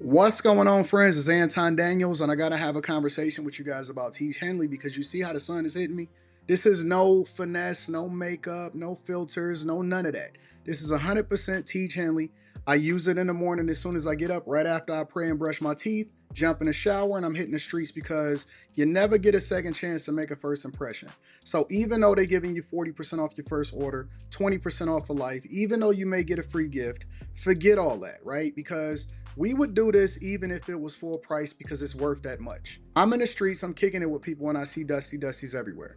What's going on, friends? It's Anton Daniels, and I gotta have a conversation with you guys about Tiege Hanley because you see how the sun is hitting me. This is no finesse, no makeup, no filters, no none of that. This is 100% Tiege Hanley. I use it in the morning as soon as I get up, right after I pray and brush my teeth, jump in the shower, and I'm hitting the streets because you never get a second chance to make a first impression. So even though they're giving you 40% off your first order, 20% off for life, even though you may get a free gift, forget all that, right? Because we would do this even if it was full price because it's worth that much. I'm in the streets, I'm kicking it with people when I see Dusties everywhere.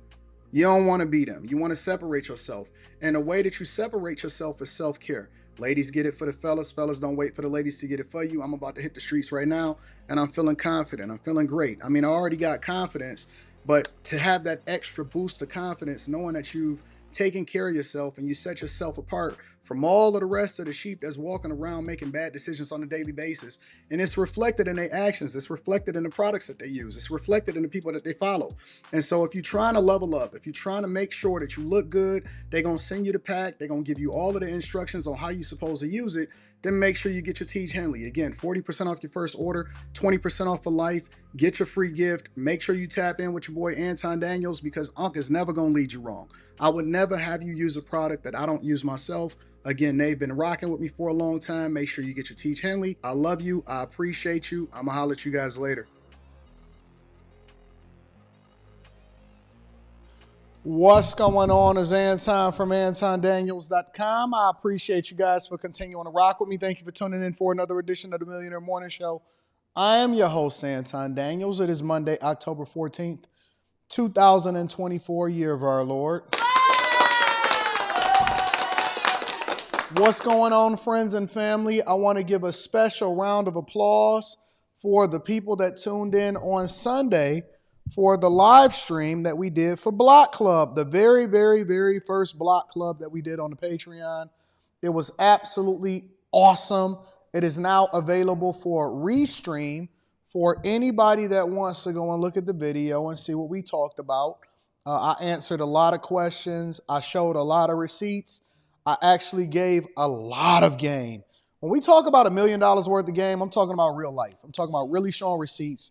You don't want to be them. You want to separate yourself. And the way that you separate yourself is self-care. Ladies get it for the fellas. Fellas don't wait for the ladies to get it for you. I'm about to hit the streets right now and I'm feeling confident. I'm feeling great. I mean, I already got confidence, but to have that extra boost of confidence, knowing that you've taken care of yourself and you set yourself apart from all of the rest of the sheep that's walking around making bad decisions on a daily basis. And it's reflected in their actions. It's reflected in the products that they use. It's reflected in the people that they follow. And so if you're trying to level up, if you're trying to make sure that you look good, they're going to send you the pack. They're going to give you all of the instructions on how you're supposed to use it. Then make sure you get your Tiege Hanley. Again, 40% off your first order, 20% off for life. Get your free gift. Make sure you tap in with your boy Anton Daniels because Unc is never going to lead you wrong. I would never have you use a product that I don't use myself. Again, they've been rocking with me for a long time. Make sure you get your Tiege Hanley. I love you. I appreciate you. I'm going to holler at you guys later. What's going on? Is Anton from AntonDaniels.com. I appreciate you guys for continuing to rock with me. Thank you for tuning in for another edition of the Millionaire Morning Show. I am your host, Anton Daniels. It is Monday, October 14th, 2024, year of our Lord. What's going on, friends and family? I want to give a special round of applause for the people that tuned in on Sunday for the live stream that we did for Block Club, the very, very, very first Block Club that we did on the Patreon. It was absolutely awesome. It is now available for restream for anybody that wants to go and look at the video and see what we talked about. I answered a lot of questions. I showed a lot of receipts. I actually gave a lot of game. When we talk about $1 million worth of game, I'm talking about real life. I'm talking about really showing receipts.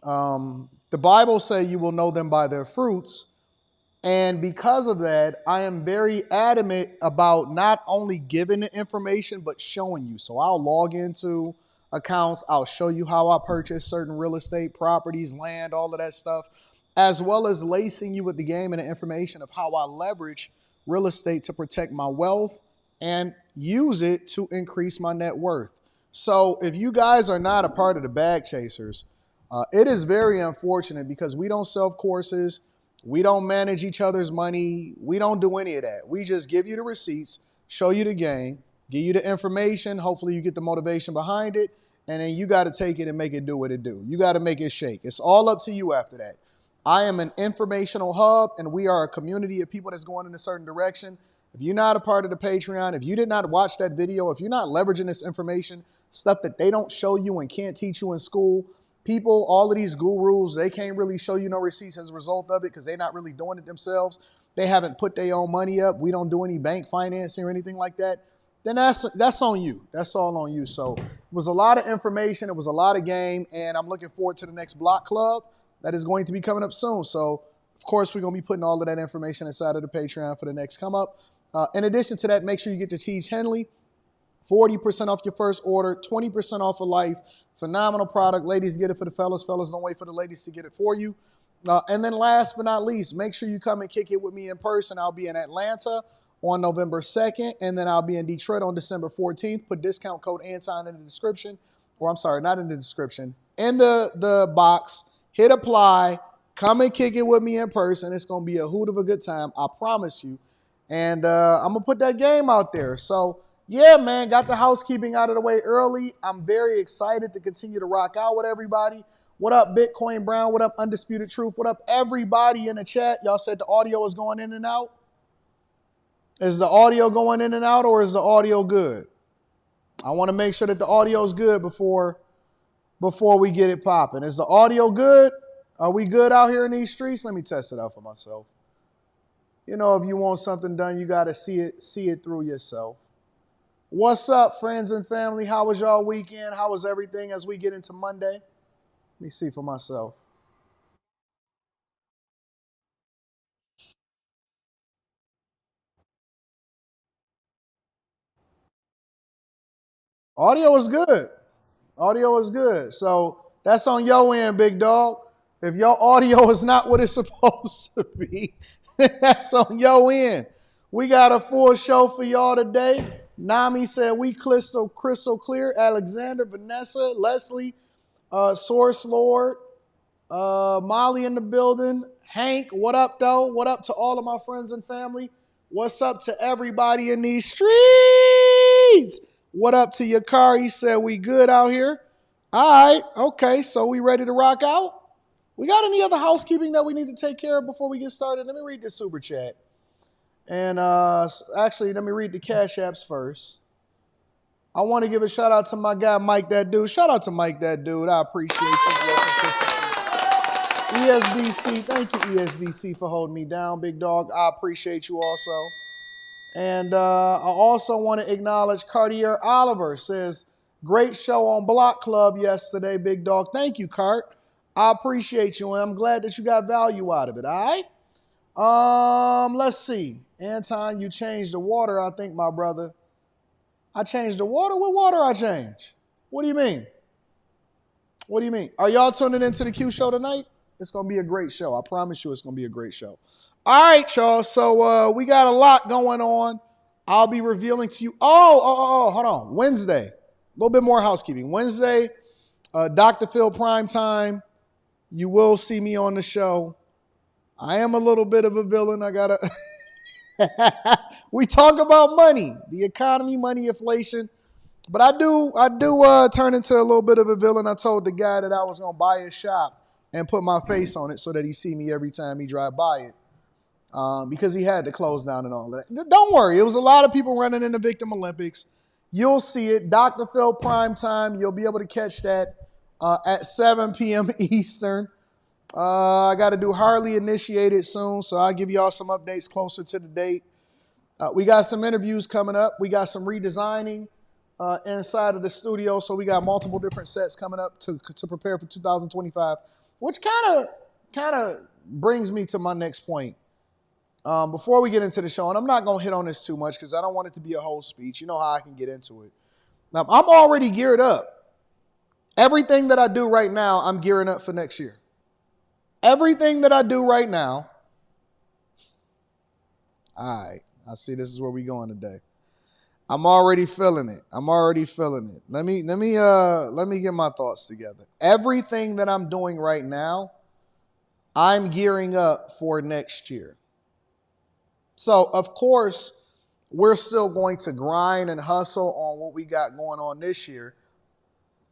The Bible says you will know them by their fruits. And because of that, I am very adamant about not only giving the information, but showing you. So I'll log into accounts. I'll show you how I purchase certain real estate properties, land, all of that stuff, as well as lacing you with the game and the information of how I leverage real estate to protect my wealth and use it to increase my net worth. So if you guys are not a part of the bag chasers, it is very unfortunate because we don't sell courses. We don't manage each other's money. We don't do any of that. We just give you the receipts, show you the game, give you the information. Hopefully you get the motivation behind it. And then you got to take it and make it do what it do. You got to make it shake. It's all up to you after that. I am an informational hub, and we are a community of people that's going in a certain direction. If you're not a part of the Patreon, if you did not watch that video, if you're not leveraging this information, stuff that they don't show you and can't teach you in school, people, all of these gurus, they can't really show you no receipts as a result of it because they're not really doing it themselves. They haven't put their own money up. We don't do any bank financing or anything like that. Then that's on you. That's all on you. So it was a lot of information. It was a lot of game, and I'm looking forward to the next Block Club that is going to be coming up soon. So, of course, we're going to be putting all of that information inside of the Patreon for the next come up. In addition to that, make sure you get the Tiege Hanley. 40% off your first order, 20% off for life. Phenomenal product. Ladies, get it for the fellas. Fellas, don't wait for the ladies to get it for you. And then last but not least, make sure you come and kick it with me in person. I'll be in Atlanta on November 2nd, and then I'll be in Detroit on December 14th. Put discount code Anton in the description. Or I'm sorry, not in the description. In the box. Hit apply. Come and kick it with me in person. It's going to be a hoot of a good time. I promise you. And I'm going to put that game out there. So, yeah, man, got the housekeeping out of the way early. I'm very excited to continue to rock out with everybody. What up, Bitcoin Brown? What up, Undisputed Truth? What up, everybody in the chat? Y'all said the audio is going in and out. Is the audio going in and out, or is the audio good? I want to make sure that the audio is good before we get it popping. Is the audio good? Are we good out here in these streets? Let me test it out for myself. You know, if you want something done, you got to see it through yourself. What's up, friends and family? How was y'all weekend? How was everything as we get into Monday? Let me see for myself. Audio is good. Audio is good. So that's on your end, big dog. If your audio is not what it's supposed to be, then that's on your end. We got a full show for y'all today. Nami said we crystal clear. Alexander, Vanessa, Leslie, Source Lord, Molly in the building. Hank, what up, though? What up to all of my friends and family? What's up to everybody in these streets? What up to your car? He said we good out here. All right, okay, so we ready to rock out? We got any other housekeeping that we need to take care of before we get started? Let me read the super chat. And actually, let me read the Cash Apps first. I want to give a shout out to my guy, Mike That Dude. Shout out to Mike That Dude. I appreciate you, your consistency. ESBC, thank you, ESBC, for holding me down, big dog. I appreciate you also. And I also want to acknowledge Cartier Oliver says, great show on Block Club yesterday, big dog. Thank you, Cart. I appreciate you, and I'm glad that you got value out of it, all right? Let's see. Anton, you changed the water, I think, my brother. I changed the water? What water I changed? What do you mean? What do you mean? Are y'all tuning into the Q show tonight? It's going to be a great show. I promise you it's going to be a great show. All right, y'all. So we got a lot going on. I'll be revealing to you. Hold on. Wednesday. A little bit more housekeeping. Wednesday, Dr. Phil Primetime. You will see me on the show. I am a little bit of a villain. I got to... We talk about money, the economy, money, inflation. But I do turn into a little bit of a villain. I told the guy that I was going to buy his shop and put my face on it so that he see me every time he drive by it. Because he had to close down and all that. Don't worry. It was a lot of people running in the Victim Olympics. You'll see it. Dr. Phil Primetime. You'll be able to catch that at 7 p.m. Eastern. I got to do Harley Initiated soon, so I'll give y'all some updates closer to the date. We got some interviews coming up. We got some redesigning inside of the studio, so we got multiple different sets coming up to prepare for 2025, which kind of brings me to my next point. Before we get into the show, and I'm not going to hit on this too much because I don't want it to be a whole speech. You know how I can get into it. Now, I'm already geared up. Everything that I do right now, I'm gearing up for next year. Everything that I do right now. All right. I see this is where we're going today. I'm already feeling it. Let me get my thoughts together. Everything that I'm doing right now, I'm gearing up for next year. So, of course, we're still going to grind and hustle on what we got going on this year.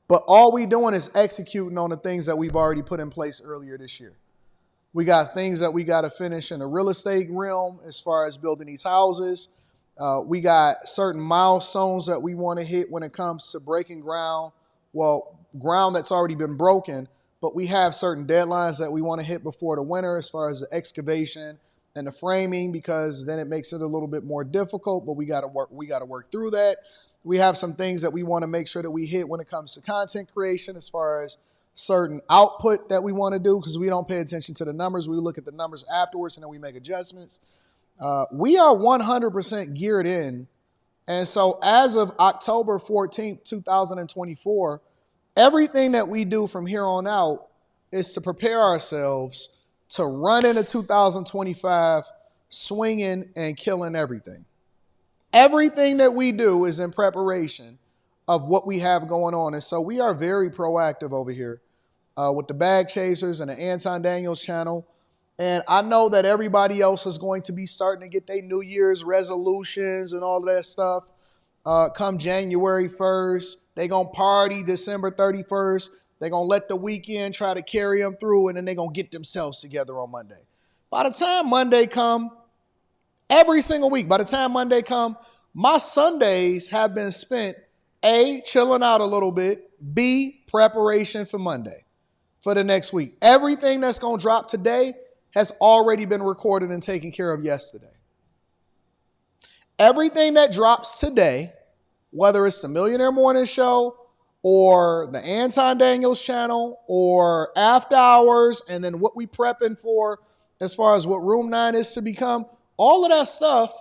But all we doing is executing on the things that we've already put in place earlier this year. We got things that we got to finish in the real estate realm as far as building these houses. We got certain milestones that we want to hit when it comes to breaking ground. Well, ground that's already been broken, but we have certain deadlines that we want to hit before the winter as far as the excavation and the framing, because then it makes it a little bit more difficult, but we got to work through that. We have some things that we want to make sure that we hit when it comes to content creation as far as certain output that we want to do, because we don't pay attention to the numbers. We look at the numbers afterwards and then we make adjustments. We are 100% geared in. And so as of October 14th, 2024, everything that we do from here on out is to prepare ourselves to run into 2025 swinging and killing everything. Everything that we do is in preparation of what we have going on. And so we are very proactive over here with the Bag Chasers and the Anton Daniels channel. And I know that everybody else is going to be starting to get their New Year's resolutions and all of that stuff come January 1st. They're going to party December 31st. They're going to let the weekend try to carry them through, and then they're going to get themselves together on Monday. By the time Monday come, every single week, by the time Monday come, my Sundays have been spent, A, chilling out a little bit, B, preparation for Monday, for the next week. Everything that's going to drop today has already been recorded and taken care of yesterday. Everything that drops today whether it's the Millionaire Morning Show or the Anton Daniels channel or After Hours, and then what we prepping for as far as what Room 9 is to become, all of that stuff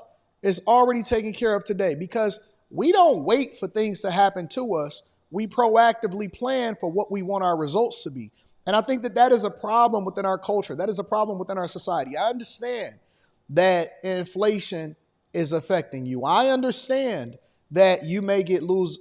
is already taken care of today because we don't wait for things to happen to us. We proactively plan for what we want our results to be. And I think that that is a problem within our culture. That is a problem within our society. I understand that inflation is affecting you. I understand that you may lose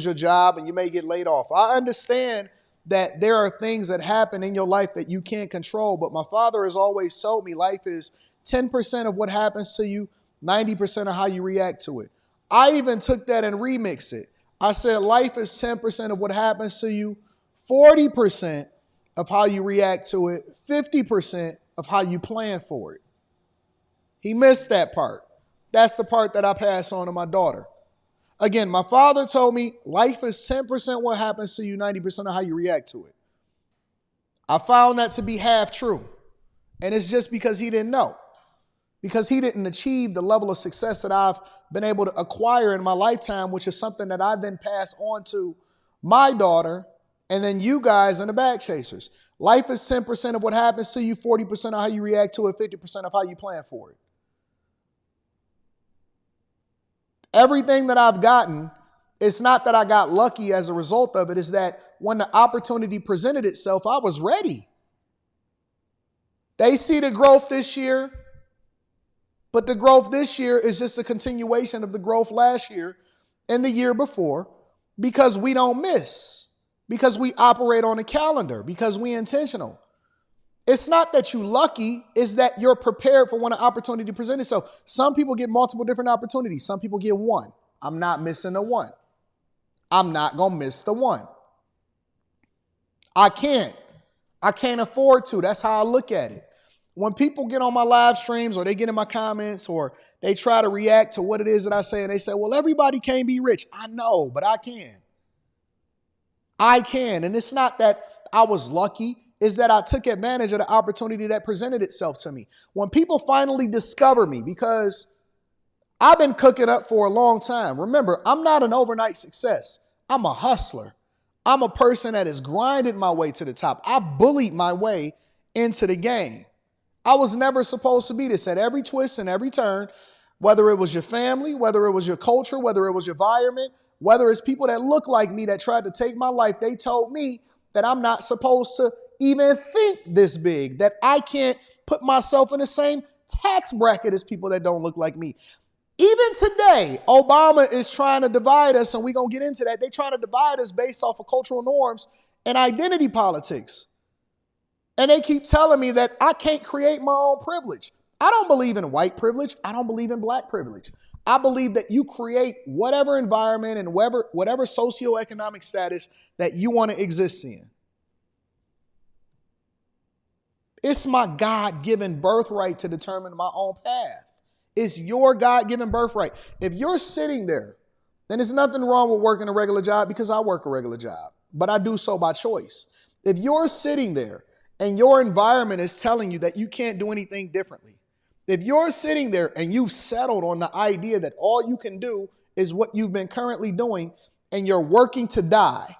your job and you may get laid off. I understand that there are things that happen in your life that you can't control. But my father has always told me life is 10% of what happens to you, 90% of how you react to it. I even took that and remixed it. I said life is 10% of what happens to you, 40% of how you react to it, 50% of how you plan for it. He missed that part. That's the part that I pass on to my daughter. Again, my father told me life is 10% what happens to you, 90% of how you react to it. I found that to be half true. And it's just because he didn't know. Because he didn't achieve the level of success that I've been able to acquire in my lifetime, which is something that I then pass on to my daughter and then you guys and the bag chasers. Life is 10% of what happens to you, 40% of how you react to it, 50% of how you plan for it. Everything that I've gotten, it's not that I got lucky as a result of it, it's that when the opportunity presented itself, I was ready. They see the growth this year, but the growth this year is just a continuation of the growth last year and the year before because we don't miss, because we operate on a calendar, because we're intentional. It's not that you're lucky, it's that you're prepared for when an opportunity presents itself. Some people get multiple different opportunities. Some people get one. I'm not missing the one. I'm not going to miss the one. I can't afford to. That's how I look at it. When people get on my live streams or they get in my comments or they try to react to what it is that I say and they say, well, everybody can't be rich. I know, but I can. I can. And it's not that I was lucky. Is that I took advantage of the opportunity that presented itself to me. When people finally discover me, because I've been cooking up for a long time. Remember, I'm not an overnight success. I'm a hustler. I'm a person that has grinded my way to the top. I bullied my way into the game. I was never supposed to be this. At every twist and every turn, whether it was your family, whether it was your culture, whether it was your environment, whether it's people that look like me that tried to take my life, they told me that I'm not supposed to even think this big, that I can't put myself in the same tax bracket as people that don't look like me. Even today, Obama is trying to divide us, and we're going to get into that. They're trying to divide us based off of cultural norms and identity politics. And they keep telling me that I can't create my own privilege. I don't believe in white privilege. I don't believe in black privilege. I believe that you create whatever environment and whatever socioeconomic status that you want to exist in. It's my God-given birthright to determine my own path. It's your God-given birthright. If you're sitting there, then there's nothing wrong with working a regular job because I work a regular job, but I do so by choice. If you're sitting there and your environment is telling you that you can't do anything differently, if you're sitting there and you've settled on the idea that all you can do is what you've been currently doing and you're working to die,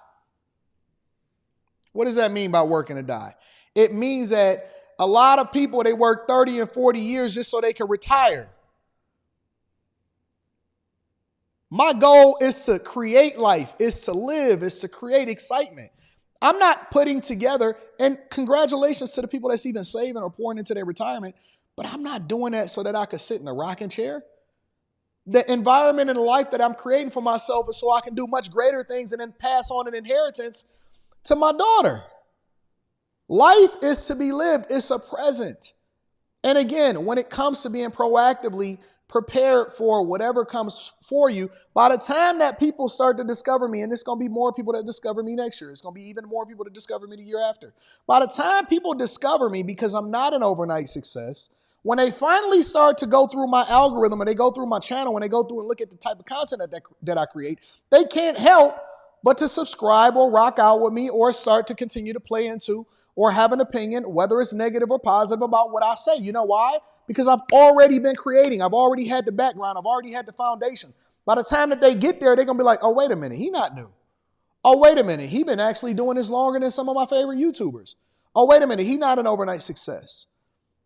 what does that mean by working to die? It means that a lot of people, they work 30 and 40 years just so they can retire. My goal is to create life, is to live, is to create excitement. I'm not putting together, and congratulations to the people that's even saving or pouring into their retirement, but I'm not doing that so that I could sit in a rocking chair. The environment and the life that I'm creating for myself is so I can do much greater things and then pass on an inheritance to my daughter. Life is to be lived. It's a present. And again, when it comes to being proactively prepared for whatever comes for you, by the time that people start to discover me, and there's going to be more people that discover me next year. It's going to be even more people that discover me the year after. By the time people discover me, because I'm not an overnight success, when they finally start to go through my algorithm and they go through my channel and they go through and look at the type of content that I create, they can't help but to subscribe or rock out with me or start to continue to play into or have an opinion, whether it's negative or positive, about what I say. You know why? Because I've already been creating. I've already had the background. I've already had the foundation. By the time that they get there, they're going to be like, oh, wait a minute, he not new. Oh, wait a minute, he been actually doing this longer than some of my favorite YouTubers. Oh, wait a minute, he not an overnight success.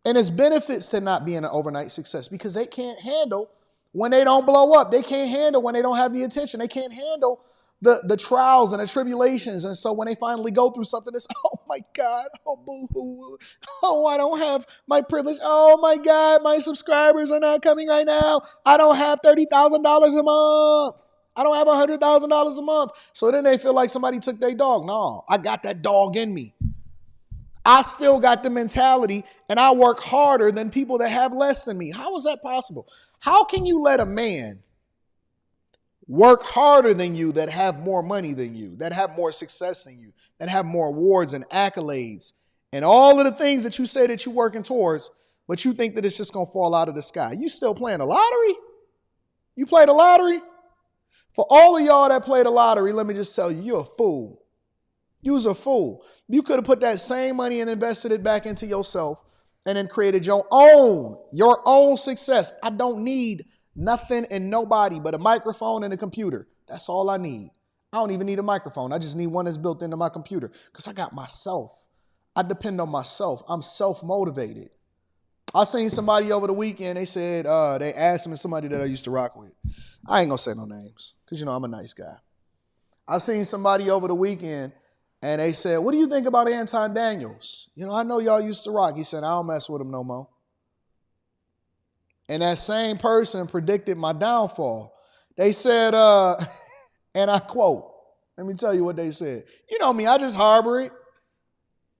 And it's benefits to not being an overnight success because they can't handle when they don't blow up. They can't handle when they don't have the attention. They can't handle the trials and the tribulations. And so when they finally go through something, it's, oh my God, oh boo-hoo, oh, I don't have my privilege. Oh my God, my subscribers are not coming right now. I don't have $30,000 a month. I don't have $100,000 a month. So then they feel like somebody took their dog. No, I got that dog in me. I still got the mentality and I work harder than people that have less than me. How is that possible? How can you let a man work harder than you that have more money than you, that have more success than you, that have more awards and accolades and all of the things that you say that you're working towards, but you think that it's just going to fall out of the sky? You still playing the lottery? You play the lottery? For all of y'all that play the lottery, let me just tell you, you're a fool. You was a fool. You could have put that same money and invested it back into yourself and then created your own success. I don't need nothing and nobody but a microphone and a computer. That's all I need. I don't even need a microphone. I just need one that's built into my computer because I got myself. I depend on myself. I'm self-motivated. I seen somebody over the weekend. They said, they asked me, somebody that I used to rock with. I ain't going to say no names because, I'm a nice guy. I seen somebody over the weekend and they said, what do you think about Anton Daniels? I know y'all used to rock. He said, I don't mess with him no more. And that same person predicted my downfall. They said, and I quote, let me tell you what they said. You know me, I just harbor it.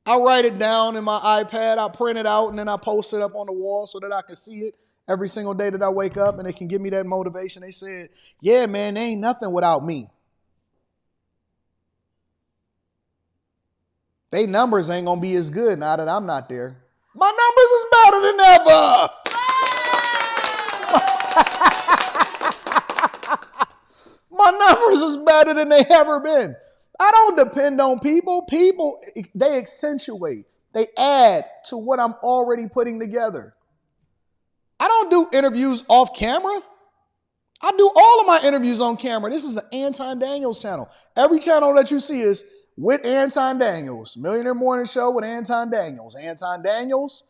I write it down in my iPad, I print it out, and then I post it up on the wall so that I can see it every single day that I wake up, and it can give me that motivation. They said, yeah, man, there ain't nothing without me. They numbers ain't going to be as good now that I'm not there. My numbers is better than ever. My numbers is better than they ever been. I don't depend on people. People, they accentuate. They add to what I'm already putting together. I don't do interviews off camera. I do all of my interviews on camera. This is the Anton Daniels channel. Every channel that you see is with Anton Daniels. Millionaire Morning Show with Anton Daniels. Anton Daniels.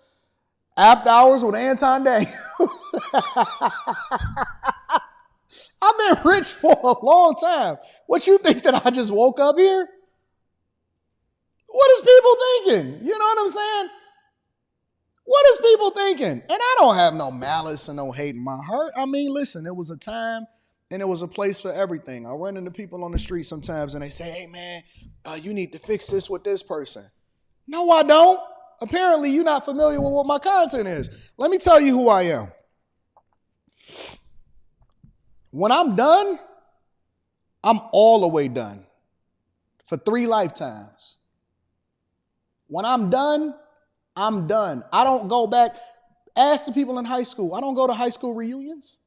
After Hours with Anton Daniels. I've been rich for a long time. What you think that I just woke up here? What is people thinking? You know what I'm saying? What is people thinking? And I don't have no malice and no hate in my heart. I mean, listen, it was a time and it was a place for everything. I run into people on the street sometimes and they say, hey, man, you need to fix this with this person. No, I don't. Apparently, you're not familiar with what my content is. Let me tell you who I am. When I'm done, I'm all the way done for 3 lifetimes. When I'm done, I'm done. I don't go back. Ask the people in high school. I don't go to high school reunions.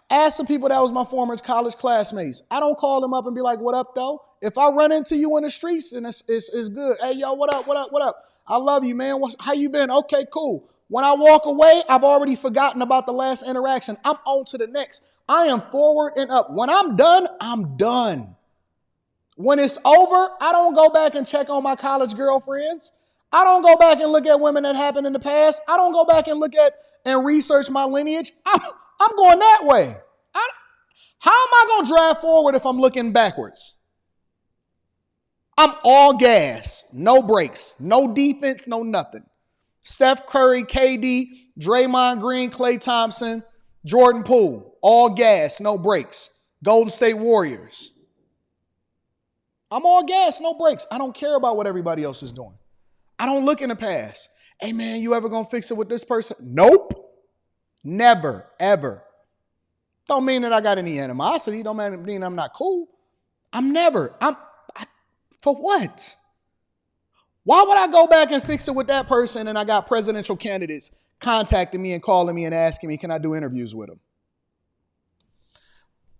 Ask the people that was my former college classmates. I don't call them up and be like, what up, though? If I run into you in the streets, then it's good. Hey, yo, what up, what up, what up? I love you, man. How you been? Okay, cool. When I walk away, I've already forgotten about the last interaction. I'm on to the next. I am forward and up. When I'm done, I'm done. When it's over, I don't go back and check on my college girlfriends. I don't go back and look at women that happened in the past. I don't go back and look at and research my lineage. I'm going that way. How am I going to drive forward if I'm looking backwards? I'm all gas, no brakes, no defense, no nothing. Steph Curry, KD, Draymond Green, Klay Thompson, Jordan Poole, all gas, no brakes. Golden State Warriors. I'm all gas, no brakes. I don't care about what everybody else is doing. I don't look in the past. Hey, man, you ever going to fix it with this person? Nope. Never, ever. Don't mean that I got any animosity. Don't mean I'm not cool. For what? Why would I go back and fix it with that person and I got presidential candidates contacting me and calling me and asking me, can I do interviews with them?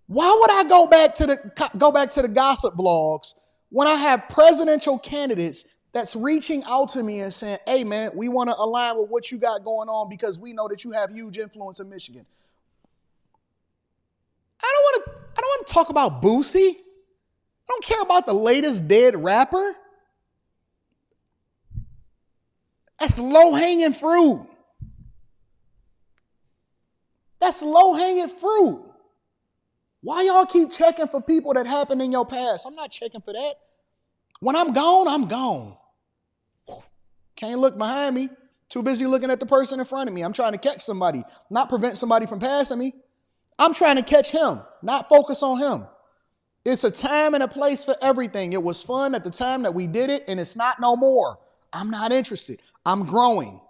Why would I go back to the gossip blogs when I have presidential candidates that's reaching out to me and saying, hey, man, we want to align with what you got going on because we know that you have huge influence in Michigan. I don't want to talk about Boosie. I don't care about the latest dead rapper. That's low-hanging fruit. That's low-hanging fruit. Why y'all keep checking for people that happened in your past? I'm not checking for that. When I'm gone, I'm gone. Can't look behind me. Too busy looking at the person in front of me. I'm trying to catch somebody, not prevent somebody from passing me. I'm trying to catch him, not focus on him. It's a time and a place for everything. It was fun at the time that we did it, and it's not no more. I'm not interested. I'm growing.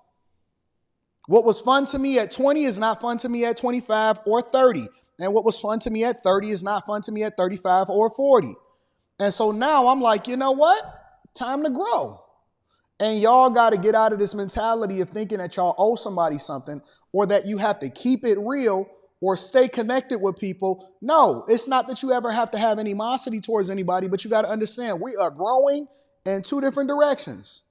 What was fun to me at 20 is not fun to me at 25 or 30. And what was fun to me at 30 is not fun to me at 35 or 40. And so now I'm like, you know what? Time to grow. And y'all got to get out of this mentality of thinking that y'all owe somebody something or that you have to keep it real or stay connected with people. No, it's not that you ever have to have animosity towards anybody, but you got to understand we are growing in two different directions.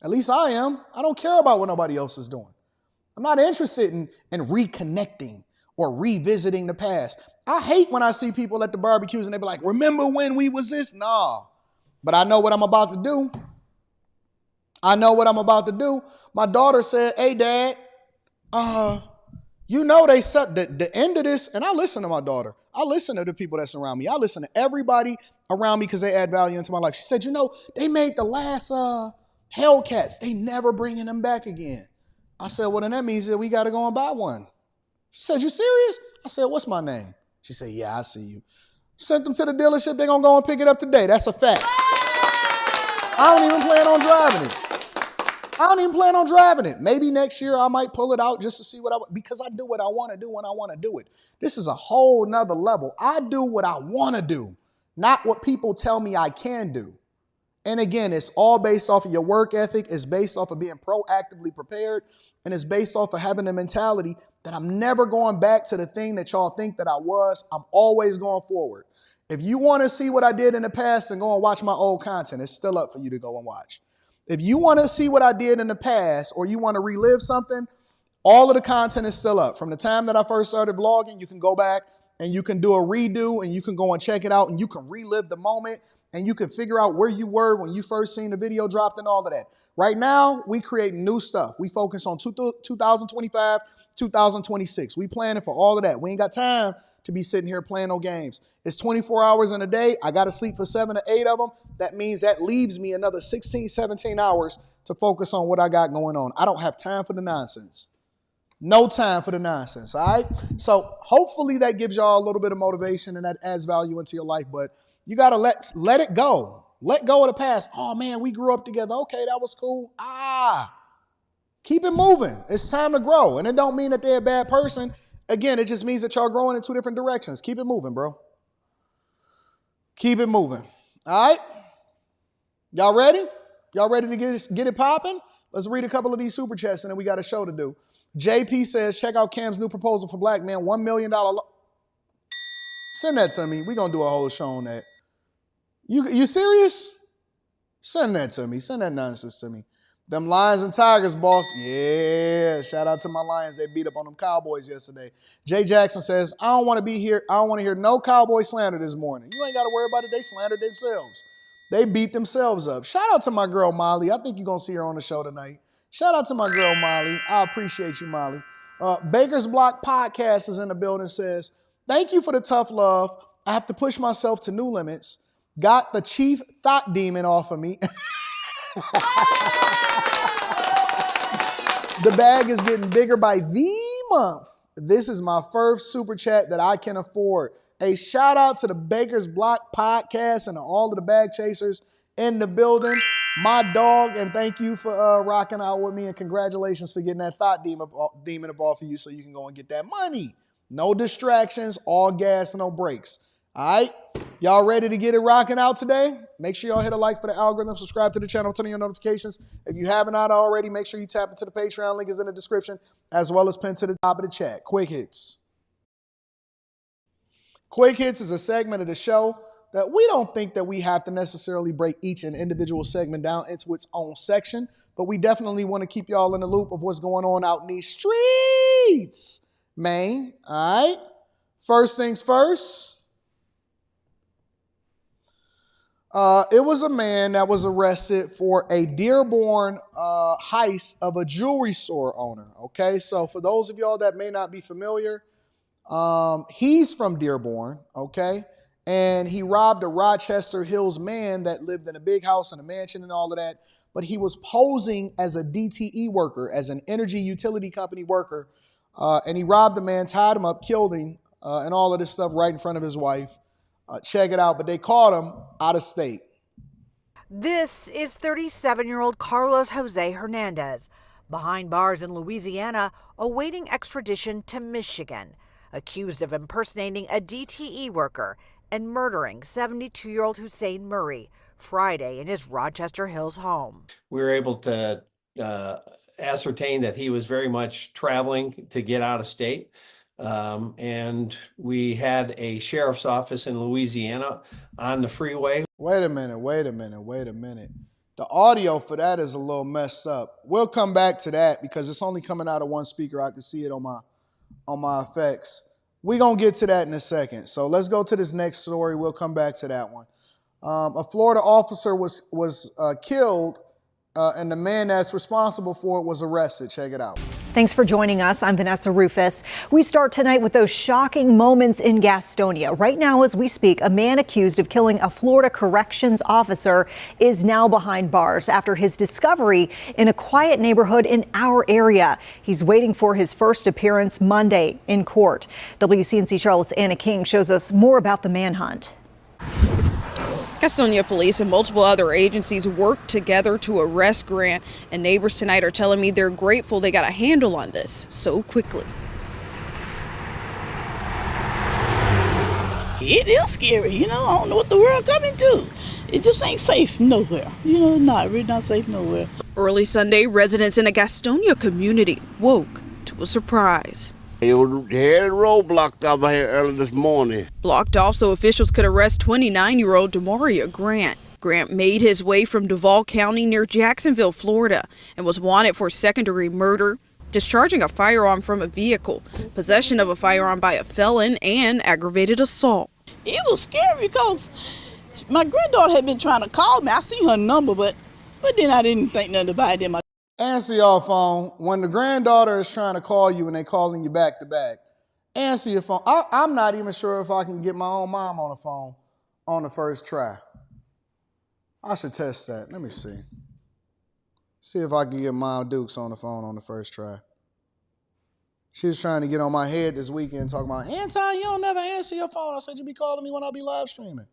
At least I am. I don't care about what nobody else is doing. I'm not interested in reconnecting or revisiting the past. I hate when I see people at the barbecues and they be like, remember when we was this? No, but I know what I'm about to do. I know what I'm about to do. My daughter said, hey, Dad, you know they said the end of this, and I listen to my daughter. I listen to the people that surround me. I listen to everybody around me because they add value into my life. She said, you know, they made the last Hellcats. They never bringing them back again. I said, well, then that means that we got to go and buy one. She said, you serious? I said, what's my name? She said, yeah, I see you. Sent them to the dealership. They're going to go and pick it up today. That's a fact. I don't even plan on driving it. Maybe next year I might pull it out just to see because I do what I want to do when I want to do it. This is a whole nother level. I do what I want to do, not what people tell me I can do. And again, it's all based off of your work ethic. It's based off of being proactively prepared. And it's based off of having the mentality that I'm never going back to the thing that y'all think that I was. I'm always going forward. If you want to see what I did in the past, then go and watch my old content. It's still up for you to go and watch. If you want to see what I did in the past or you want to relive something, all of the content is still up. From the time that I first started vlogging, you can go back and you can do a redo and you can go and check it out and you can relive the moment and you can figure out where you were when you first seen the video dropped and all of that. Right now, we create new stuff. We focus on 2025, 2026. We planning for all of that. We ain't got time to be sitting here playing no games. It's 24 hours in a day. I got to sleep for 7 to 8 of them. That means that leaves me another 16, 17 hours to focus on what I got going on. I don't have time for the nonsense. No time for the nonsense, all right? So hopefully that gives y'all a little bit of motivation and that adds value into your life, but you got to let it go. Let go of the past. Oh, man, we grew up together. Okay, that was cool. Keep it moving. It's time to grow, and it don't mean that they're a bad person. Again, it just means that y'all growing in two different directions. Keep it moving, bro. Keep it moving. All right? Y'all ready? Y'all ready to get it popping? Let's read a couple of these super chats, and then we got a show to do. JP says, check out Cam's new proposal for black men, $1 million. Send that to me. We're going to do a whole show on that. You serious? Send that to me. Send that nonsense to me. Them Lions and Tigers, boss. Yeah, shout out to my Lions. They beat up on them Cowboys yesterday. Jay Jackson says, I don't want to be here. I don't want to hear no Cowboy slander this morning. You ain't got to worry about it. They slandered themselves. They beat themselves up. Shout out to my girl, Molly. I think you're going to see her on the show tonight. Shout out to my girl, Molly. I appreciate you, Molly. Baker's Block Podcast is in the building, says, thank you for the tough love. I have to push myself to new limits. Got the chief thought demon off of me. The bag is getting bigger by the month. This is my first super chat that I can afford. A shout out to the Baker's Block Podcast and all of the bag chasers in the building. My dog, and thank you for rocking out with me, and congratulations for getting that thought demon up off of you so you can go and get that money. No distractions, all gas, no brakes. All right? Y'all ready to get it rocking out today? Make sure y'all hit a like for the algorithm, subscribe to the channel, turn on your notifications. If you haven't already, make sure you tap into the Patreon. Link is in the description, as well as pinned to the top of the chat. Quick Hits. Quick Hits is a segment of the show that we don't think that we have to necessarily break each and individual segment down into its own section, but we definitely want to keep y'all in the loop of what's going on out in these streets, man. All right? First things first, it was a man that was arrested for a Dearborn heist of a jewelry store owner. Okay, so for those of y'all that may not be familiar, he's from Dearborn, okay? And he robbed a Rochester Hills man that lived in a big house and a mansion and all of that. But he was posing as a DTE worker, as an energy utility company worker. And he robbed the man, tied him up, killed him, and all of this stuff right in front of his wife. Check it out. But they caught him out of state. This is 37-year-old Carlos Jose Hernandez, behind bars in Louisiana, awaiting extradition to Michigan, accused of impersonating a DTE worker and murdering 72-year-old Hussein Murray Friday in his Rochester Hills home. We were able to ascertain that he was very much traveling to get out of state. And we had a sheriff's office in Louisiana on the freeway. Wait a minute. The audio for that is a little messed up. We'll come back to that because it's only coming out of one speaker. I can see it on my effects. We're going to get to that in a second. So let's go to this next story. We'll come back to that one. A Florida officer was killed, and the man that's responsible for it was arrested. Check it out. Thanks for joining us. I'm Vanessa Rufus. We start tonight with those shocking moments in Gastonia. Right now, as we speak, a man accused of killing a Florida corrections officer is now behind bars after his discovery in a quiet neighborhood in our area. He's waiting for his first appearance Monday in court. WCNC Charlotte's Anna King shows us more about the manhunt. Gastonia police and multiple other agencies worked together to arrest Grant, and neighbors tonight are telling me they're grateful they got a handle on this so quickly. It is scary, I don't know what the world coming to. It just ain't safe nowhere, really not safe nowhere. Early Sunday, residents in a Gastonia community woke to a surprise. They had a road blocked over here early this morning. Blocked off so officials could arrest 29-year-old Demaria Grant. Grant made his way from Duval County near Jacksonville, Florida, and was wanted for second-degree murder, discharging a firearm from a vehicle, possession of a firearm by a felon, and aggravated assault. It was scary because my granddaughter had been trying to call me. I seen her number, but then I didn't think nothing about it. Answer your phone. When the granddaughter is trying to call you and they're calling you back to back, answer your phone. I'm not even sure if I can get my own mom on the phone on the first try. I should test that. Let me see. See if I can get Mom Dukes on the phone on the first try. She was trying to get on my head this weekend talking about, Anton, you don't never answer your phone. I said you be calling me when I be live streaming.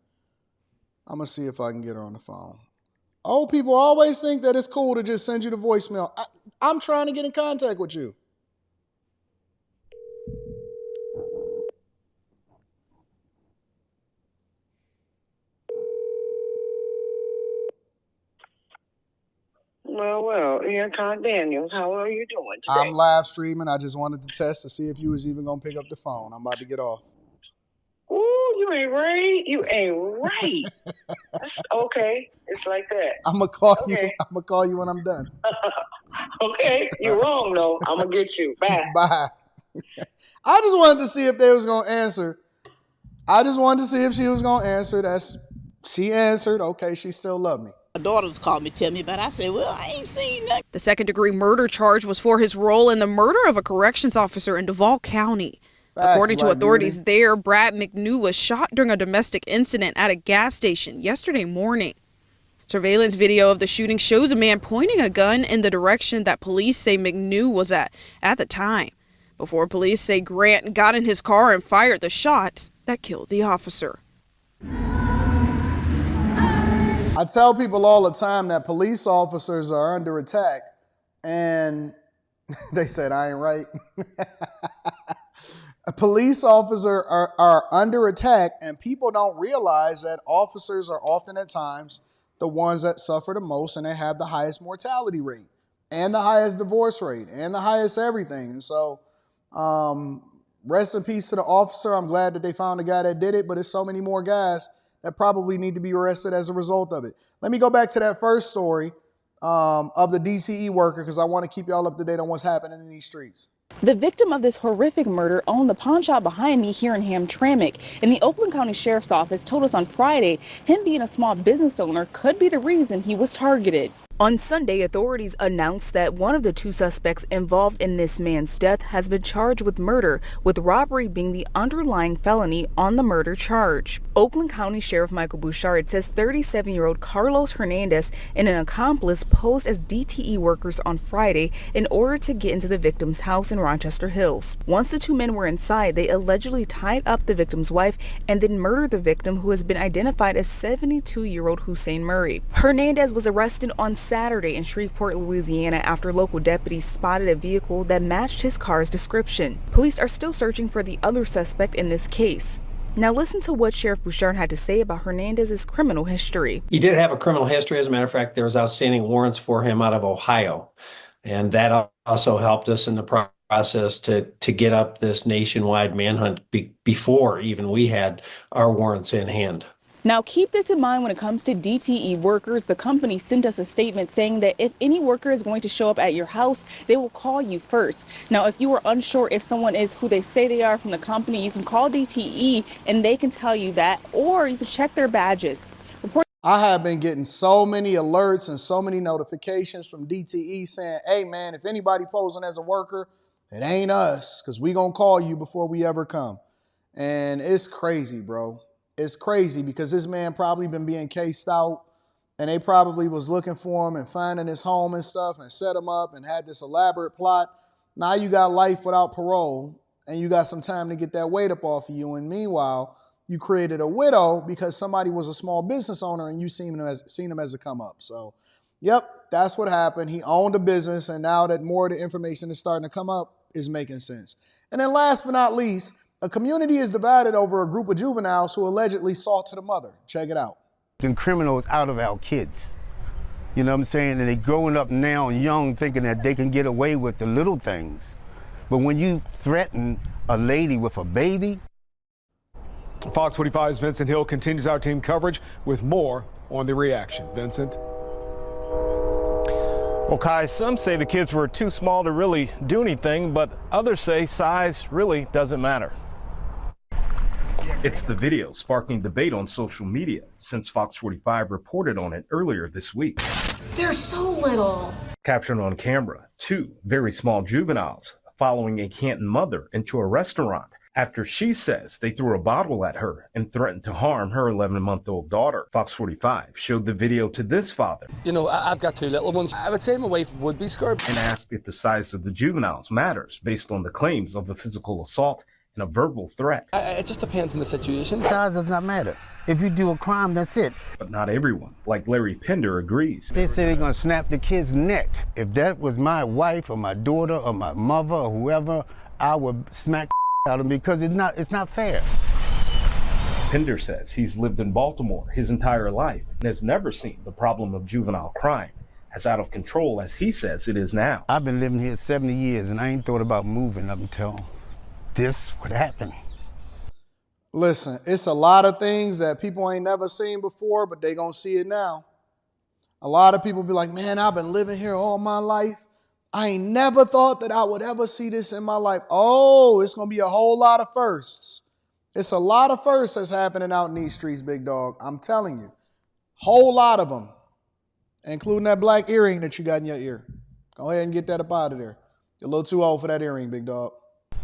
I'm going to see if I can get her on the phone. Old people always think that it's cool to just send you the voicemail. I'm trying to get in contact with you. Well, Anton Daniels, how are you doing today? I'm live streaming. I just wanted to test to see if you was even going to pick up the phone. I'm about to get off. Ooh, you ain't right. You ain't right. That's okay. It's like that. I'm gonna call you. I'm gonna call you when I'm done. Okay, you're wrong though. I'm gonna get you. Bye. Bye. I just wanted to see if they was gonna answer. I just wanted to see if she was gonna answer. She answered. Okay, she still loved me. My daughter was calling me, tell me about it. I said, well, I ain't seen nothing. The second-degree murder charge was for his role in the murder of a corrections officer in Duval County. According to authorities there, Brad McNew was shot during a domestic incident at a gas station yesterday morning. Surveillance video of the shooting shows a man pointing a gun in the direction that police say McNew was at the time, before police say Grant got in his car and fired the shots that killed the officer. I tell people all the time that police officers are under attack, and they said, I ain't right. Police officers are under attack, and people don't realize that officers are often at times the ones that suffer the most, and they have the highest mortality rate and the highest divorce rate and the highest everything. And so rest in peace to the officer. I'm glad that they found the guy that did it, but there's so many more guys that probably need to be arrested as a result of it. Let me go back to that first story of the DTE worker, because I want to keep y'all up to date on what's happening in these streets. The victim of this horrific murder owned the pawn shop behind me here in Hamtramck, and the Oakland County Sheriff's Office told us on Friday him being a small business owner could be the reason he was targeted. On Sunday, authorities announced that one of the two suspects involved in this man's death has been charged with murder, with robbery being the underlying felony on the murder charge. Oakland County Sheriff Michael Bouchard says 37-year-old Carlos Hernandez and an accomplice posed as DTE workers on Friday in order to get into the victim's house in Rochester Hills. Once the two men were inside, they allegedly tied up the victim's wife and then murdered the victim, who has been identified as 72-year-old Hussein Murray. Hernandez was arrested on Saturday in Shreveport, Louisiana, after local deputies spotted a vehicle that matched his car's description. Police are still searching for the other suspect in this case. Now listen to what Sheriff Bouchard had to say about Hernandez's criminal history. He did have a criminal history. As a matter of fact, there was outstanding warrants for him out of Ohio. And that also helped us in the process to get up this nationwide manhunt before even we had our warrants in hand. Now, keep this in mind when it comes to DTE workers. The company sent us a statement saying that if any worker is going to show up at your house, they will call you first. Now, if you are unsure if someone is who they say they are from the company, you can call DTE and they can tell you that, or you can check their badges. I have been getting so many alerts and so many notifications from DTE saying, hey, man, if anybody posing as a worker, it ain't us, because we going to call you before we ever come. And it's crazy, bro. It's crazy because this man probably been being cased out, and they probably was looking for him and finding his home and stuff and set him up and had this elaborate plot. Now you got life without parole, and you got some time to get that weight up off of you. And meanwhile, you created a widow because somebody was a small business owner and you seen him as a come up. So, yep, that's what happened. He owned a business, and now that more of the information is starting to come up, is making sense. And then last but not least, a community is divided over a group of juveniles who allegedly assaulted a mother. Check it out. Criminals out of our kids. You know what I'm saying? And they're growing up now young thinking that they can get away with the little things. But when you threaten a lady with a baby. Fox 45's Vincent Hill continues our team coverage with more on the reaction. Vincent. Well, Kai, some say the kids were too small to really do anything, but others say size really doesn't matter. It's the video sparking debate on social media since Fox 45 reported on it earlier this week. They're so little. Captured on camera, two very small juveniles following a Canton mother into a restaurant after she says they threw a bottle at her and threatened to harm her 11-month-old daughter. Fox 45 showed the video to this father. You know, I've got two little ones. I would say my wife would be scared. And asked if the size of the juveniles matters based on the claims of a physical assault and a verbal threat. It just depends on the situation. Size does not matter. If you do a crime, that's it. But not everyone, like Larry Pender, agrees. They say they're gonna snap the kid's neck. If that was my wife or my daughter or my mother or whoever, I would smack out of them because it's not fair. Pender says he's lived in Baltimore his entire life and has never seen the problem of juvenile crime as out of control as he says it is now. I've been living here 70 years and I ain't thought about moving up until this would happen. Listen, it's a lot of things that people ain't never seen before, but they gonna see it now. A lot of people be like, man, I've been living here all my life. I ain't never thought that I would ever see this in my life. Oh, it's gonna be a whole lot of firsts. It's a lot of firsts that's happening out in these streets, big dog. I'm telling you, whole lot of them, including that black earring that you got in your ear. Go ahead and get that up out of there. You're a little too old for that earring, big dog.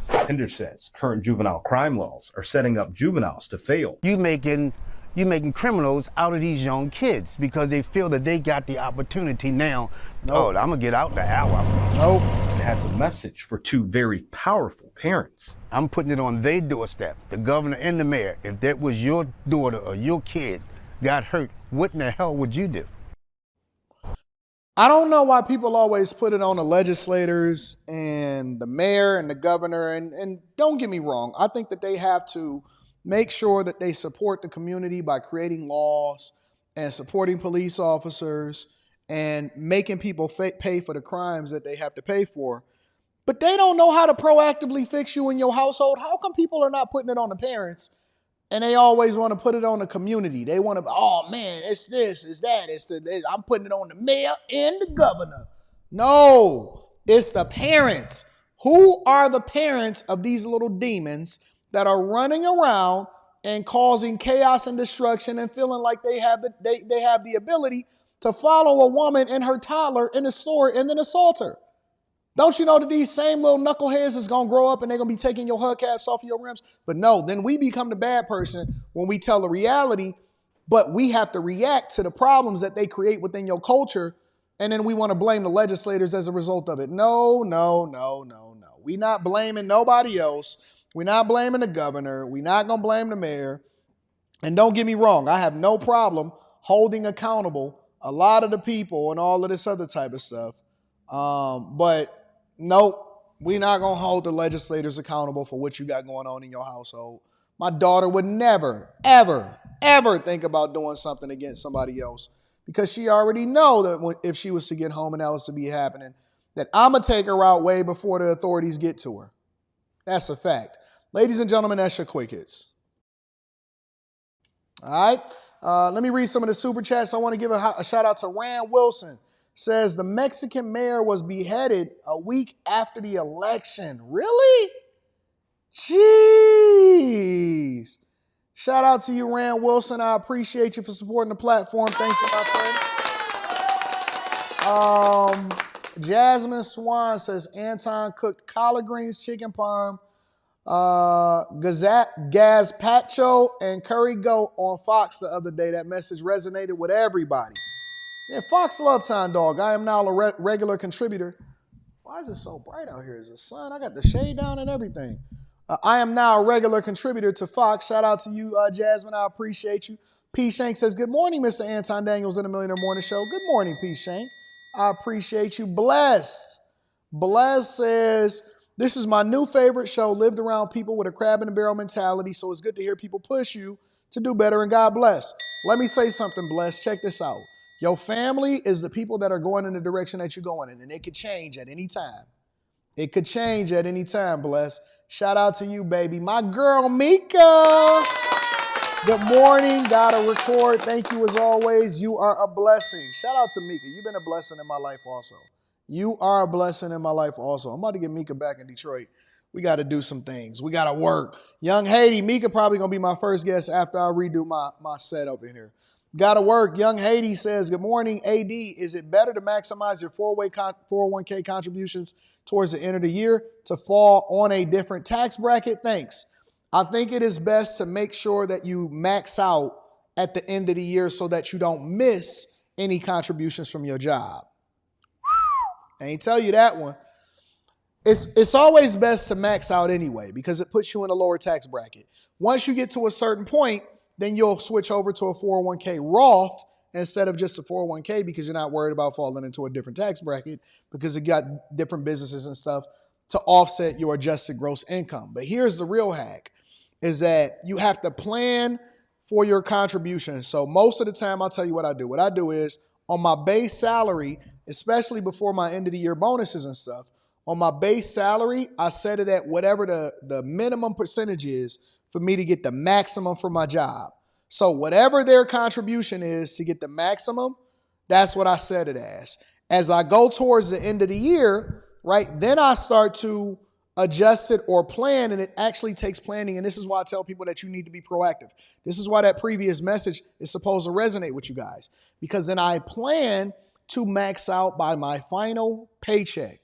Pender says current juvenile crime laws are setting up juveniles to fail. You making criminals out of these young kids because they feel that they got the opportunity now. Nope. Oh, I'm gonna get out the hour. Nope. It has a message for two very powerful parents. I'm putting it on their doorstep, the governor and the mayor. If that was your daughter or your kid got hurt, what in the hell would you do? I don't know why people always put it on the legislators and the mayor and the governor. And don't get me wrong. I think that they have to make sure that they support the community by creating laws and supporting police officers and making people pay for the crimes that they have to pay for. But they don't know how to proactively fix you in your household. How come people are not putting it on the parents and they always want to put it on the community? They want to, oh man, it's this, it's that, I'm putting it on the mayor and the governor. No, it's the parents. Who are the parents of these little demons that are running around and causing chaos and destruction and feeling like they have the ability to follow a woman and her toddler in the store and then assault her? Don't you know that these same little knuckleheads is going to grow up and they're going to be taking your hubcaps off of your rims? But no, then we become the bad person when we tell the reality, but we have to react to the problems that they create within your culture, and then we want to blame the legislators as a result of it. No. We're not blaming nobody else. We're not blaming the governor. We're not going to blame the mayor. And don't get me wrong, I have no problem holding accountable a lot of the people and all of this other type of stuff. But nope, we're not going to hold the legislators accountable for what you got going on in your household. My daughter would never, ever think about doing something against somebody else, because she already know that if she was to get home and that was to be happening, that I'm going to take her out way before the authorities get to her. That's a fact. Ladies and gentlemen, that's your quick hits. All right. Let me read some of the super chats. I want to give a shout out to Rand Wilson. Says the Mexican mayor was beheaded a week after the election. Really? Jeez. Shout out to you, Rand Wilson. I appreciate you for supporting the platform. Thank you, my friend. Jasmine Swan says Anton cooked collard greens, chicken parm, gazpacho, and curry goat on Fox the other day. That message resonated with everybody. Yeah, Fox love Time Dog. I am now a regular contributor. Why is it so bright out here? Is the sun? I got the shade down and everything. I am now a regular contributor to Fox. Shout out to you, Jasmine. I appreciate you. P. Shank says, good morning, Mr. Anton Daniels in the Millionaire Morning Show. Good morning, P. Shank. I appreciate you. Blessed says, this is my new favorite show, lived around people with a crab in a barrel mentality, so it's good to hear people push you to do better, and God bless. Let me say something, Blessed. Check this out. Your family is the people that are going in the direction that you're going in, and it could change at any time. It could change at any time, Blessed. Shout out to you, baby. My girl, Mika. Good morning. Gotta record. Thank you as always. You are a blessing. Shout out to Mika. You've been a blessing in my life also. You are a blessing in my life also. I'm about to get Mika back in Detroit. We got to do some things. We got to work. Young Haiti, Mika probably going to be my first guest after I redo my setup in here. Got to work. Young Haiti says, good morning, AD. Is it better to maximize your 401k contributions towards the end of the year to fall on a different tax bracket? Thanks. I think it is best to make sure that you max out at the end of the year so that you don't miss any contributions from your job. I ain't tell you that one. It's always best to max out anyway because it puts you in a lower tax bracket. Once you get to a certain point, then you'll switch over to a 401k Roth instead of just a 401k because you're not worried about falling into a different tax bracket because you got different businesses and stuff to offset your adjusted gross income. But here's the real hack, is that you have to plan for your contributions. So most of the time, I'll tell you what I do. What I do is on my base salary, especially before my end of the year bonuses and stuff, on my base salary, I set it at whatever the minimum percentage is for me to get the maximum for my job. So whatever their contribution is to get the maximum, that's what I set it as. As I go towards the end of the year, right, then I start to adjust it or plan, and it actually takes planning. And this is why I tell people that you need to be proactive. This is why that previous message is supposed to resonate with you guys, because then I plan to max out by my final paycheck.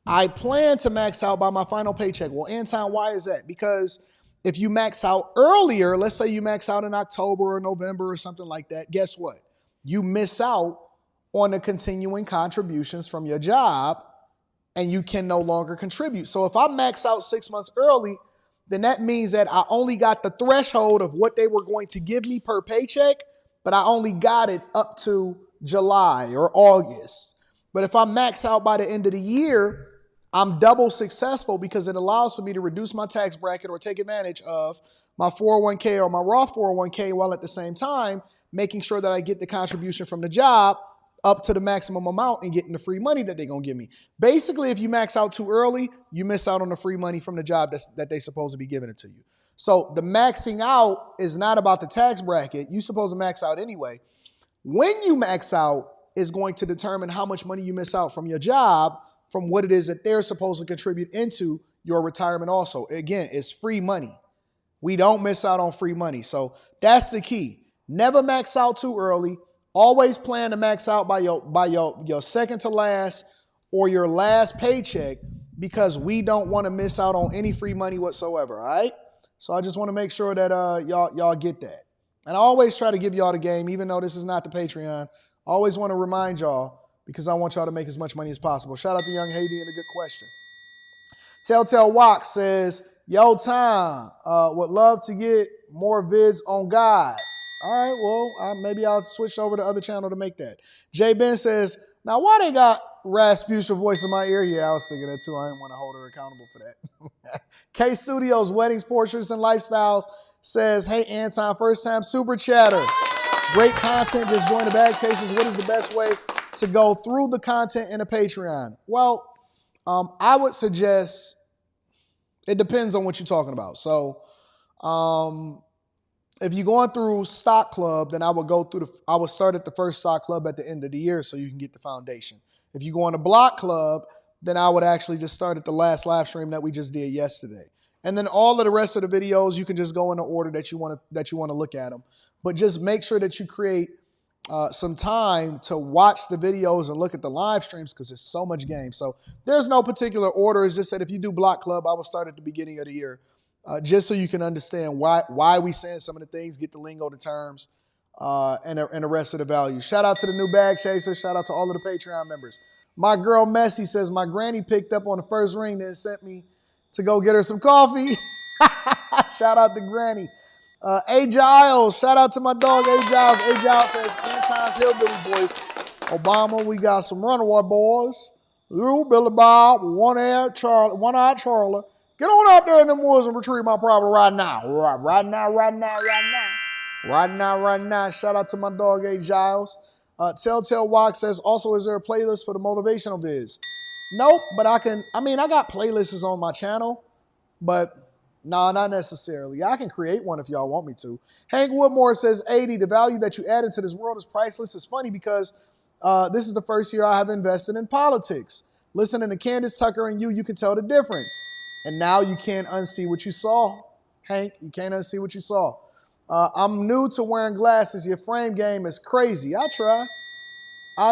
I plan to max out by my final paycheck. Well, Anton, why is that? Because if you max out earlier, let's say you max out in October or November or something like that, guess what? You miss out on the continuing contributions from your job and you can no longer contribute. So if I max out 6 months early, then that means that I only got the threshold of what they were going to give me per paycheck, but I only got it up to July or August. But if I max out by the end of the year, I'm double successful because it allows for me to reduce my tax bracket or take advantage of my 401k or my Roth 401k while at the same time making sure that I get the contribution from the job up to the maximum amount and getting the free money that they're going to give me. Basically, if you max out too early, you miss out on the free money from the job that they're supposed to be giving it to you. So the maxing out is not about the tax bracket. You're supposed to max out anyway. When you max out is going to determine how much money you miss out from your job from what it is that they're supposed to contribute into your retirement also. Again, it's free money. We don't miss out on free money. So that's the key. Never max out too early. Always plan to max out by your second to last or your last paycheck, because we don't want to miss out on any free money whatsoever, all right? So I just want to make sure that y'all get that. And I always try to give y'all the game, even though this is not the Patreon. I always want to remind y'all, because I want y'all to make as much money as possible. Shout out to Young Haiti and a good question. Telltale Walk says, yo, Tom, would love to get more vids on God. All right, well, maybe I'll switch over to the other channel to make that. J Ben says, now why they got Rasputia voice in my ear? Yeah, I was thinking that too. I didn't want to hold her accountable for that. K Studios, Weddings, Portraits, and Lifestyles says, hey, Anton, first time super chatter. Great content, just join the Bag Chasers. What is the best way to go through the content in a Patreon? Well, I would suggest, it depends on what you're talking about. So, if you're going through Stock Club, then I would start at the first Stock Club at the end of the year so you can get the foundation. If you go on the Block Club, then I would actually just start at the last live stream that we just did yesterday. And then all of the rest of the videos, you can just go in the order that you want to look at them. But just make sure that you create some time to watch the videos and look at the live streams, because there's so much game. So there's no particular order. It's just that if you do Block Club, I will start at the beginning of the year. Just so you can understand why we saying some of the things, get the lingo, the terms, and the rest of the value. Shout out to the new Bag Chasers. Shout out to all of the Patreon members. My girl Messi says, my granny picked up on the first ring and sent me to go get her some coffee. Shout out to Granny. A. Giles, shout out to my dog A. Giles. A. Giles says, Anton's Hillbilly Boys. Obama, we got some runaway boys. Lou, Billy Bob, one-eyed Charlie. Get on out there in the woods and retrieve my property right now. Right now. Shout out to my dog, A. Giles. Telltale Walk says, also, is there a playlist for the motivational vids? Nope, but I got playlists on my channel, but no, not necessarily. I can create one if y'all want me to. Hank Woodmore says, 80, the value that you add into this world is priceless. It's funny because this is the first year I have invested in politics. Listening to Candace Tucker and you can tell the difference. And now you can't unsee what you saw. Hank, you can't unsee what you saw. I'm new to wearing glasses. Your frame game is crazy. I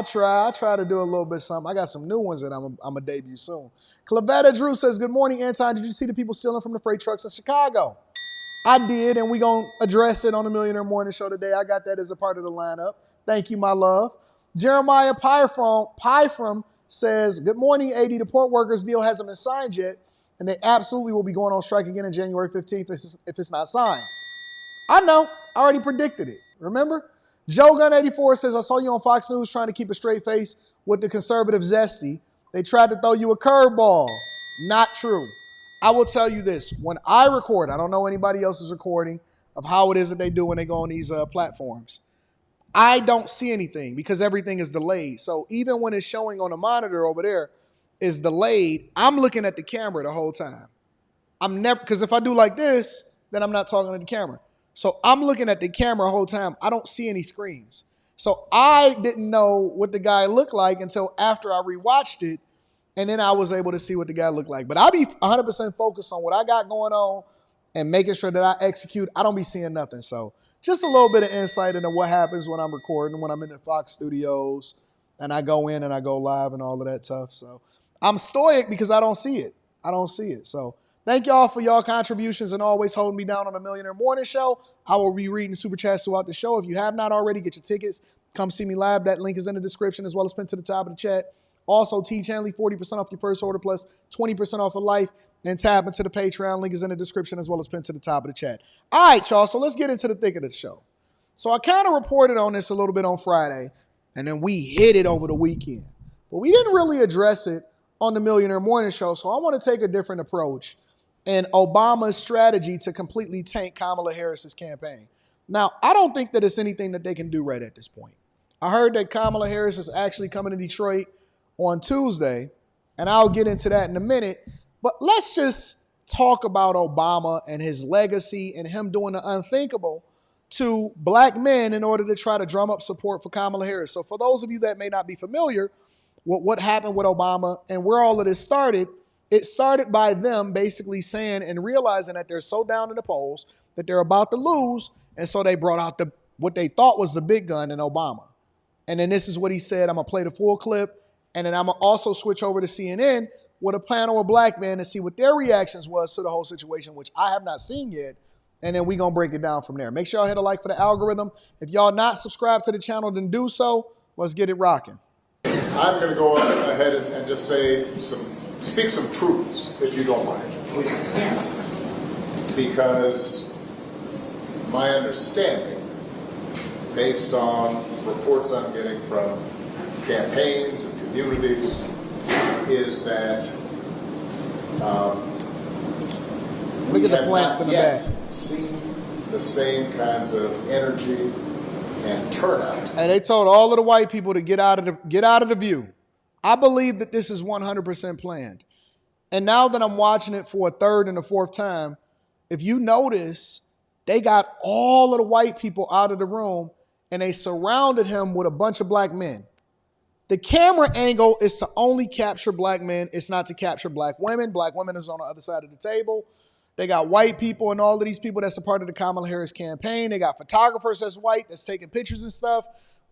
try to do a little bit something. I got some new ones that I'm going to debut soon. Clavetta Drew says, good morning, Anton. Did you see the people stealing from the freight trucks in Chicago? I did, and we're going to address it on the Millionaire Morning Show today. I got that as a part of the lineup. Thank you, my love. Jeremiah Pyfrom says, good morning, AD. The port workers deal hasn't been signed yet, and they absolutely will be going on strike again on January 15th if it's not signed. I know. I already predicted it. Remember? Joe Gun 84 says, I saw you on Fox News trying to keep a straight face with the conservative zesty. They tried to throw you a curveball. Not true. I will tell you this. When I record, I don't know anybody else's recording of how it is that they do when they go on these platforms. I don't see anything because everything is delayed. So even when it's showing on the monitor over there is delayed, I'm looking at the camera the whole time. Because if I do like this, then I'm not talking to the camera. So I'm looking at the camera the whole time. I don't see any screens. So I didn't know what the guy looked like until after I rewatched it, and then I was able to see what the guy looked like. But I'll be 100% focused on what I got going on and making sure that I execute. I don't be seeing nothing. So just a little bit of insight into what happens when I'm recording, when I'm in the Fox studios, and I go in and I go live and all of that stuff. So I'm stoic because I don't see it. So thank y'all for y'all contributions and always holding me down on the Millionaire Morning Show. I will be reading super chats throughout the show. If you have not already, get your tickets. Come see me live. That link is in the description as well as pinned to the top of the chat. Also, Tiege Hanley, 40% off your first order plus 20% off for life. And tap into the Patreon. Link is in the description as well as pinned to the top of the chat. All right, y'all. So let's get into the thick of the show. So I kind of reported on this a little bit on Friday, and then we hit it over the weekend. But we didn't really address it on the Millionaire Morning Show. So I want to take a different approach and Obama's strategy to completely tank Kamala Harris's campaign. Now, I don't think that it's anything that they can do right at this point. I heard that Kamala Harris is actually coming to Detroit on Tuesday, and I'll get into that in a minute. But let's just talk about Obama and his legacy and him doing the unthinkable to black men in order to try to drum up support for Kamala Harris. So for those of you that may not be familiar, what happened with Obama and where all of this started. It started by them basically saying and realizing that they're so down in the polls that they're about to lose. And so they brought out what they thought was the big gun in Obama. And then this is what he said. I'm going to play the full clip. And then I'm going to also switch over to CNN with a panel of black men to see what their reactions was to the whole situation, which I have not seen yet. And then we're going to break it down from there. Make sure y'all hit a like for the algorithm. If y'all not subscribed to the channel, then do so. Let's get it rocking. I'm going to go ahead and just speak some truths, if you don't mind. Because my understanding, based on reports I'm getting from campaigns and communities, is that look at the plants in the back. Seen the same kinds of energy and turnout. And they told all of the white people to get out of the view. I believe that this is 100% planned. And now that I'm watching it for a third and a fourth time, if you notice, they got all of the white people out of the room and they surrounded him with a bunch of black men. The camera angle is to only capture black men. It's not to capture black women. Black women is on the other side of the table. They got white people and all of these people that's a part of the Kamala Harris campaign. They got photographers that's white that's taking pictures and stuff.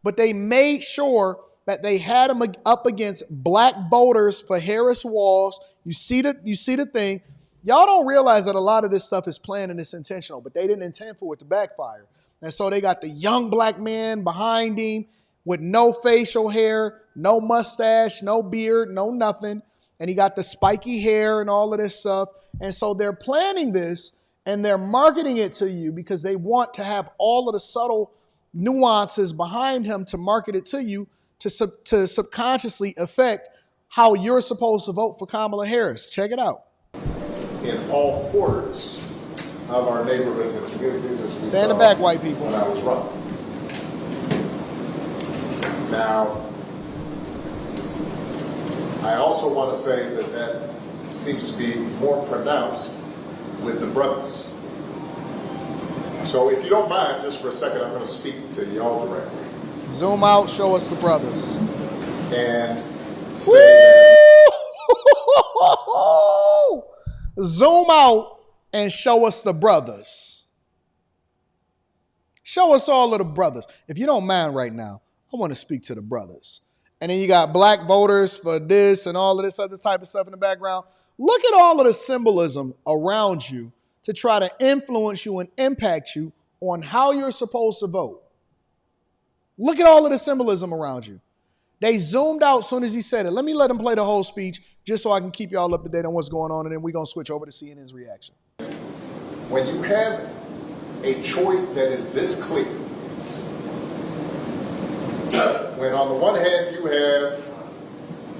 But they made sure that they had them up against black voters for Harris walls. You see the thing. Y'all don't realize that a lot of this stuff is planned and it's intentional, but they didn't intend for it to backfire. And so they got the young black man behind him with no facial hair, no mustache, no beard, no nothing. And he got the spiky hair and all of this stuff. And so they're planning this and they're marketing it to you because they want to have all of the subtle nuances behind him to market it to you to subconsciously affect how you're supposed to vote for Kamala Harris. Check it out. In all quarters of our neighborhoods and communities, as we Stay in the back, white people. When I was running. Now, I also want to say that seems to be more pronounced with the brothers. So if you don't mind, just for a second, I'm going to speak to y'all directly. Zoom out, show us the brothers. And say that. Zoom out and show us the brothers. Show us all of the brothers. If you don't mind right now, I want to speak to the brothers. And then you got black voters for this and all of this other type of stuff in the background. Look at all of the symbolism around you to try to influence you and impact you on how you're supposed to vote. Look at all of the symbolism around you. They zoomed out as soon as he said it. Let them play the whole speech just so I can keep y'all up to date on what's going on, and then we're going to switch over to CNN's reaction. When you have a choice that is this clear, when on the one hand you have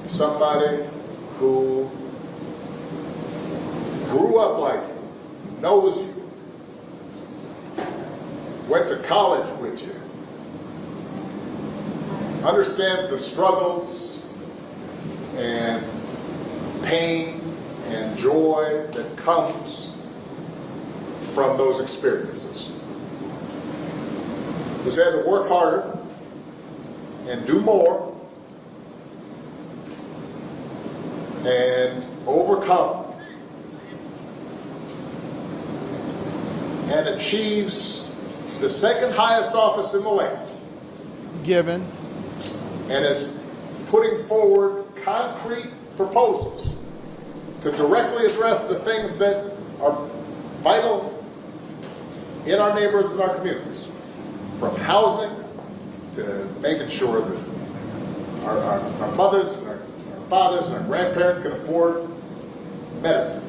somebody who grew up like you, knows you, went to college with you, understands the struggles and pain and joy that comes from those experiences, who's had to work harder and do more and overcome and achieves the second highest office in the land, given, and is putting forward concrete proposals to directly address the things that are vital in our neighborhoods and our communities, from housing to making sure that our mothers and our fathers and our grandparents can afford medicine,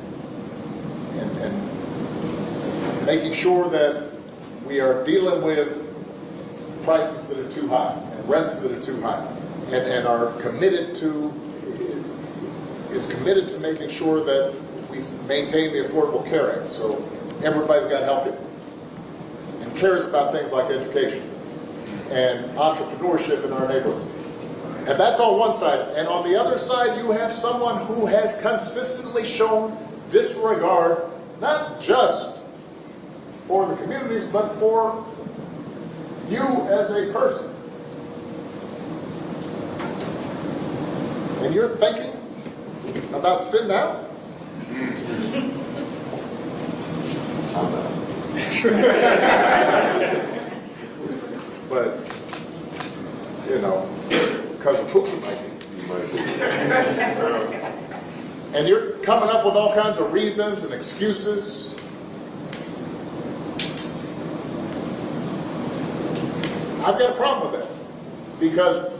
and making sure that we are dealing with prices that are too high and rents that are too high, and are committed to making sure that we maintain the Affordable Care Act, so everybody's got help here, and cares about things like education and entrepreneurship in our neighborhoods. And that's on one side. And on the other side, you have someone who has consistently shown disregard, not just for the communities, but for you as a person. and you're thinking about sitting out? I'm not. But, you know, Cousin Pookie might be. And you're coming up with all kinds of reasons and excuses. I've got a problem with that. Because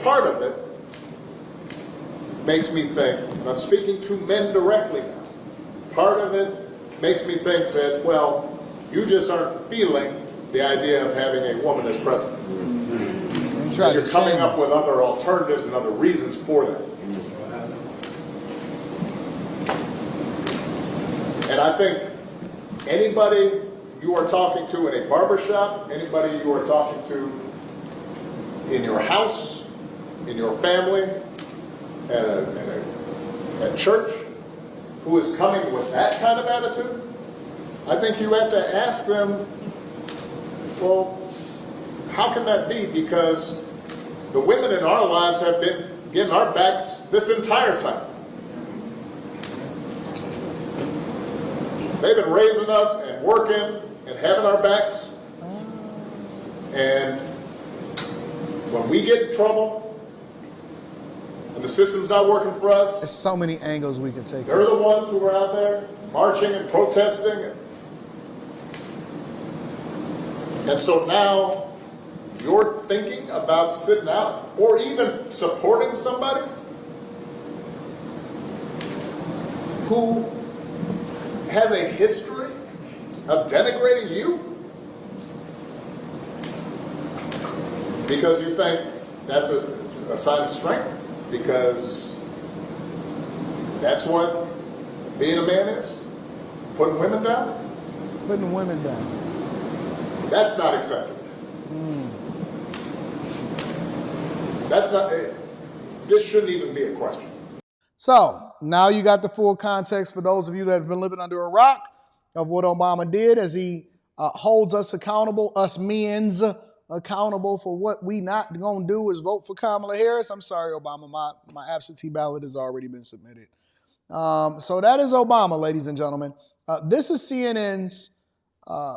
part of it makes me think, and I'm speaking to men directly now, part of it makes me think that, well, you just aren't feeling the idea of having a woman as president. And you're coming up with other alternatives and other reasons for that. And I think anybody you are talking to in a barbershop, anybody you are talking to in your house, in your family, at church, who is coming with that kind of attitude, I think you have to ask them, well, how can that be? Because the women in our lives have been getting our backs this entire time. They've been raising us and working and having our backs. And when we get in trouble and the system's not working for us, there's so many angles we can take. They're the ones who are out there marching and protesting. And so now you're thinking about sitting out or even supporting somebody who has a history of denigrating you because you think that's a sign of strength, because that's what being a man is, putting women down? Putting women down. That's not acceptable. That's not, this shouldn't even be a question. So now you got the full context for those of you that have been living under a rock of what Obama did as he holds us accountable, us men's accountable for what we not going to do is vote for Kamala Harris. I'm sorry, Obama, my absentee ballot has already been submitted. So that is Obama, ladies and gentlemen. This is CNN's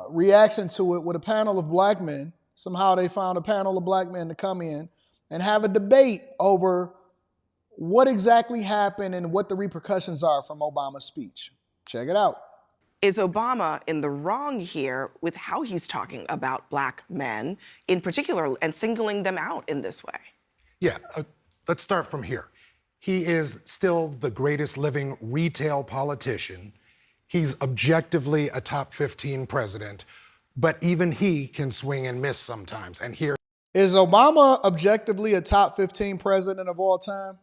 reaction to it with a panel of black men. Somehow they found a panel of black men to come in and have a debate over what exactly happened and what the repercussions are from Obama's speech. Check it out. Is Obama in the wrong here with how he's talking about black men in particular and singling them out in this way? Yeah, let's start from here. He is still the greatest living retail politician. He's objectively a top 15 president, but even he can swing and miss sometimes. And here is Obama objectively a top 15 president of all time?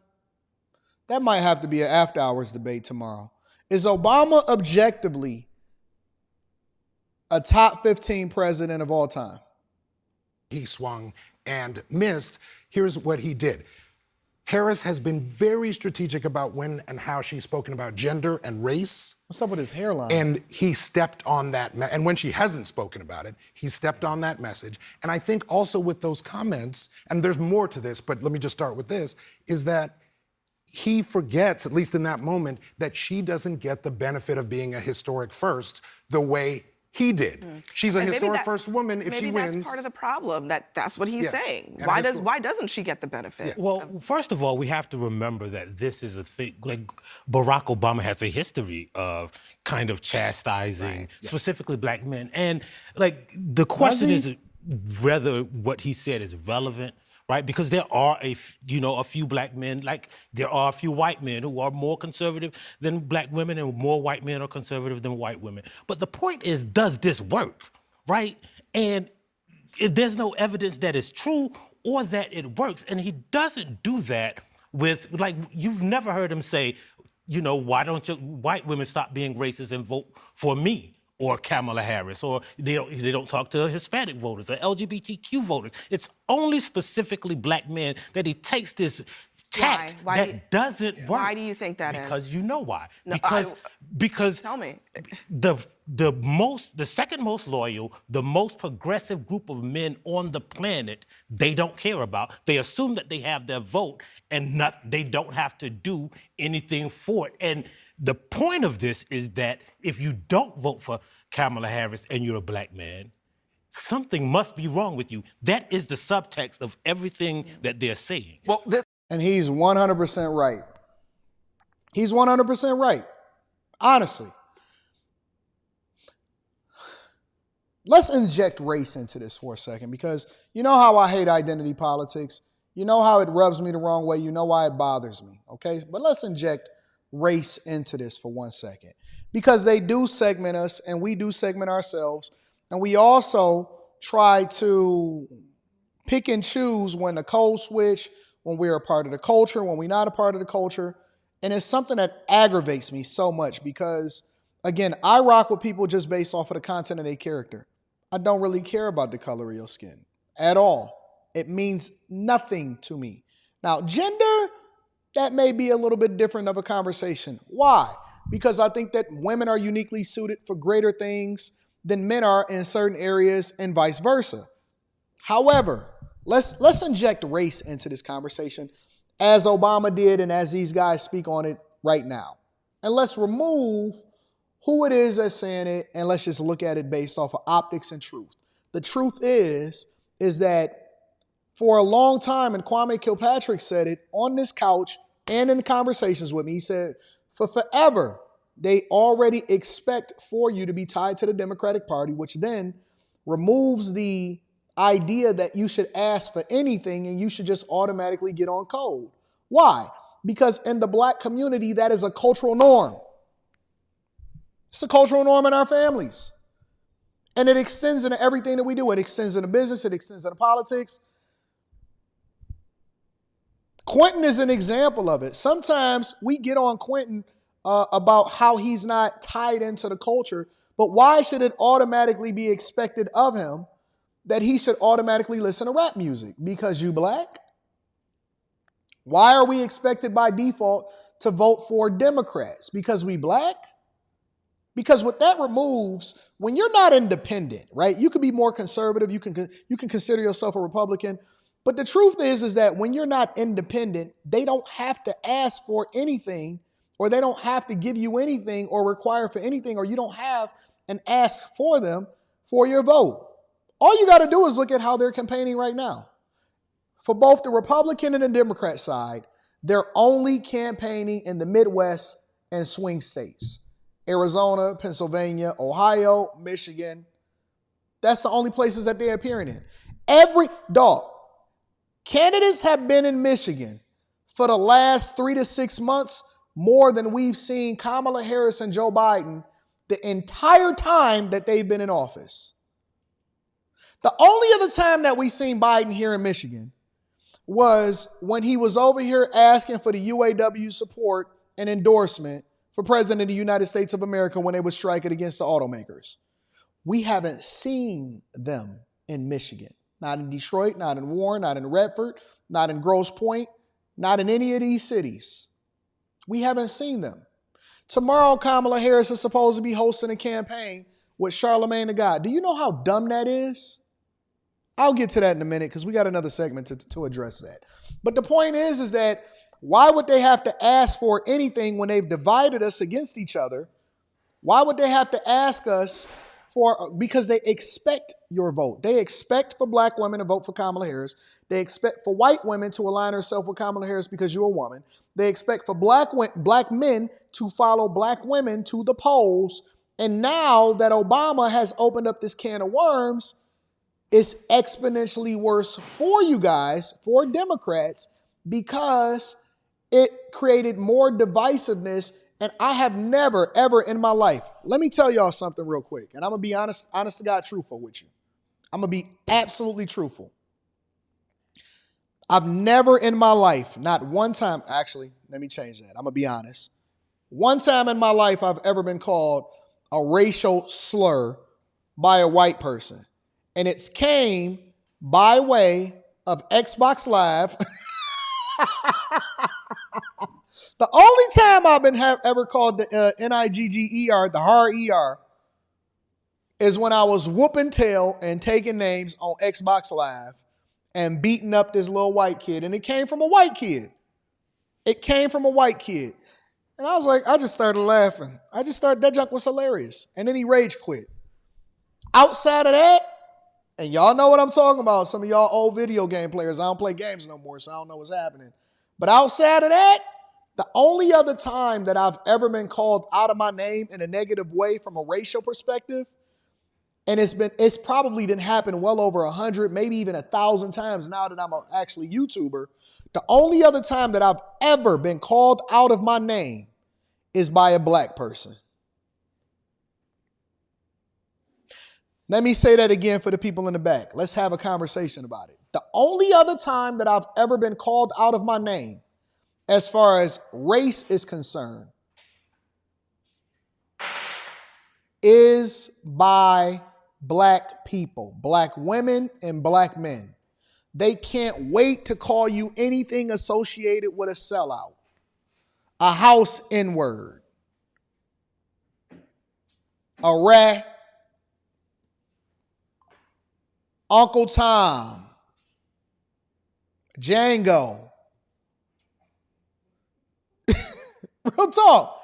That might have to be an after hours debate tomorrow. Is Obama objectively a top 15 president of all time? He swung and missed. Here's what he did. Harris has been very strategic about when and how she's spoken about gender and race. What's up with his hairline? And he stepped on that. And when she hasn't spoken about it, he stepped on that message. And I think also with those comments, and there's more to this, but let me just start with this, is that he forgets, at least in that moment, that she doesn't get the benefit of being a historic first the way he did. She's a historic first woman if she wins. Maybe that's part of the problem, that's what he's saying. Why doesn't she get the benefit? Yeah. Well, first of all, we have to remember that this is a thing, like Barack Obama has a history of kind of chastising specifically black men. And like the question is whether what he said is relevant. Right, because there are a few black men, like there are a few white men who are more conservative than black women, and more white men are conservative than white women. But the point is, does this work, right? And there's no evidence that it's true or that it works, and he doesn't do that with, like, you've never heard him say, why don't white women stop being racist and vote for me? Or Kamala Harris, or they don't talk to Hispanic voters or LGBTQ voters. It's only specifically black men that he takes this tact that doesn't work. Why do you think that is? Because you know why. No, because tell me. The second most loyal, the most progressive group of men on the planet, they don't care about. They assume that they have their vote and they don't have to do anything for it. And the point of this is that if you don't vote for Kamala Harris and you're a black man, something must be wrong with you. That is the subtext of everything that they're saying. Well, and he's 100% right. He's 100% right. Honestly. Let's inject race into this for a second, because you know how I hate identity politics. You know how it rubs me the wrong way. You know why it bothers me, okay? But let's inject race into this for 1 second, because they do segment us and we do segment ourselves. And we also try to pick and choose when the code switch, when we're a part of the culture, when we're not a part of the culture. And it's something that aggravates me so much because, again, I rock with people just based off of the content of their character. I don't really care about the color of your skin at all. It means nothing to me. Now, gender, that may be a little bit different of a conversation. Why? Because I think that women are uniquely suited for greater things than men are in certain areas and vice versa. However, let's inject race into this conversation as Obama did and as these guys speak on it right now. And let's remove who it is that's saying it, and let's just look at it based off of optics and truth. The truth is that for a long time, and Kwame Kilpatrick said it on this couch and in conversations with me, he said, for forever, they already expect for you to be tied to the Democratic Party, which then removes the idea that you should ask for anything and you should just automatically get on code. Why? Because in the black community, that is a cultural norm. It's a cultural norm in our families. And it extends into everything that we do. It extends into business. It extends into politics. Quentin is an example of it. Sometimes we get on Quentin about how he's not tied into the culture, but why should it automatically be expected of him that he should automatically listen to rap music? Because you black? Why are we expected by default to vote for Democrats? Because we black? Because what that removes, when you're not independent, right? You could be more conservative. You can consider yourself a Republican. But the truth is that when you're not independent, they don't have to ask for anything, or they don't have to give you anything or require for anything, or you don't have an ask for them for your vote. All you got to do is look at how they're campaigning right now. For both the Republican and the Democrat side, they're only campaigning in the Midwest and swing states. Arizona, Pennsylvania, Ohio, Michigan. That's the only places that they're appearing in. Candidates have been in Michigan for the last 3 to 6 months more than we've seen Kamala Harris and Joe Biden the entire time that they've been in office. The only other time that we've seen Biden here in Michigan was when he was over here asking for the UAW support and endorsement for President of the United States of America when they were striking against the automakers. We haven't seen them in Michigan. Not in Detroit, not in Warren, not in Redford, not in Grosse Pointe, not in any of these cities. We haven't seen them. Tomorrow, Kamala Harris is supposed to be hosting a campaign with Charlemagne the God. Do you know how dumb that is? I'll get to that in a minute because we got another segment to address that. But the point is that why would they have to ask for anything when they've divided us against each other? Why would they have to ask us for, because they expect your vote. They expect for black women to vote for Kamala Harris. They expect for white women to align herself with Kamala Harris because you're a woman. They expect for black men to follow black women to the polls. And now that Obama has opened up this can of worms, it's exponentially worse for you guys, for Democrats, because it created more divisiveness. And I have never, ever in my life, let me tell y'all something real quick. And I'm going to be honest to God, truthful with you. I'm going to be absolutely truthful. I've never in my life, not one time, actually, let me change that. I'm going to be honest. One time in my life, I've ever been called a racial slur by a white person. And it's came by way of Xbox Live The only time I've been ever called the Nigger, the hard ER, is when I was whooping tail and taking names on Xbox Live and beating up this little white kid. And it came from a white kid. It came from a white kid. And I was like, I just started laughing. That junk was hilarious. And then he rage quit. Outside of that, and y'all know what I'm talking about, some of y'all old video game players, I don't play games no more, so I don't know what's happening. But outside of that, the only other time that I've ever been called out of my name in a negative way from a racial perspective, and it's probably didn't happen well over 100, maybe even 1,000 times now that I'm actually YouTuber. The only other time that I've ever been called out of my name is by a black person. Let me say that again for the people in the back. Let's have a conversation about it. The only other time that I've ever been called out of my name as far as race is concerned is by black people, black women and black men. They can't wait to call you anything associated with a sellout, a house N-word, a rat, Uncle Tom, Django. Real talk.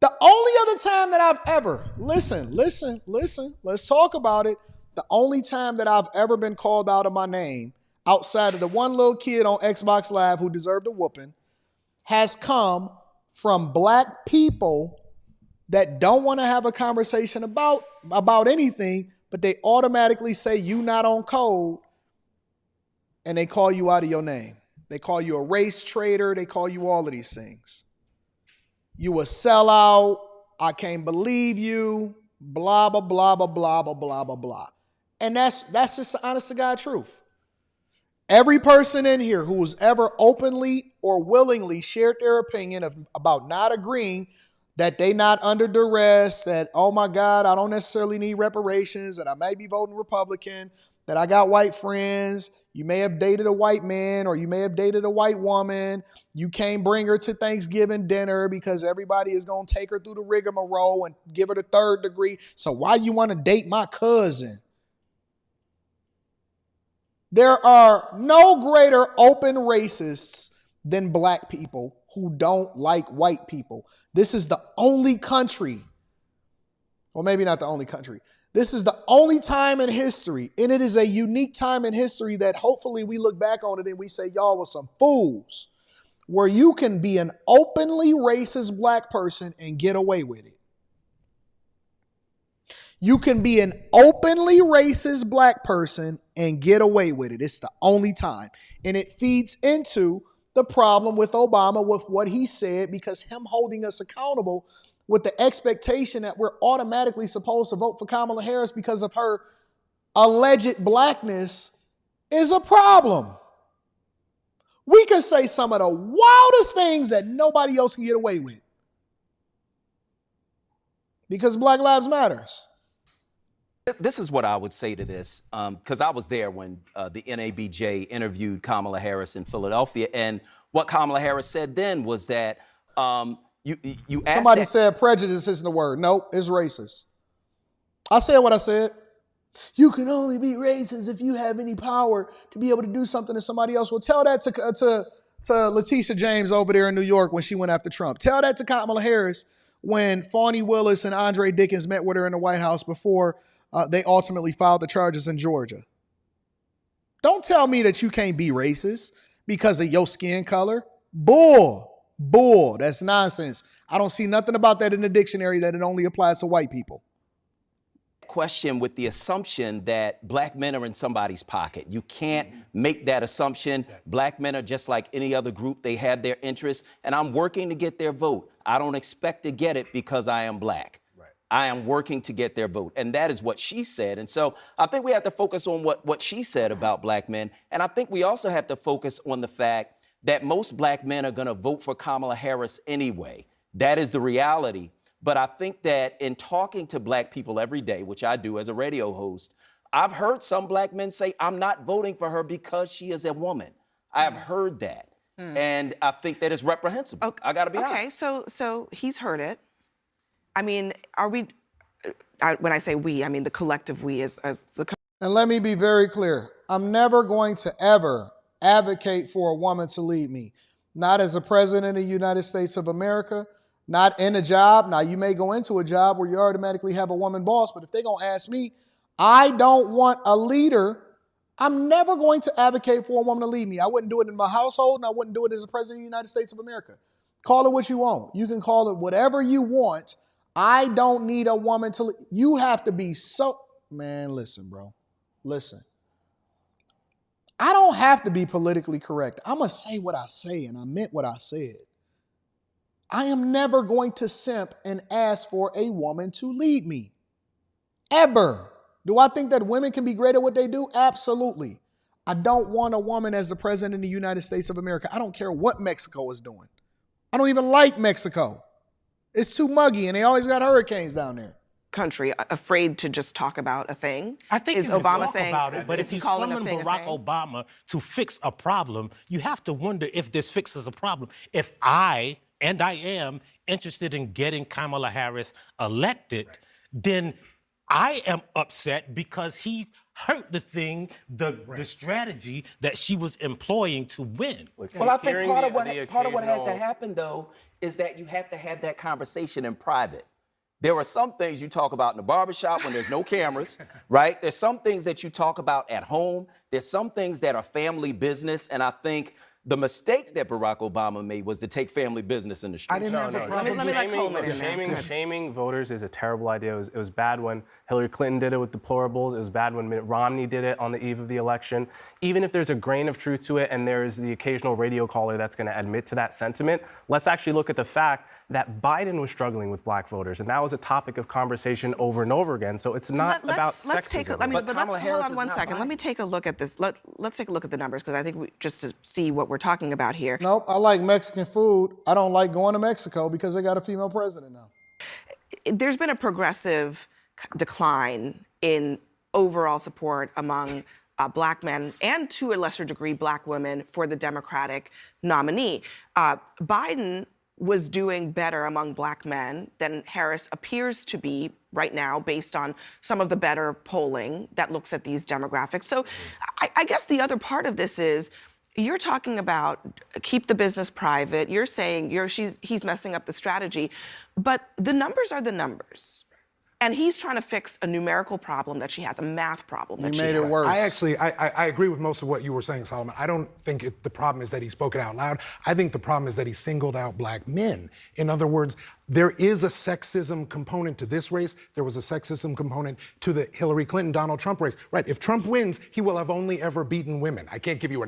The only other time that I've ever, listen, let's talk about it. The only time that I've ever been called out of my name, outside of the one little kid on Xbox Live who deserved a whooping, has come from black people that don't want to have a conversation about anything, but they automatically say you not on code, and they call you out of your name. They call you a race traitor. They call you all of these things. You a sellout. I can't believe you. Blah, blah, blah, blah, blah, blah, blah, blah, blah. And that's just the honest to God truth. Every person in here who's ever openly or willingly shared their opinion about not agreeing that they not under duress, that, oh my God, I don't necessarily need reparations, that I may be voting Republican, that I got white friends, you may have dated a white man or you may have dated a white woman, you can't bring her to Thanksgiving dinner because everybody is going to take her through the rigmarole and give her the 3rd degree, so why you want to date my cousin? There are no greater open racists than black people who don't like white people. This is the only country, well, maybe not the only country. This is the only time in history, and it is a unique time in history that hopefully we look back on it and we say, y'all were some fools, where you can be an openly racist black person and get away with it. You can be an openly racist black person and get away with it. It's the only time. And it feeds into the problem with Obama, with what he said, because him holding us accountable with the expectation that we're automatically supposed to vote for Kamala Harris because of her alleged blackness is a problem. We can say some of the wildest things that nobody else can get away with because Black Lives Matters. This is what I would say to this, because I was there when the NABJ interviewed Kamala Harris in Philadelphia, and what Kamala Harris said then was that you asked somebody said prejudice isn't the word. Nope, it's racist. I said what I said. You can only be racist if you have any power to be able to do something that somebody else will. Tell that to Letitia James over there in New York when she went after Trump. Tell that to Kamala Harris when Fani Willis and Andre Dickens met with her in the White House before they ultimately filed the charges in Georgia. Don't tell me that you can't be racist because of your skin color. Bull. That's nonsense. I don't see nothing about that in the dictionary that it only applies to white people. Question with the assumption that black men are in somebody's pocket. You can't make that assumption. Black men are just like any other group. They have their interests, and I'm working to get their vote. I don't expect to get it because I am black. I am working to get their vote. And that is what she said. And so I think we have to focus on what she said about black men. And I think we also have to focus on the fact that most black men are going to vote for Kamala Harris anyway. That is the reality. But I think that in talking to black people every day, which I do as a radio host, I've heard some black men say, I'm not voting for her because she is a woman. I have heard that. And I think that is reprehensible. I got to be honest. Okay, so he's heard it. I mean, are we, when I say we, I mean the collective we as the country. And let me be very clear. I'm never going to ever advocate for a woman to lead me. Not as a president of the United States of America, not in a job. Now, you may go into a job where you automatically have a woman boss, but if they're going to ask me, I don't want a leader. I'm never going to advocate for a woman to lead me. I wouldn't do it in my household, and I wouldn't do it as a president of the United States of America. Call it what you want. You can call it whatever you want. I don't need a woman to lead. You have to be so... Man, listen, bro. Listen. I don't have to be politically correct. I'm going to say what I say, and I meant what I said. I am never going to simp and ask for a woman to lead me. Ever. Do I think that women can be great at what they do? Absolutely. I don't want a woman as the president of the United States of America. I don't care what Mexico is doing. I don't even like Mexico. It's too muggy, and they always got hurricanes down there. Country afraid to just talk about a thing. I think is you can Obama talk saying, about it, but if you calling summon Barack Obama to fix a problem, you have to wonder if this fixes a problem. If I am interested in getting Kamala Harris elected, then I am upset because he hurt the thing, the strategy that she was employing to win. Well, I think part of what has to happen, though, is that you have to have that conversation in private. There are some things you talk about in the barbershop when there's no cameras, right? There's some things that you talk about at home. There's some things that are family business, and I think the mistake that Barack Obama made was to take family business in the street. I didn't have a problem. Let me let Coleman in there. Shaming voters is a terrible idea. It was bad when Hillary Clinton did it with deplorables. It was bad when Mitt Romney did it on the eve of the election. Even if there's a grain of truth to it and there's the occasional radio caller that's going to admit to that sentiment, let's actually look at the fact that Biden was struggling with black voters, and that was a topic of conversation over and over again. So it's not about sexism. Hold on one second. Let me take a look at this. Let's take a look at the numbers, because I think just to see what we're talking about here. Nope, I like Mexican food. I don't like going to Mexico because they got a female president now. There's been a progressive decline in overall support among black men and, to a lesser degree, black women for the Democratic nominee. Biden was doing better among black men than Harris appears to be right now, based on some of the better polling that looks at these demographics. So I guess the other part of this is, you're talking about keep the business private. You're saying he's messing up the strategy, but the numbers are the numbers. And he's trying to fix a numerical problem that she has, a math problem that she has. He made it worse. I agree with most of what you were saying, Solomon. I don't think the problem is that he spoke it out loud. I think the problem is that he singled out black men. In other words, there is a sexism component to this race. There was a sexism component to the Hillary Clinton-Donald Trump race. Right, if Trump wins, he will have only ever beaten women. I can't give you a...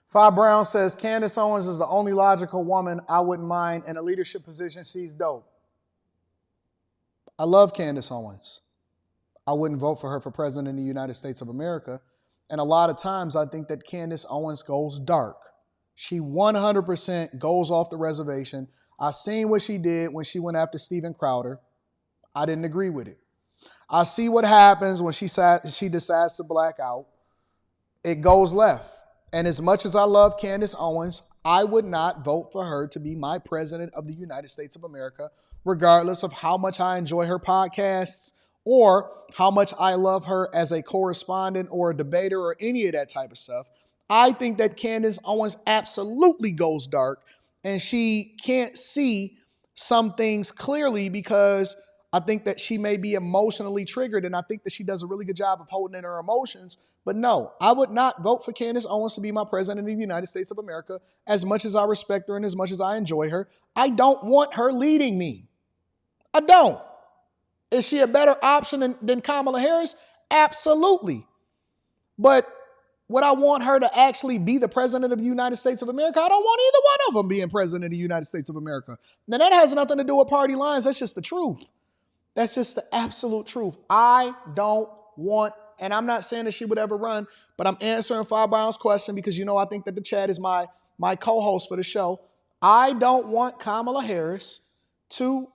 Fi Brown says, Candace Owens is the only logical woman I wouldn't mind in a leadership position. She's dope. I love Candace Owens. I wouldn't vote for her for president of the United States of America. And a lot of times I think that Candace Owens goes dark. She 100% goes off the reservation. I seen what she did when she went after Steven Crowder. I didn't agree with it. I see what happens when she decides to black out. It goes left. And as much as I love Candace Owens, I would not vote for her to be my president of the United States of America, regardless of how much I enjoy her podcasts or how much I love her as a correspondent or a debater or any of that type of stuff. I think that Candace Owens absolutely goes dark, and she can't see some things clearly because I think that she may be emotionally triggered, and I think that she does a really good job of holding in her emotions. But no, I would not vote for Candace Owens to be my president of the United States of America. As much as I respect her and as much as I enjoy her, I don't want her leading me. I don't. Is she a better option than Kamala Harris? Absolutely. But would I want her to actually be the president of the United States of America? I don't want either one of them being president of the United States of America. Now, that has nothing to do with party lines. That's just the truth. That's just the absolute truth. I don't want, and I'm not saying that she would ever run, but I'm answering Fi Brown's question because, I think that the chat is my co-host for the show. I don't want Kamala Harris to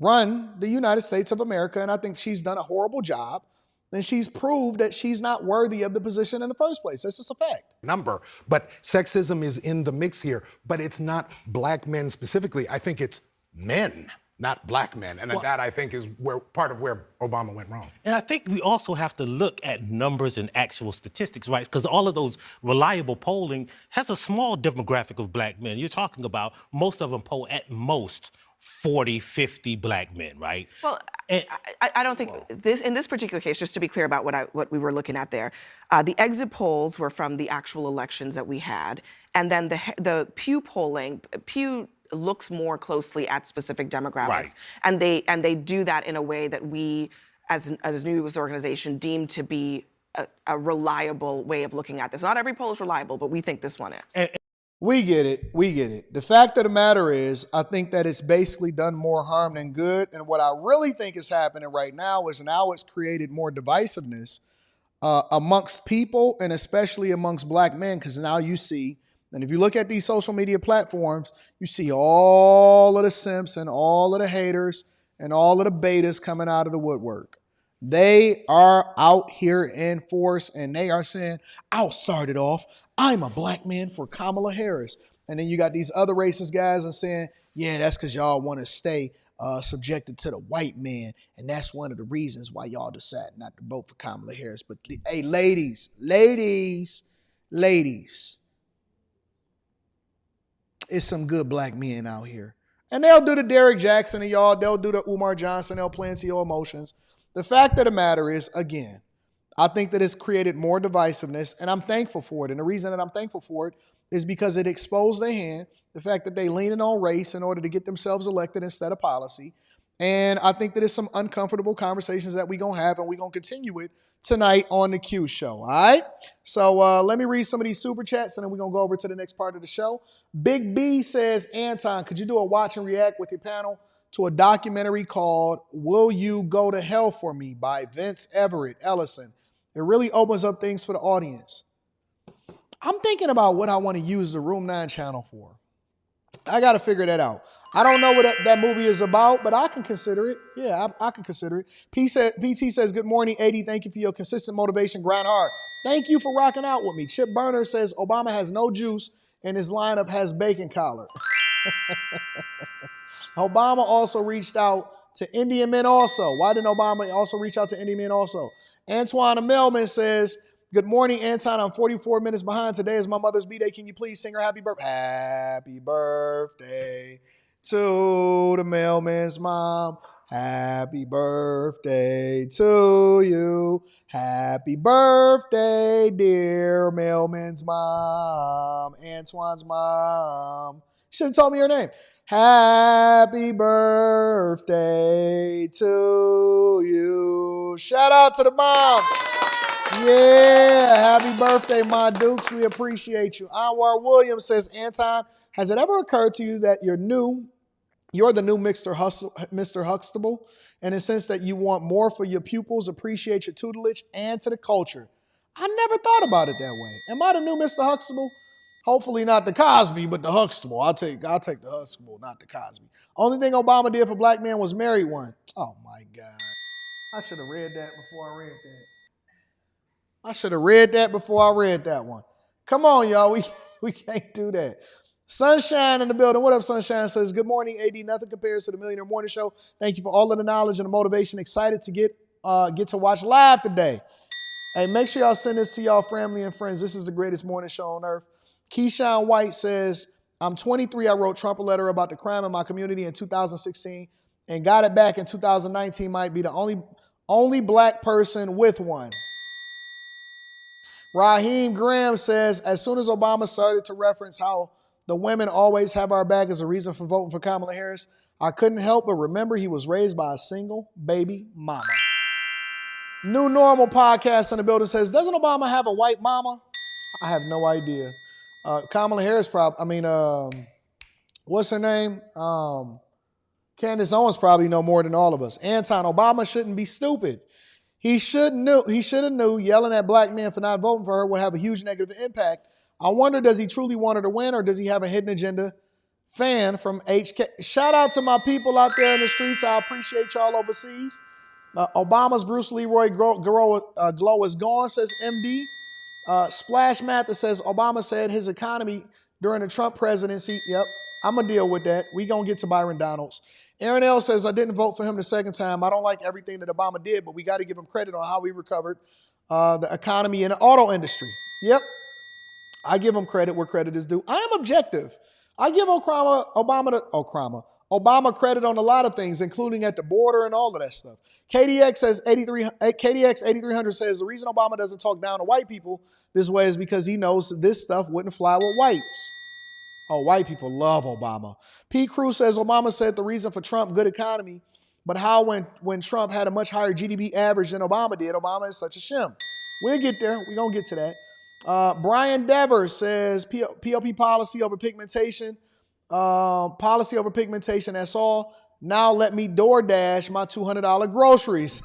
run the United States of America, and I think she's done a horrible job. then she's proved that she's not worthy of the position in the first place. That's just a fact. Number, but sexism is in the mix here, but it's not black men specifically. I think it's men, not black men. And that, I think, is where part of where Obama went wrong. And I think we also have to look at numbers and actual statistics, right? Because all of those reliable polling has a small demographic of black men. You're talking about most of them poll at most 40, 50 black men, right? Well, I don't think in this particular case, just to be clear about what we were looking at there, the exit polls were from the actual elections that we had, and then the Pew polling, Pew looks more closely at specific demographics, right. and they do that in a way that we, as a news organization, deem to be a reliable way of looking at this. Not every poll is reliable, but we think this one is. We get it. We get it. The fact of the matter is, I think that it's basically done more harm than good. And what I really think is happening right now is now it's created more divisiveness amongst people and especially amongst black men. Because now you see, and if you look at these social media platforms, you see all of the simps and all of the haters and all of the betas coming out of the woodwork. They are out here in force and they are saying, I'll start it off. I'm a black man for Kamala Harris. And then you got these other racist guys and saying, yeah, that's because y'all want to stay subjected to the white man. And that's one of the reasons why y'all decide not to vote for Kamala Harris. But hey, ladies, it's some good black men out here. And they'll do the Derrick Jackson and y'all, they'll do the Umar Johnson, they'll play into your emotions. The fact of the matter is, again, I think that it's created more divisiveness, and I'm thankful for it. And the reason that I'm thankful for it is because it exposed their hand, the fact that they leaning on race in order to get themselves elected instead of policy. And I think that it's some uncomfortable conversations that we're going to have, and we're going to continue it tonight on the Q Show, all right? So let me read some of these super chats, and then we're going to go over to the next part of the show. Big B says, Anton, could you do a watch and react with your panel to a documentary called Will You Go to Hell for Me by Vince Everett Ellison? It really opens up things for the audience. I'm thinking about what I want to use the Room 9 channel for. I got to figure that out. I don't know what that movie is about, but I can consider it. Yeah, I can consider it. PT says, good morning, 80. Thank you for your consistent motivation. Grind hard. Thank you for rocking out with me. Chip Burner says, Obama has no juice and his lineup has bacon collar. Obama also reached out to Indian men also. Why didn't Obama also reach out to Indian men also? Antoine Melman says, good morning, Anton. I'm 44 minutes behind. Today is my mother's B-Day. Can you please sing her happy birthday? Happy birthday to the mailman's mom. Happy birthday to you. Happy birthday, dear mailman's mom. Antoine's mom. Should have told me her name. Happy birthday to you. Shout out to the moms. Yeah, happy birthday, my dukes. We appreciate you. Anwar Williams says, Anton, has it ever occurred to you that you're the new Mr. Huxtable, in the sense that you want more for your pupils, appreciate your tutelage, and to the culture? I never thought about it that way. Am I the new Mr. Huxtable? Hopefully not the Cosby, but the Huxtable. I'll take the Huxtable, not the Cosby. Only thing Obama did for black men was marry one. Oh my God. I should have read that before I read that one. Come on, y'all. We can't do that. Sunshine in the building. What up, Sunshine? Says, good morning, AD. Nothing compares to the Millionaire Morning Show. Thank you for all of the knowledge and the motivation. Excited to get to watch live today. Hey, make sure y'all send this to y'all family and friends. This is the greatest morning show on earth. Keyshawn White says, I'm 23. I wrote Trump a letter about the crime in my community in 2016 and got it back in 2019. Might be the only black person with one. Raheem Graham says, as soon as Obama started to reference how the women always have our back as a reason for voting for Kamala Harris, I couldn't help but remember he was raised by a single baby mama. New Normal Podcast in the building says, doesn't Obama have a white mama? I have no idea. Kamala Harris what's her name? Candace Owens probably know more than all of us. Anton, Obama shouldn't be stupid. He should have knew yelling at black men for not voting for her would have a huge negative impact. I wonder, does he truly want her to win, or does he have a hidden agenda? Fan from HK. Shout out to my people out there in the streets. I appreciate y'all overseas. Obama's Bruce Leroy glow is gone, says MD. Splash Mathis says Obama said his economy during the Trump presidency. Yep, I'm going to deal with that. We going to get to Byron Donalds. Aaron L. says, I didn't vote for him the second time. I don't like everything that Obama did, but we got to give him credit on how we recovered the economy and the auto industry. Yep, I give him credit where credit is due. I am objective. I give Obama credit on a lot of things, including at the border and all of that stuff. KDX 8300 says the reason Obama doesn't talk down to white people this way is because he knows that this stuff wouldn't fly with whites. Oh, white people love Obama. P. Cruz says Obama said the reason for Trump, good economy, but how when Trump had a much higher GDP average than Obama did, Obama is such a shim. We'll get there. We're going to get to that. Brian Devers says PLP policy over pigmentation. Policy over pigmentation, that's all. Now let me DoorDash my $200 groceries.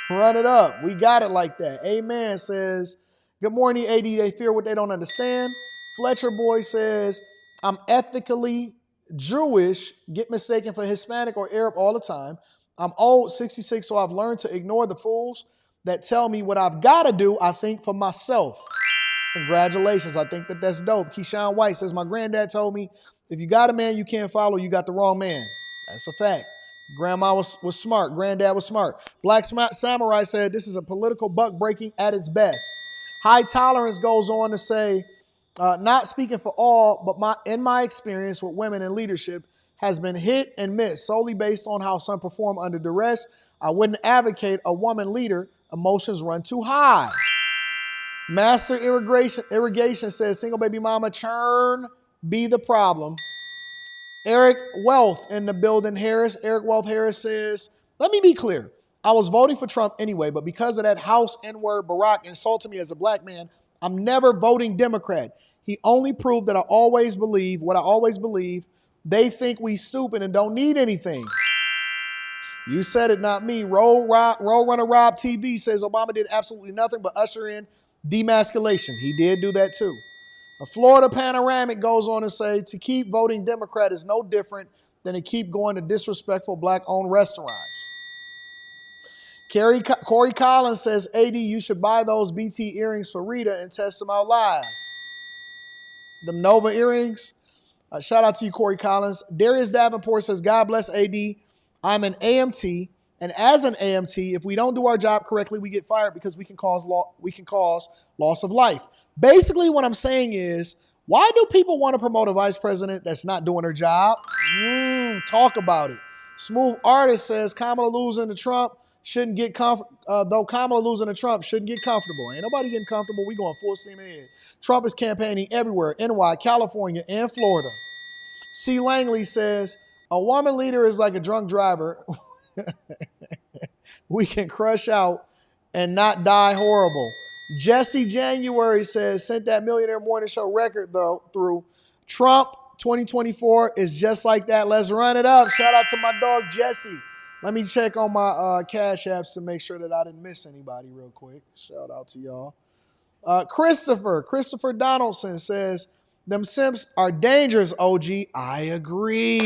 Run it up. We got it like that. Amen says, good morning, AD. They fear what they don't understand. Fletcher Boy says, I'm ethically Jewish, get mistaken for Hispanic or Arab all the time. I'm old, 66, so I've learned to ignore the fools that tell me what I've got to do, I think, for myself. Congratulations. I think that's dope. Keyshawn White says, my granddad told me, if you got a man you can't follow, you got the wrong man. That's a fact. Grandma was smart. Granddad was smart. Black Samurai said, this is a political buck breaking at its best. High Tolerance goes on to say, not speaking for all, but in my experience with women in leadership has been hit and miss solely based on how some perform under duress. I wouldn't advocate a woman leader. Emotions run too high. Master Irrigation says, single baby mama churn be the problem. Eric Wealth in the building, Harris. Eric Wealth Harris says, let me be clear. I was voting for Trump anyway, but because of that House N-word Barack insulted me as a black man, I'm never voting Democrat. He only proved that I always believe what I always believe. They think we stupid and don't need anything. You said it, not me. Roll Runner Rob TV says Obama did absolutely nothing but usher in demasculation. He did do that too. A Florida Panoramic goes on to say to keep voting Democrat is no different than to keep going to disrespectful black-owned restaurants. Corey Collins says, AD, you should buy those BT earrings for Rita and test them out live. Them Nova earrings. Shout out to you, Corey Collins. Darius Davenport says, God bless AD. I'm an AMT, and as an AMT, if we don't do our job correctly, we get fired because we can cause loss of life. Basically, what I'm saying is, why do people want to promote a vice president that's not doing her job? Talk about it. Smooth Artist says Kamala losing to Trump shouldn't get though Kamala losing to Trump shouldn't get comfortable. Ain't nobody getting comfortable. We going full steam ahead. Trump is campaigning everywhere, NY, California, and Florida. C. Langley says, a woman leader is like a drunk driver. We can crush out and not die horrible. Jesse January says, sent that Millionaire Morning Show record though through. Trump 2024 is just like that. Let's run it up. Shout out to my dog Jesse. Let me check on my Cash Apps to make sure that I didn't miss anybody real quick. Shout out to y'all. Christopher Donaldson says, them simps are dangerous, OG. I agree.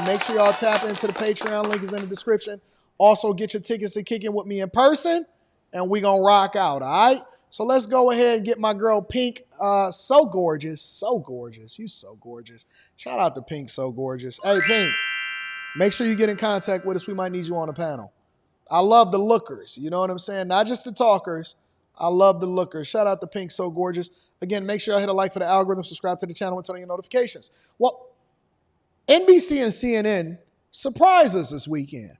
Make sure y'all tap into the Patreon. Link is in the description. Also, get your tickets to Kicking With Me in person, and we gonna rock out, all right? So let's go ahead and get my girl Pink. So gorgeous. You so gorgeous. Shout out to Pink, so gorgeous. Hey, Pink, make sure you get in contact with us. We might need you on a panel. I love the lookers. You know what I'm saying? Not just the talkers. I love the lookers. Shout out to Pink, so gorgeous. Again, make sure y'all hit a like for the algorithm, subscribe to the channel, and turn on your notifications. Well, NBC and CNN surprised us this weekend.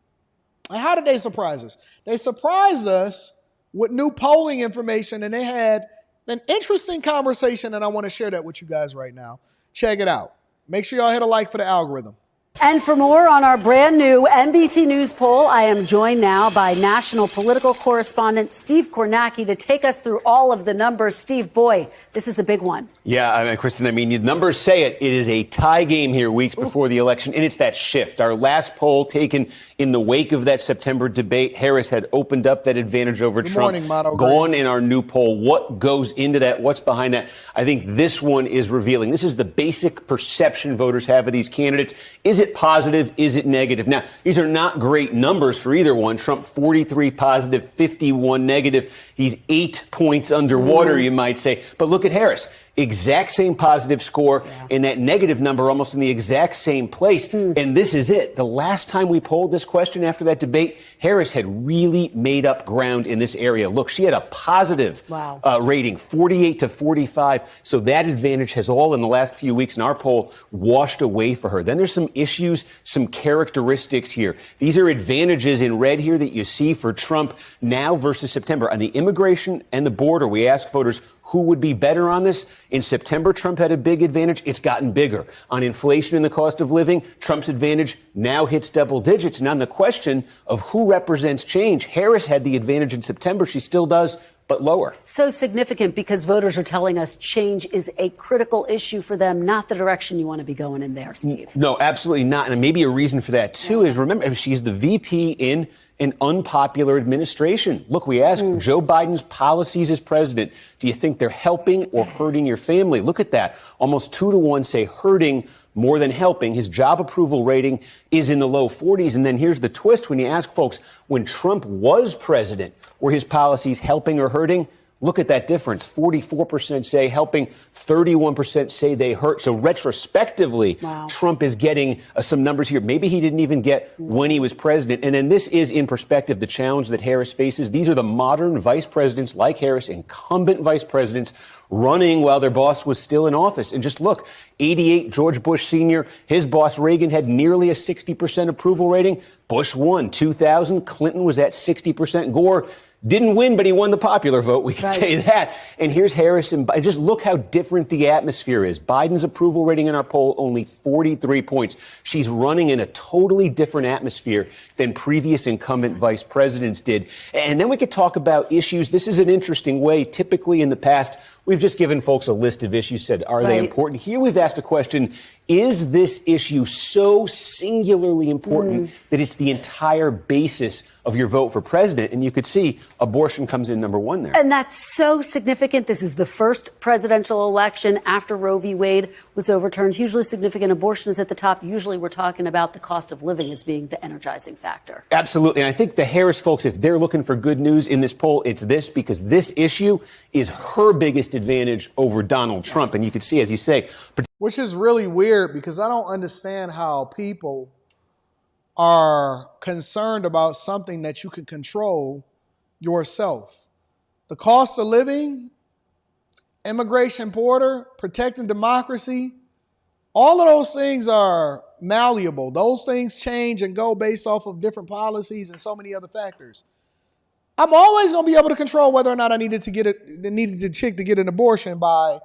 And how did they surprise us? They surprised us with new polling information, and they had an interesting conversation, and I want to share that with you guys right now. Check it out. Make sure y'all hit a like for the algorithm. And for more on our brand new NBC News poll, I am joined now by national political correspondent Steve Kornacki to take us through all of the numbers. Steve, boy, this is a big one. Yeah, Kristen, the numbers say it. It is a tie game here weeks before the election, and it's that shift. Our last poll taken in the wake of that September debate, Harris had opened up that advantage over Trump. Good morning, Motto. Gone in our new poll. What goes into that? What's behind that? I think this one is revealing. This is the basic perception voters have of these candidates. Is it it positive? Is it negative? Now, these are not great numbers for either one. Trump 43 positive, 51 negative. He's 8 points underwater, you might say. But look at Harris. Exact same positive score and that negative number almost in the exact same place. And this is it. The last time we polled this question after that debate, Harris had really made up ground in this area. Look, she had a positive rating, 48 to 45. So that advantage has all in the last few weeks in our poll washed away for her. Then there's some issues, some characteristics here. These are advantages in red here that you see for Trump now versus September. On the immigration and the border, we ask voters who would be better on this. In September, Trump had a big advantage. It's gotten bigger. On inflation and the cost of living, Trump's advantage now hits double digits. And on the question of who represents change, Harris had the advantage in September. She still does, but lower. So significant because voters are telling us change is a critical issue for them, not the direction you want to be going in there, Steve. No, absolutely not. And maybe a reason for that, too, is remember, she's the VP in an unpopular administration. Look, we asked Joe Biden's policies as president. Do you think they're helping or hurting your family? Look at that. Almost 2 to 1 say hurting more than helping. His job approval rating is in the low 40s. And then here's the twist. When you ask folks, when Trump was president, were his policies helping or hurting? Look at that difference. 44% say helping, 31% say they hurt. So retrospectively, Trump is getting some numbers here. Maybe he didn't even get when he was president. And then this is, in perspective, the challenge that Harris faces. These are the modern vice presidents like Harris, incumbent vice presidents, running while their boss was still in office. And just look, 88, George Bush Sr., his boss Reagan had nearly a 60% approval rating. Bush won. 2000, Clinton was at 60%. Gore didn't win, but he won the popular vote. We can say that. And here's Harris. And just look how different the atmosphere is. Biden's approval rating in our poll, only 43 points. She's running in a totally different atmosphere than previous incumbent vice presidents did. And then we could talk about issues. This is an interesting way. Typically in the past, we've just given folks a list of issues, said, are they important? Here we've asked a question, is this issue so singularly important that it's the entire basis of your vote for president? And you could see abortion comes in number 1 there. And that's so significant. This is the first presidential election after Roe v. Wade was overturned. Hugely significant. Abortion is at the top. Usually we're talking about the cost of living as being the energizing factor. Absolutely. And I think the Harris folks, if they're looking for good news in this poll, it's this, because this issue is her biggest advantage over Donald Trump. And you could see, as you say, which is really weird because I don't understand how people are concerned about something that you can control yourself. The cost of living, immigration, border, protecting democracy, all of those things are malleable. Those things change and go based off of different policies and so many other factors. I'm always going to be able to control whether or not I needed the chick to get an abortion by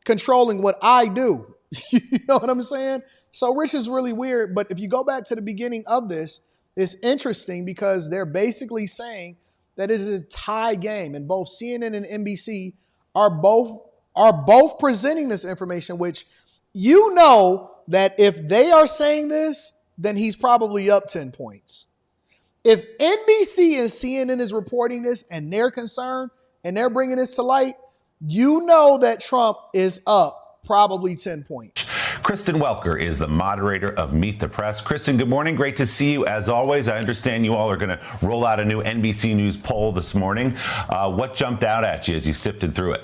controlling what I do. You know what I'm saying? So Rich is really weird. But if you go back to the beginning of this, it's interesting because they're basically saying that it is a tie game, and both CNN and NBC are both presenting this information, which you know that if they are saying this, then he's probably up 10 points. If NBC and CNN is reporting this and they're concerned and they're bringing this to light, you know that Trump is up probably 10 points. Kristen Welker is the moderator of Meet the Press. Kristen, good morning. Great to see you as always. I understand you all are going to roll out a new NBC News poll this morning. What jumped out at you as you sifted through it?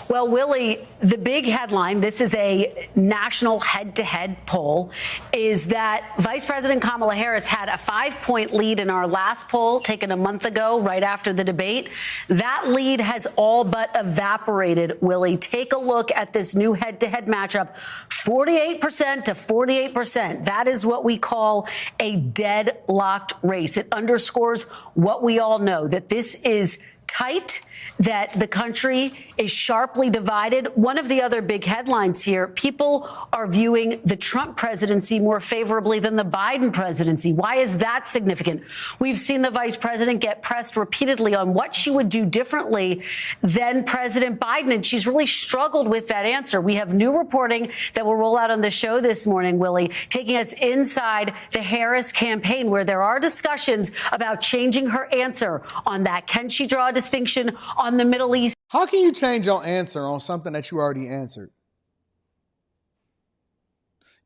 Well, Willie, the big headline, this is a national head-to-head poll, is that Vice President Kamala Harris had a 5-point lead in our last poll taken a month ago, right after the debate. That lead has all but evaporated, Willie. Take a look at this new head-to-head matchup, 48% to 48%. That is what we call a deadlocked race. It underscores what we all know, that this is tight, that the country is sharply divided. One of the other big headlines here, people are viewing the Trump presidency more favorably than the Biden presidency. Why is that significant? We've seen the vice president get pressed repeatedly on what she would do differently than President Biden, and she's really struggled with that answer. We have new reporting that will roll out on the show this morning, Willie, taking us inside the Harris campaign, where there are discussions about changing her answer on that. Can she draw a distinction on the Middle East? How can you change your answer on something that you already answered?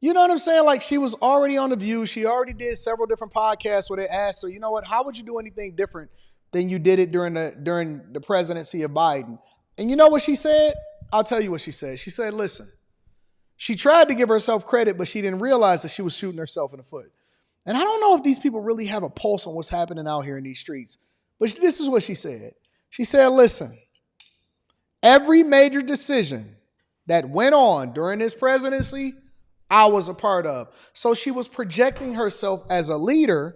You know what I'm saying? Like, she was already on The View. She already did several different podcasts where they asked her, you know what, how would you do anything different than you did it during the presidency of Biden? And you know what she said? I'll tell you what she said. She said, listen, she tried to give herself credit, but she didn't realize that she was shooting herself in the foot. And I don't know if these people really have a pulse on what's happening out here in these streets. But this is what she said. She said, listen, every major decision that went on during this presidency, I was a part of. So she was projecting herself as a leader,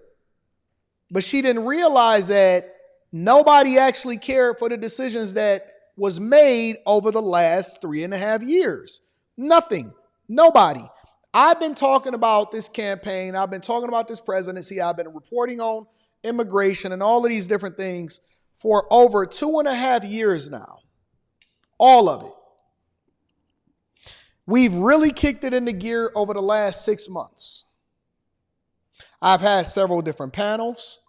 but she didn't realize that nobody actually cared for the decisions that was made over the last 3.5 years. Nothing. Nobody. I've been talking about this campaign. I've been talking about this presidency. I've been reporting on immigration and all of these different things for over 2.5 years now. All of it. We've really kicked it into gear over the last 6 months. I've had several different panels,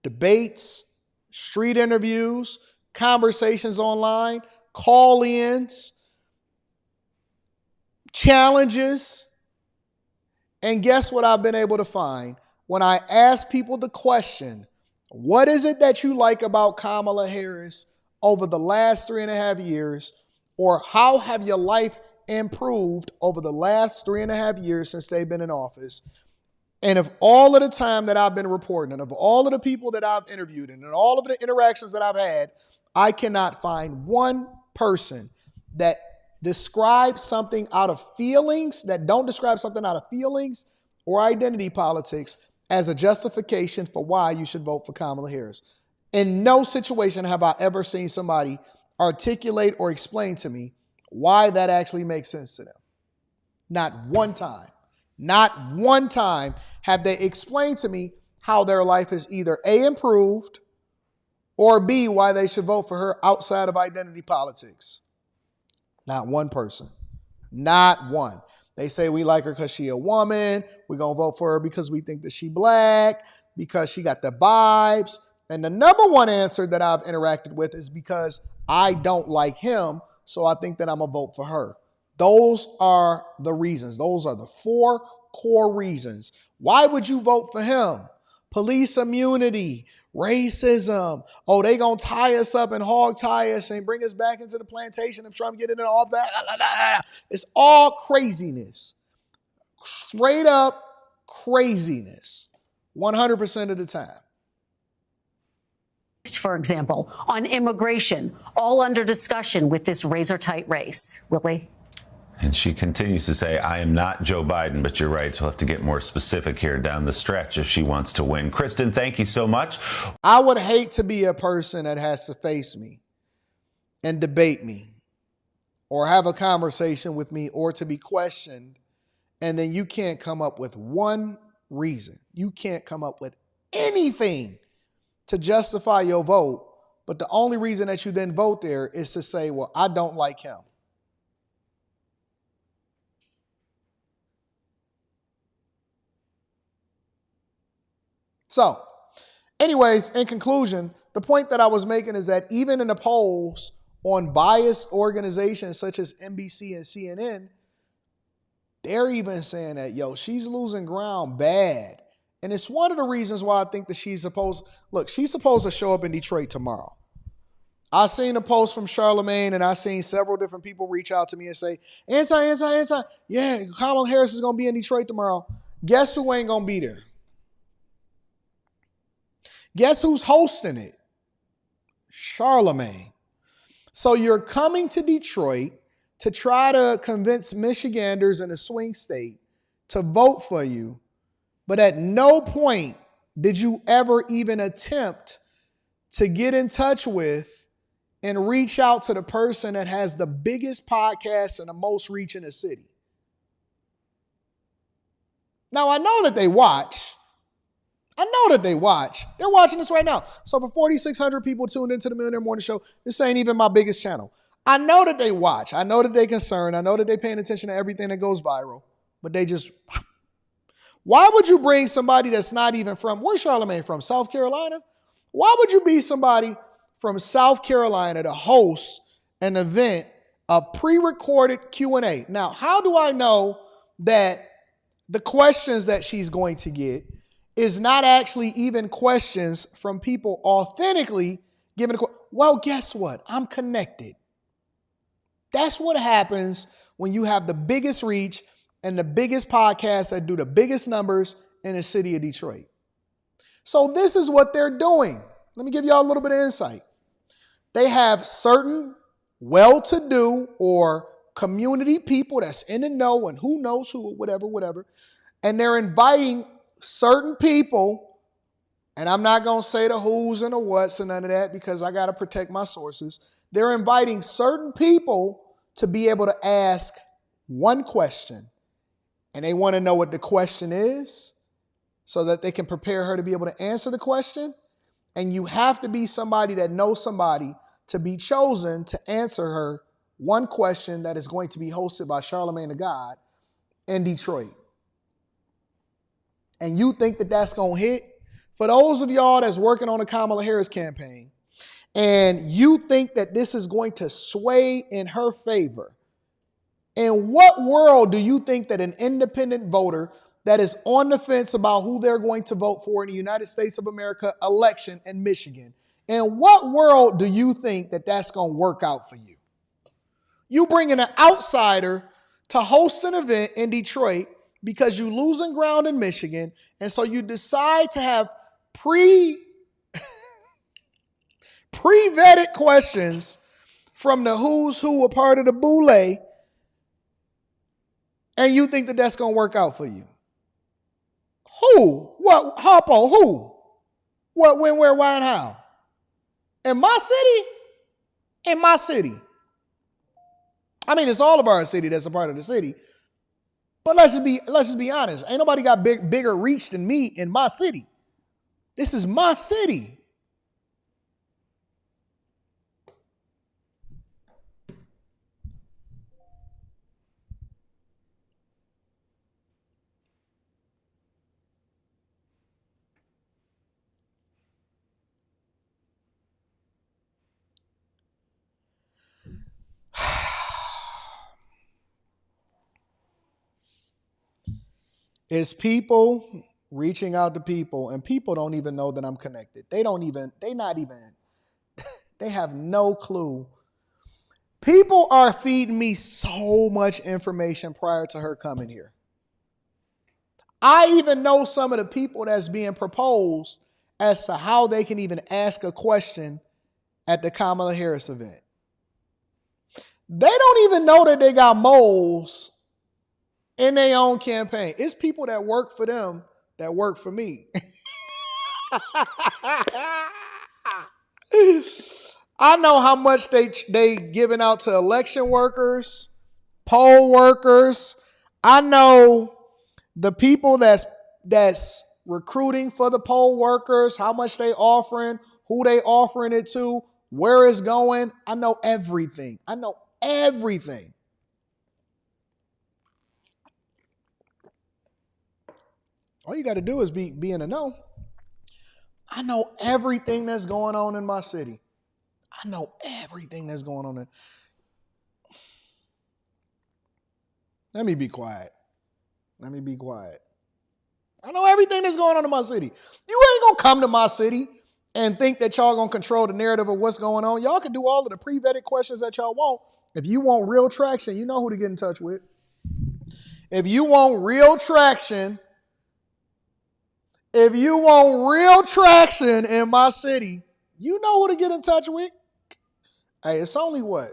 debates, street interviews, conversations online, call-ins, challenges. And guess what I've been able to find? When I ask people the question, what is it that you like about Kamala Harris over the last 3.5 years? Or how have your life improved over the last 3.5 years since they've been in office? And of all of the time that I've been reporting, and of all of the people that I've interviewed, and all of the interactions that I've had, I cannot find one person that describes something out of feelings, that don't describe something out of feelings or identity politics as a justification for why you should vote for Kamala Harris. In no situation have I ever seen somebody articulate or explain to me why that actually makes sense to them. Not one time. Not one time have they explained to me how their life is either A, improved, or B, why they should vote for her outside of identity politics. Not one person. Not one. They say we like her because she a woman. We're going to vote for her because we think that she black, because she got the vibes. And the number one answer that I've interacted with is because I don't like him, so I think that I'm going to vote for her. Those are the reasons. Those are the 4 core reasons. Why would you vote for him? Police immunity, racism. Oh, they going to tie us up and hog tie us and bring us back into the plantation if Trump get in and all that. It's all craziness. Straight up craziness. 100% of the time. For example, on immigration, all under discussion with this razor-tight race. Willie? And she continues to say, I am not Joe Biden, but you're right. She'll have to get more specific here down the stretch if she wants to win. Kristen, thank you so much. I would hate to be a person that has to face me and debate me or have a conversation with me or to be questioned, and then you can't come up with one reason. You can't come up with anything to justify your vote, but the only reason that you then vote there is to say, well, I don't like him. So, anyways, in conclusion, the point that I was making is that even in the polls on biased organizations such as NBC and CNN, they're even saying that, yo, she's losing ground bad. And it's one of the reasons why I think that she's supposed to show up in Detroit tomorrow. I seen a post from Charlemagne, and I seen several different people reach out to me and say, Anton, yeah, Kamala Harris is going to be in Detroit tomorrow. Guess who ain't going to be there? Guess who's hosting it? Charlemagne. So you're coming to Detroit to try to convince Michiganders in a swing state to vote for you, but at no point did you ever even attempt to get in touch with and reach out to the person that has the biggest podcast and the most reach in the city. Now, I know that they watch. They're watching this right now. So for 4,600 people tuned into the Millionaire Morning Show, this ain't even my biggest channel. I know that they watch. I know that they concerned. I know that they paying attention to everything that goes viral. But they just... Why would you bring somebody that's not even from... Where's Charlemagne from? South Carolina? Why would you be somebody from South Carolina to host an event, a pre-recorded Q&A? Now, how do I know that the questions that she's going to get is not actually even questions from people authentically giving a question. Well, guess what? I'm connected. That's what happens when you have the biggest reach and the biggest podcasts that do the biggest numbers in the city of Detroit. So this is what they're doing. Let me give y'all a little bit of insight. They have certain well-to-do or community people that's in the know and who knows who, whatever. And they're inviting certain people, and I'm not going to say the who's and the what's and none of that because I got to protect my sources. They're inviting certain people to be able to ask one question, and they want to know what the question is so that they can prepare her to be able to answer the question. And you have to be somebody that knows somebody to be chosen to answer her one question that is going to be hosted by Charlamagne the God in Detroit. And you think that that's going to hit? For those of y'all that's working on the Kamala Harris campaign, and you think that this is going to sway in her favor, in what world do you think that an independent voter that is on the fence about who they're going to vote for in the United States of America election in Michigan, in what world do you think that that's going to work out for you? You bring in an outsider to host an event in Detroit because you're losing ground in Michigan, and so you decide to have pre-vetted questions from the who's who, a part of the boule, and you think that that's going to work out for you. Who? What? Harpo? Who? What? When? Where? Why? And how? In my city? In my city. I mean, it's all of our city that's a part of the city. But let's just be honest. Ain't nobody got bigger reach than me in my city. This is my city. It's people reaching out to people, and people don't even know that I'm connected. They have no clue. People are feeding me so much information prior to her coming here. I even know some of the people that's being proposed as to how they can even ask a question at the Kamala Harris event. They don't even know that they got moles in their own campaign. It's people that work for them that work for me. I know how much they giving out to election workers, poll workers. I know the people that's recruiting for the poll workers, how much they offering, who they offering it to, where it's going. I know everything. All you got to do is be in the know. I know everything that's going on in my city. I know everything that's going on there. Let me be quiet. I know everything that's going on in my city. You ain't going to come to my city and think that y'all going to control the narrative of what's going on. Y'all can do all of the pre-vetted questions that y'all want. If you want real traction, you know who to get in touch with. If you want real traction in my city, you know who to get in touch with. Hey, it's only what?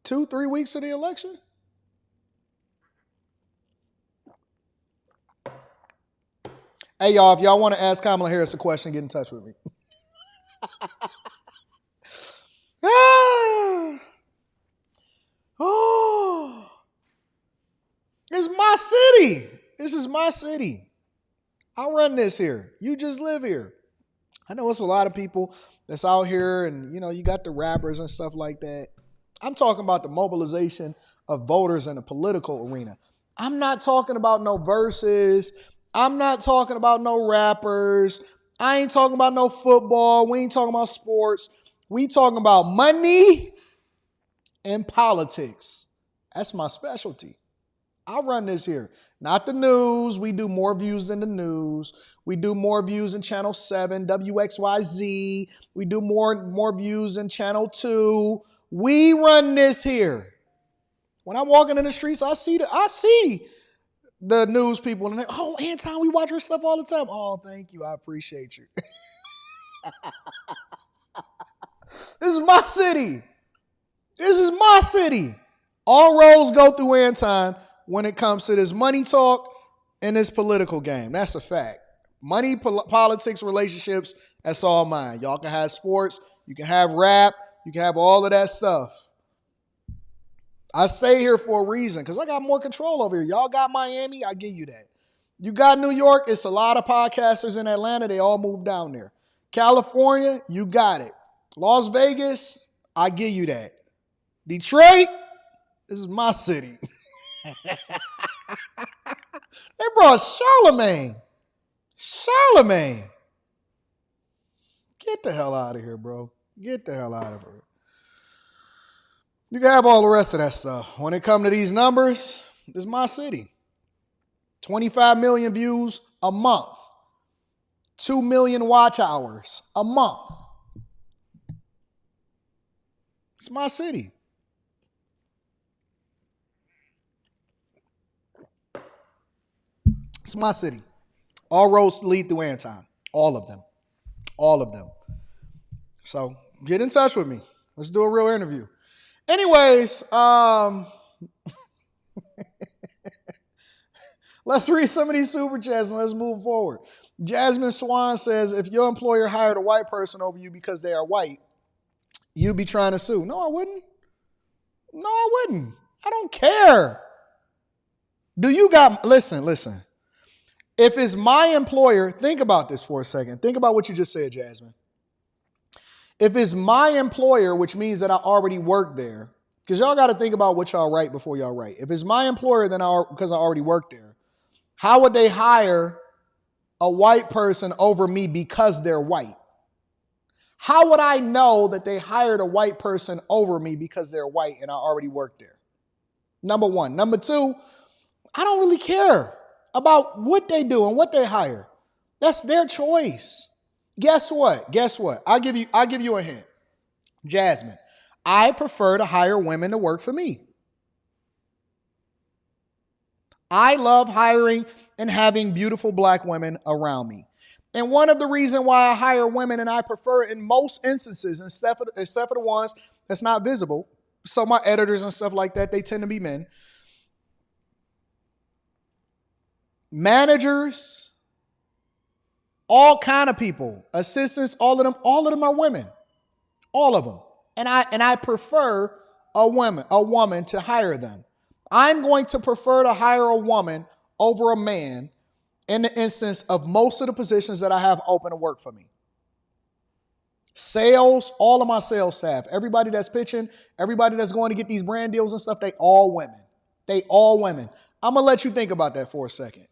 2-3 weeks to the election? Hey, y'all, if y'all want to ask Kamala Harris a question, get in touch with me. Oh, it's my city. This is my city. I run this here. You just live here. I know it's a lot of people that's out here, and you got the rappers and stuff like that. I'm talking about the mobilization of voters in the political arena. I'm not talking about no verses. I'm not talking about no rappers. I ain't talking about no football. We ain't talking about sports. We talking about money and politics. That's my specialty. I run this here. Not the news. We do more views than the news. We do more views in Channel 7, WXYZ. We do more views in Channel 2. We run this here. When I'm walking in the streets, I see the news people, and they, oh, Anton, we watch her stuff all the time. Oh, thank you. I appreciate you. This is my city. This is my city. All roads go through Anton when it comes to this money talk and this political game. That's a fact. Money, politics, relationships, that's all mine. Y'all can have sports. You can have rap. You can have all of that stuff. I stay here for a reason because I got more control over here. Y'all got Miami, I give you that. You got New York, it's a lot of podcasters in Atlanta. They all moved down there. California, you got it. Las Vegas, I give you that. Detroit, this is my city. They brought Charlemagne. Get the hell out of here, bro. Get the hell out of here. You can have all the rest of that stuff. When it comes to these numbers, this is my city. 25 million views a month. 2 million watch hours a month. It's my city. It's my city. All roads lead through Anton. All of them. All of them. So get in touch with me. Let's do a real interview. Anyways, let's read some of these super chats and let's move forward. Jasmine Swan says, if your employer hired a white person over you because they are white, you'd be trying to sue. No, I wouldn't. No, I wouldn't. I don't care. Listen. If it's my employer, think about this for a second. Think about what you just said, Jasmine. If it's my employer, which means that I already work there, because y'all got to think about what y'all write before y'all write. If it's my employer, then because I already work there, how would they hire a white person over me because they're white? How would I know that they hired a white person over me because they're white and I already work there? Number one. Number two, I don't really care about what they do and what they hire. That's their choice. Guess what? I'll give you a hint. Jasmine, I prefer to hire women to work for me. I love hiring and having beautiful black women around me. And one of the reasons why I hire women, and I prefer in most instances, except for the ones that's not visible, so my editors and stuff like that, they tend to be men. Managers, all kind of people, assistants, all of them are women. All of them. And I prefer a woman to hire them. I'm going to prefer to hire a woman over a man in the instance of most of the positions that I have open to work for me. Sales, all of my sales staff, everybody that's pitching, everybody that's going to get these brand deals and stuff, they all women. I'm going to let you think about that for a second.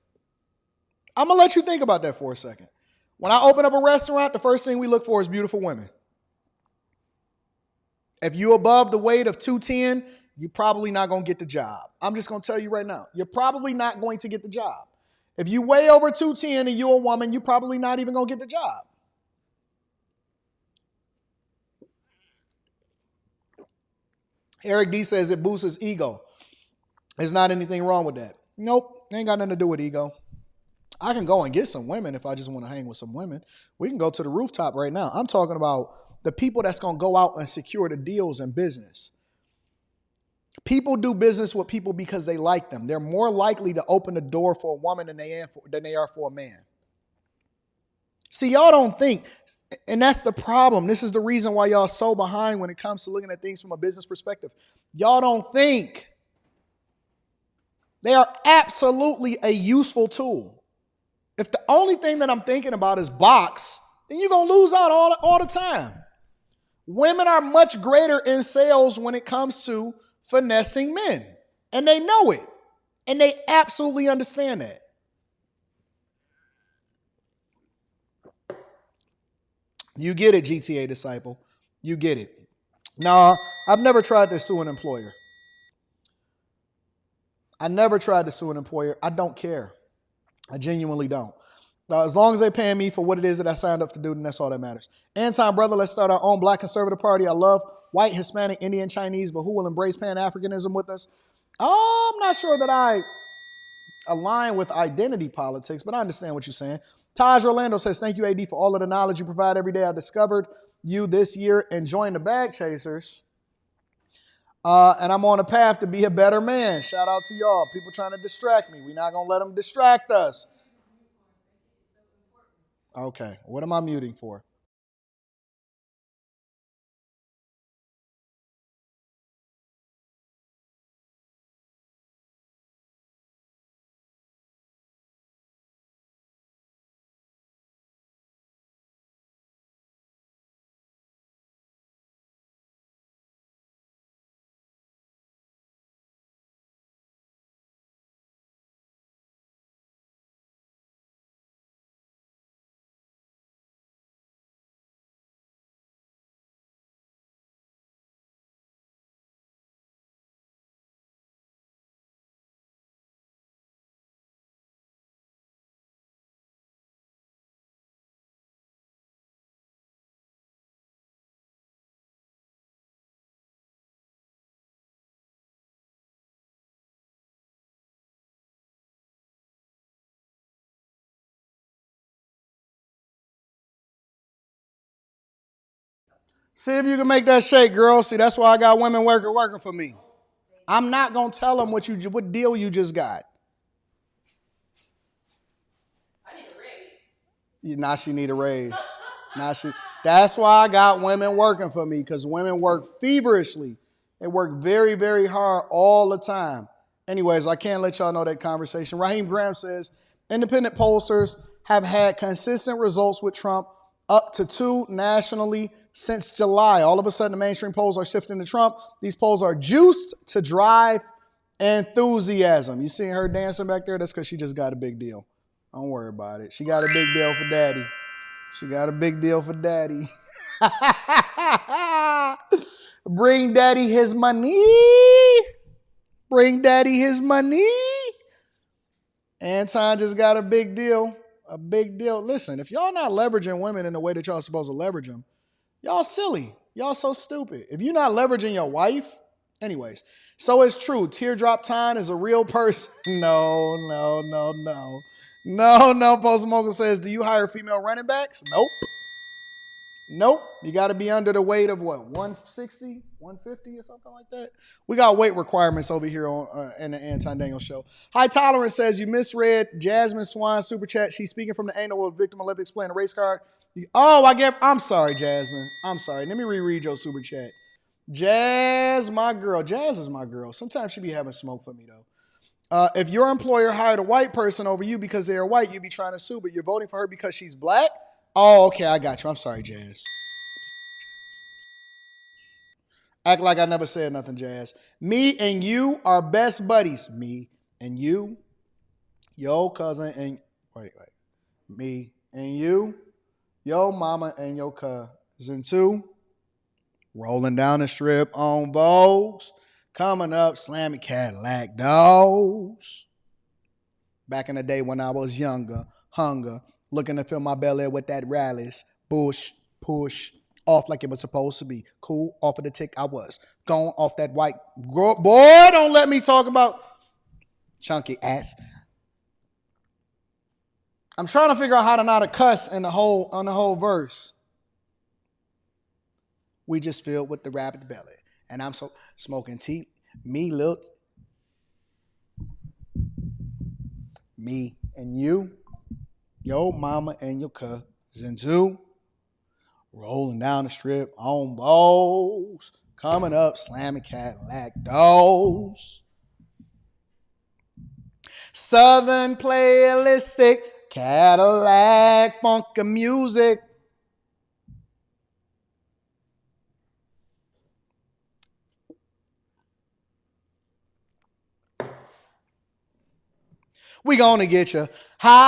When I open up a restaurant, the first thing we look for is beautiful women. If you're above the weight of 210, you're probably not going to get the job. I'm just going to tell you right now, you're probably not going to get the job. If you weigh over 210 and you're a woman, you're probably not even going to get the job. Eric D says it boosts his ego. There's not anything wrong with that. Nope, ain't got nothing to do with ego. I can go and get some women if I just want to hang with some women. We can go to the rooftop right now. I'm talking about the people that's going to go out and secure the deals in business. People do business with people because they like them. They're more likely to open the door for a woman than they are for a man. See, y'all don't think, and that's the problem. This is the reason why y'all so behind when it comes to looking at things from a business perspective. Y'all don't think. They are absolutely a useful tool. If the only thing that I'm thinking about is box, then you're going to lose out all the time. Women are much greater in sales when it comes to finessing men. And they know it. And they absolutely understand that. You get it, GTA Disciple. You get it. No, I've never tried to sue an employer. I never tried to sue an employer. I don't care. I genuinely don't. As long as they're paying me for what it is that I signed up to do, then that's all that matters. Anton, brother, let's start our own Black conservative party. I love white, Hispanic, Indian, Chinese, but who will embrace Pan-Africanism with us? I'm not sure that I align with identity politics, but I understand what you're saying. Taj Orlando says, thank you, AD, for all of the knowledge you provide every day. I discovered you this year and joined the Bag Chasers. And I'm on a path to be a better man. Shout out to y'all. People trying to distract me. We're not going to let them distract us. Okay, what am I muting for? See if you can make that shake, girl. See, that's why I got women working for me. I'm not going to tell them what deal you just got. Now she need a raise. That's why I got women working for me, because women work feverishly. They work very, very hard all the time. Anyways, I can't let y'all know that conversation. Raheem Graham says, independent pollsters have had consistent results with Trump, up to 2 nationally since July. All of a sudden, the mainstream polls are shifting to Trump. These polls are juiced to drive enthusiasm. You seeing her dancing back there? That's because she just got a big deal. Don't worry about it. She got a big deal for daddy. She got a big deal for daddy. Bring daddy his money. Bring daddy his money. Anton just got a big deal. A big deal. Listen, if y'all not leveraging women in the way that y'all supposed to leverage them, y'all silly. Y'all so stupid. If you're not leveraging your wife, anyways. So it's true. Teardrop Time is a real person. No. Post Mogul says, do you hire female running backs? Nope. You got to be under the weight of what? 160, 150 or something like that? We got weight requirements over here on in the Anton Daniels show. High Tolerance says, you misread Jasmine Swan super chat. She's speaking from the angle of Victim Olympics playing a race card. I'm sorry, Jasmine. I'm sorry. Let me reread your super chat. Jazz, my girl. Jazz is my girl. Sometimes she be having smoke for me, though. If your employer hired a white person over you because they're white, you'd be trying to sue, but you're voting for her because she's black? Oh, okay, I got you. I'm sorry, Jazz. Act like I never said nothing, Jazz. Me and you are best buddies. Me and you, your cousin, and me and you, your mama and your cousin too. Rolling down the strip on Vogues. Coming up, slamming Cadillac doors. Back in the day when I was younger, hunger, looking to fill my belly with that rallies, push, off like it was supposed to be. Cool, off of the tick I was. Gone off that white girl. Boy, don't let me talk about chunky ass. I'm trying to figure out how to not cuss on the whole verse. We just filled with the rabbit belly. And I'm so smoking tea. Me and you, your mama and your cousin too. Rolling down the strip on Vogues. Coming up, slamming Cadillac doors. Southern playlistic, Cadillac funky music. We gonna get you high.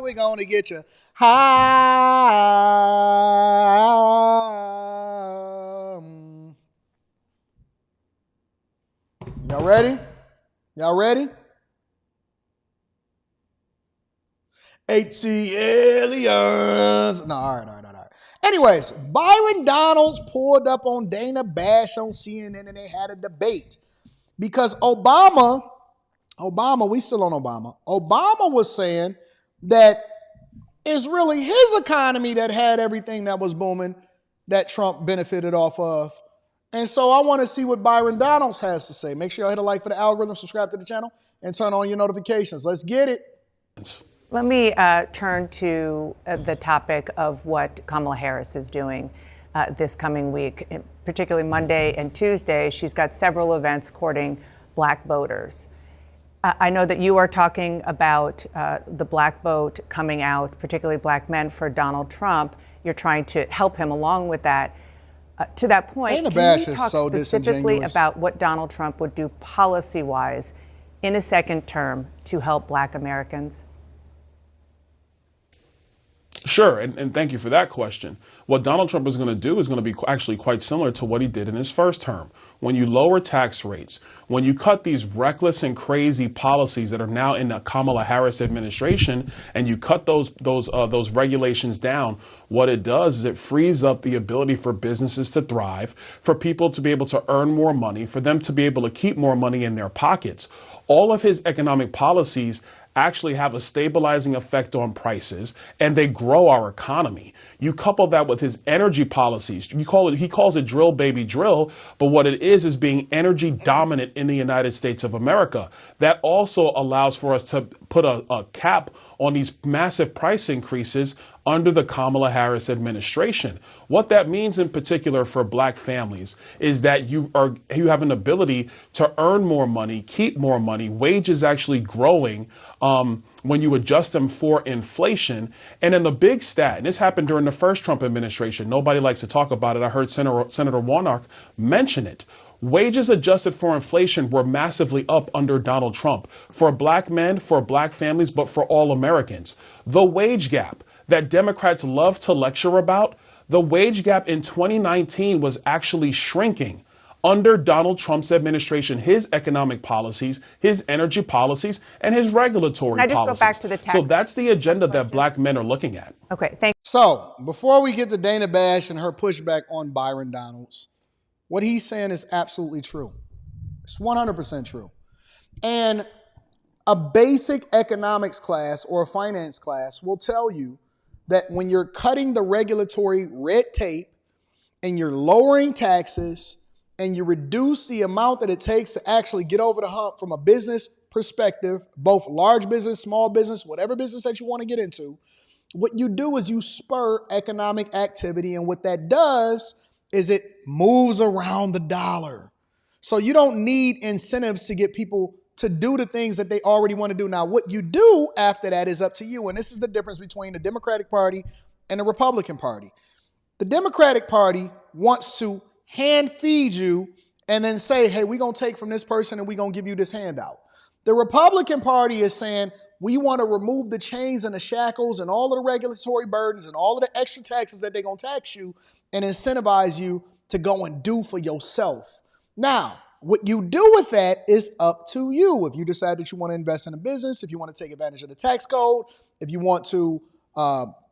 We gonna get you high. Y'all ready? Y'all ready? HC aliens. No, all right. Anyways, Byron Donalds pulled up on Dana Bash on CNN and they had a debate because Obama, we still on Obama. Obama was saying that it's really his economy that had everything that was booming that Trump benefited off of. And so I want to see what Byron Donalds has to say. Make sure you hit a like for the algorithm, subscribe to the channel, and turn on your notifications. Let's get it. Let me turn to the topic of what Kamala Harris is doing this coming week, particularly Monday and Tuesday. She's got several events courting black voters. I know that you are talking about the black vote coming out, particularly black men, for Donald Trump. You're trying to help him along with that. To that point, can you talk specifically about what Donald Trump would do policy-wise in a second term to help black Americans? Sure, and thank you for that question. What Donald Trump is going to do is going to be actually quite similar to what he did in his first term. When you lower tax rates, when you cut these reckless and crazy policies that are now in the Kamala Harris administration, and you cut those regulations down, what it does is it frees up the ability for businesses to thrive, for people to be able to earn more money, for them to be able to keep more money in their pockets. All of his economic policies actually have a stabilizing effect on prices, and they grow our economy. You couple that with his energy policies. He calls it drill, baby, drill, but what it is being energy dominant in the United States of America. That also allows for us to put a cap on these massive price increases under the Kamala Harris administration. What that means in particular for black families is that you have an ability to earn more money, keep more money, wages actually growing when you adjust them for inflation. And then the big stat, and this happened during the first Trump administration, nobody likes to talk about it. I heard Senator Warnock mention it. Wages adjusted for inflation were massively up under Donald Trump for black men, for black families, but for all Americans. The wage gap that Democrats love to lecture about, the wage gap in 2019 was actually shrinking under Donald Trump's administration, his economic policies, his energy policies, and his regulatory policies. Can I just go back to the tax? So that's the agenda that black men are looking at. Okay, thank you. So before we get to Dana Bash and her pushback on Byron Donalds, what he's saying is absolutely true. It's 100% true. And a basic economics class or a finance class will tell you that when you're cutting the regulatory red tape and you're lowering taxes and you reduce the amount that it takes to actually get over the hump from a business perspective, both large business, small business, whatever business that you want to get into, what you do is you spur economic activity. And what that does is it moves around the dollar. So you don't need incentives to get people to do the things that they already want to do. Now, what you do after that is up to you. And this is the difference between the Democratic Party and the Republican Party. The Democratic Party wants to hand feed you and then say, hey, we're going to take from this person and we're going to give you this handout. The Republican Party is saying, we want to remove the chains and the shackles and all of the regulatory burdens and all of the extra taxes that they're going to tax you and incentivize you to go and do for yourself. Now, what you do with that is up to you. If you decide that you want to invest in a business, if you want to take advantage of the tax code, if you want to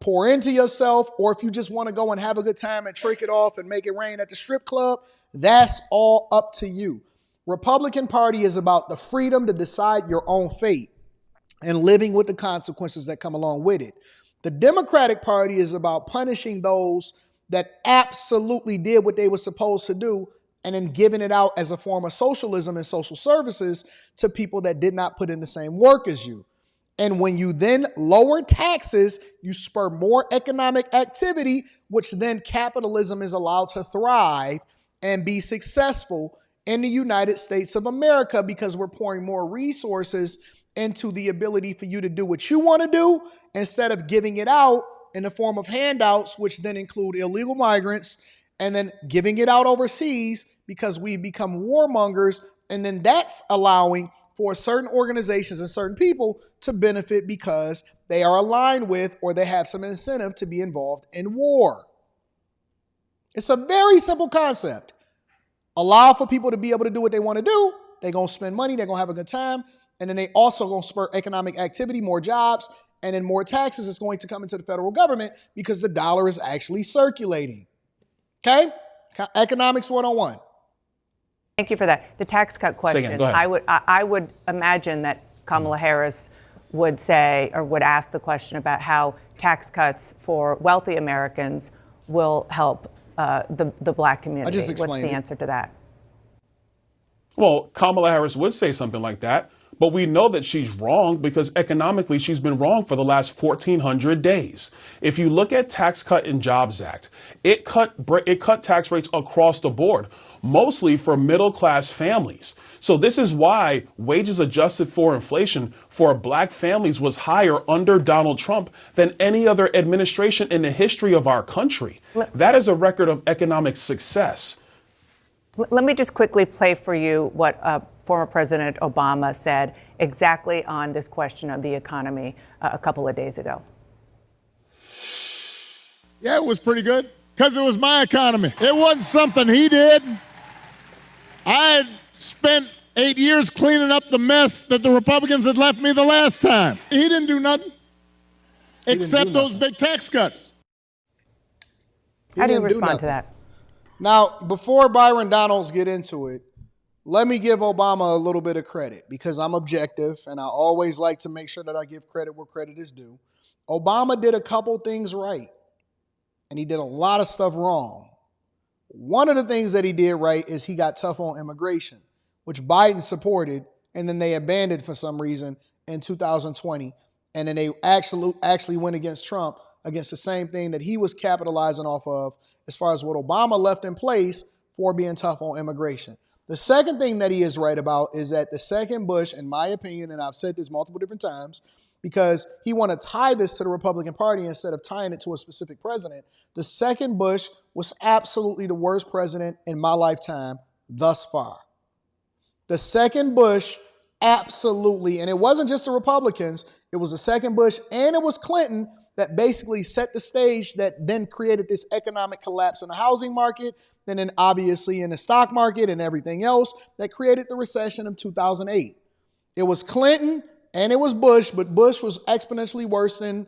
pour into yourself, or if you just want to go and have a good time and trick it off and make it rain at the strip club, that's all up to you. Republican Party is about the freedom to decide your own fate and living with the consequences that come along with it. The Democratic Party is about punishing those that absolutely did what they were supposed to do and then giving it out as a form of socialism and social services to people that did not put in the same work as you. And when you then lower taxes, you spur more economic activity, which then capitalism is allowed to thrive and be successful in the United States of America, because we're pouring more resources into the ability for you to do what you want to do instead of giving it out in the form of handouts, which then include illegal migrants, and then giving it out overseas because we become warmongers. And then that's allowing for certain organizations and certain people to benefit because they are aligned with or they have some incentive to be involved in war. It's a very simple concept. Allow for people to be able to do what they want to do, they're going to spend money, they're going to have a good time, and then they also going to spur economic activity, more jobs, and then more taxes is going to come into the federal government because the dollar is actually circulating. Okay? Economics 101. Thank you for that. The tax cut question. Go ahead. I would imagine that Kamala Harris would say or would ask the question about how tax cuts for wealthy Americans will help the black community. I just explained What's the it. answer to that? Well, Kamala Harris would say something like that, but we know that she's wrong because economically she's been wrong for the last 1,400 days. If you look at Tax Cut and Jobs Act, it cut tax rates across the board, mostly for middle-class families. So this is why wages adjusted for inflation for black families was higher under Donald Trump than any other administration in the history of our country. That is a record of economic success. Let me just quickly play for you what former President Obama said exactly on this question of the economy a couple of days ago. Yeah, it was pretty good because it was my economy. It wasn't something he did. I had spent 8 years cleaning up the mess that the Republicans had left me the last time. He didn't do nothing except those big tax cuts. How do you respond to that? Now, before Byron Donalds get into it, let me give Obama a little bit of credit because I'm objective and I always like to make sure that I give credit where credit is due. Obama did a couple things right and he did a lot of stuff wrong. One of the things that he did right is he got tough on immigration, which Biden supported, and then they abandoned for some reason in 2020. And then they actually went against Trump against the same thing that he was capitalizing off of as far as what Obama left in place for being tough on immigration. The second thing that he is right about is that the second Bush, in my opinion, and I've said this multiple different times, because he want to tie this to the Republican Party instead of tying it to a specific president, the second Bush was absolutely the worst president in my lifetime thus far. The second Bush, absolutely, and it wasn't just the Republicans, it was the second Bush and it was Clinton that basically set the stage that then created this economic collapse in the housing market, and then obviously in the stock market and everything else that created the recession of 2008. It was Clinton and it was Bush, but Bush was exponentially worse than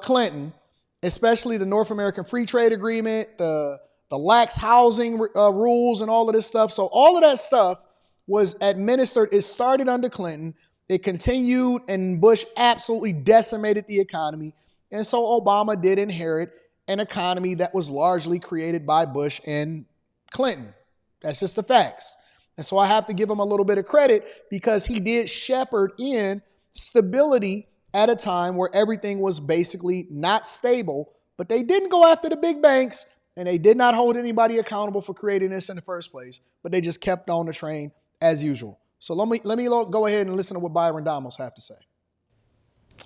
Clinton, especially the North American Free Trade Agreement, the lax housing rules and all of this stuff. So all of that stuff was administered. It started under Clinton. It continued, and Bush absolutely decimated the economy. And so Obama did inherit an economy that was largely created by Bush and Clinton. That's just the facts. And so I have to give him a little bit of credit because he did shepherd in stability at a time where everything was basically not stable, but they didn't go after the big banks and they did not hold anybody accountable for creating this in the first place, but they just kept on the train as usual. So let me go ahead and listen to what Byron Donalds have to say.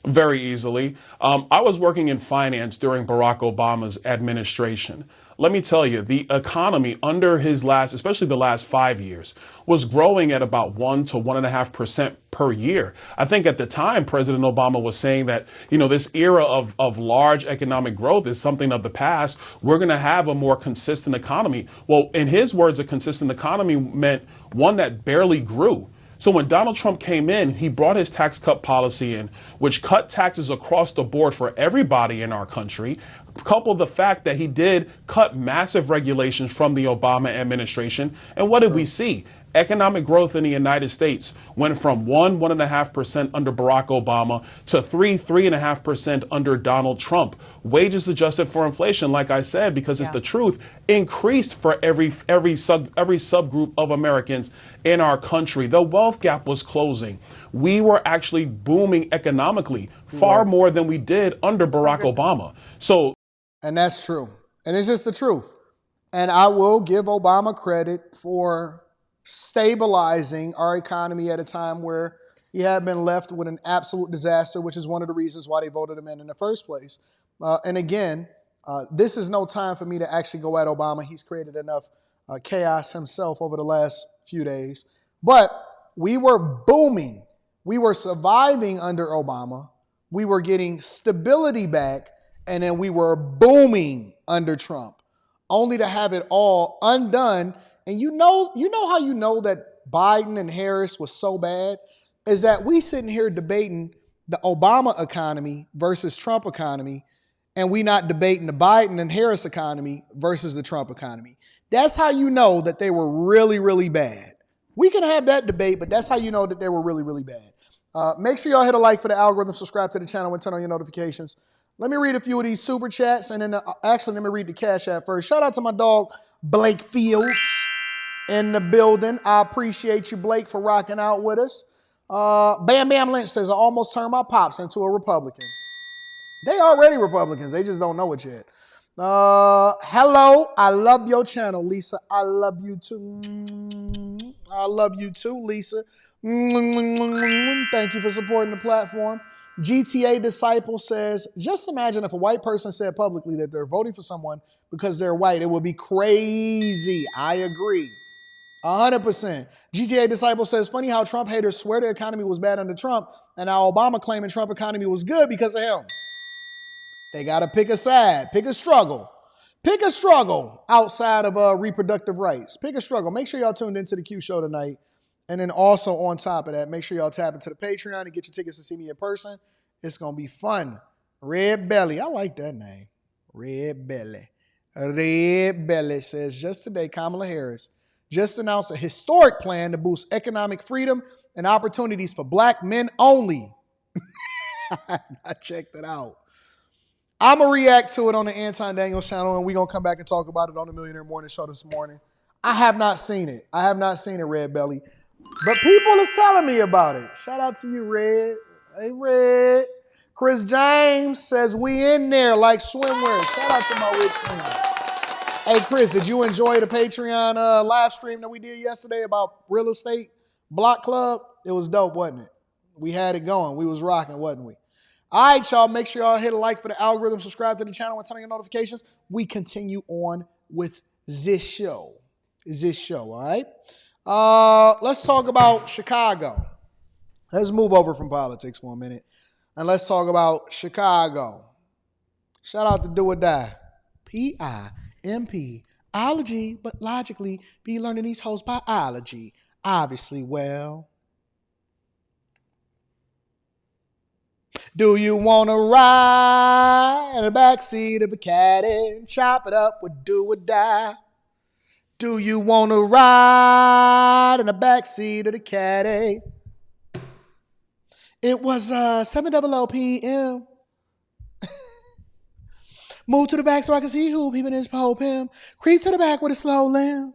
Very easily. I was working in finance during Barack Obama's administration. Let me tell you, the economy under his especially the last 5 years, was growing at about 1 to 1.5% per year. I think at the time, President Obama was saying that, this era of large economic growth is something of the past. We're going to have a more consistent economy. Well, in his words, a consistent economy meant one that barely grew. So when Donald Trump came in, he brought his tax cut policy in, which cut taxes across the board for everybody in our country. Couple the fact that he did cut massive regulations from the Obama administration. And what did we see? Economic growth in the United States went from 1.5% under Barack Obama to 3.5% under Donald Trump. Wages adjusted for inflation, like I said, because it's the truth, increased for every subgroup of Americans in our country. The wealth gap was closing. We were actually booming economically far more than we did under Barack Obama. And that's true. And it's just the truth. And I will give Obama credit for stabilizing our economy at a time where he had been left with an absolute disaster, which is one of the reasons why they voted him in the first place. And again, this is no time for me to actually go at Obama. He's created enough chaos himself over the last few days. But we were booming. We were surviving under Obama. We were getting stability back. And then we were booming under Trump, only to have it all undone. And you know how you know that Biden and Harris was so bad is that we sitting here debating the Obama economy versus Trump economy, and we not debating the Biden and Harris economy versus the Trump economy. That's how you know that they were really, really bad. We can have that debate, but that's how you know that they were really, really bad. Make sure y'all hit a like for the algorithm, subscribe to the channel, and turn on your notifications. Let me read a few of these super chats, and then actually let me read the Cash App first. Shout out to my dog, Blake Fields, in the building. I appreciate you, Blake, for rocking out with us. Bam Bam Lynch says, I almost turned my pops into a Republican. They already Republicans. They just don't know it yet. Hello. I love your channel, Lisa. I love you too. I love you too, Lisa. Thank you for supporting the platform. GTA Disciple says, just imagine if a white person said publicly that they're voting for someone because they're white. It would be crazy. I agree. 100%. GTA Disciple says, funny how Trump haters swear the economy was bad under Trump and how Obama claiming Trump economy was good because of him. They got to pick a side, pick a struggle. Pick a struggle outside of reproductive rights. Pick a struggle. Make sure y'all tuned into the Q show tonight. And then also on top of that, make sure y'all tap into the Patreon and get your tickets to see me in person. It's going to be fun. Red Belly. I like that name. Red Belly. Red Belly says, just today, Kamala Harris just announced a historic plan to boost economic freedom and opportunities for black men only. I checked it out. I'm going to react to it on the Anton Daniels channel, and we're going to come back and talk about it on the Millionaire Morning Show this morning. I have not seen it. I have not seen it, Red Belly. But people is telling me about it. Shout out to you, Red. Hey, Red. Chris James says, we in there like swimwear. Shout out to my rich friend. Hey, Chris, did you enjoy the Patreon live stream that we did yesterday about real estate block club? It was dope, wasn't it? We had it going. We was rocking, wasn't we? All right, y'all. Make sure y'all hit a like for the algorithm, subscribe to the channel, and turn on your notifications. We continue on with this show. All right? Let's talk about Chicago. Let's move over from politics for a minute, and let's talk about Chicago. Shout out to Do or Die. P-I-M-P. Ology, but logically be learning these hoes biology. Obviously, well. Do you want to ride in the backseat of a caddy and chop it up with Do or Die? Do you want to ride in the backseat of the caddy? It was 7:00 p.m. Move to the back so I can see who peeping his pole pimp. Creep to the back with a slow limb.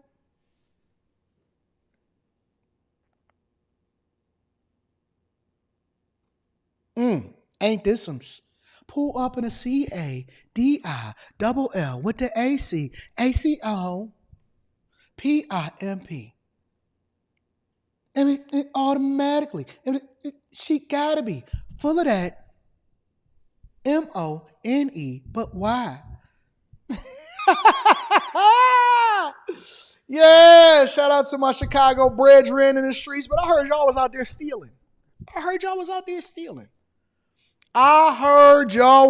Ain't this some pull up in a C-A-D-I-double-L with the A-C. A-C-O-P-I-M-P. And it automatically, she gotta be full of that M-O-N-E, but why? Yeah, shout out to my Chicago brethren in the streets, but I heard y'all was out there stealing. I heard y'all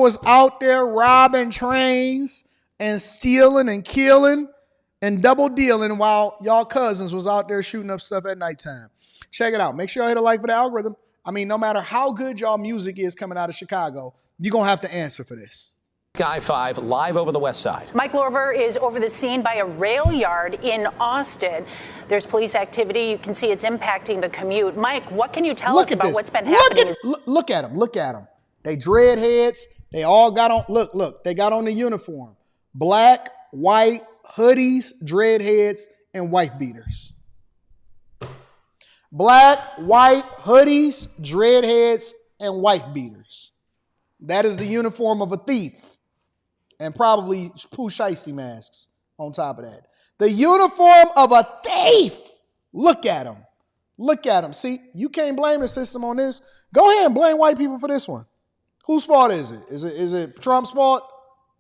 was out there robbing trains and stealing and killing and double dealing while y'all cousins was out there shooting up stuff at nighttime. Check it out. Make sure y'all hit a like for the algorithm. I mean, no matter how good y'all music is coming out of Chicago, you're going to have to answer for this. Sky 5 live over the west side. Mike Lorber is over the scene by a rail yard in Austin. There's police activity. You can see it's impacting the commute. Mike, what can you tell us about what's been happening? Look at them. They dreadheads. They all got on. Look. They got on the uniform. Black, white, hoodies, dreadheads, and wife beaters. Black, white, hoodies, dreadheads, and wife beaters. That is the uniform of a thief. And probably Pooh Shiesty masks on top of that. The uniform of a thief. Look at them. See, you can't blame the system on this. Go ahead and blame white people for this one. Whose fault is it? Is it Trump's fault?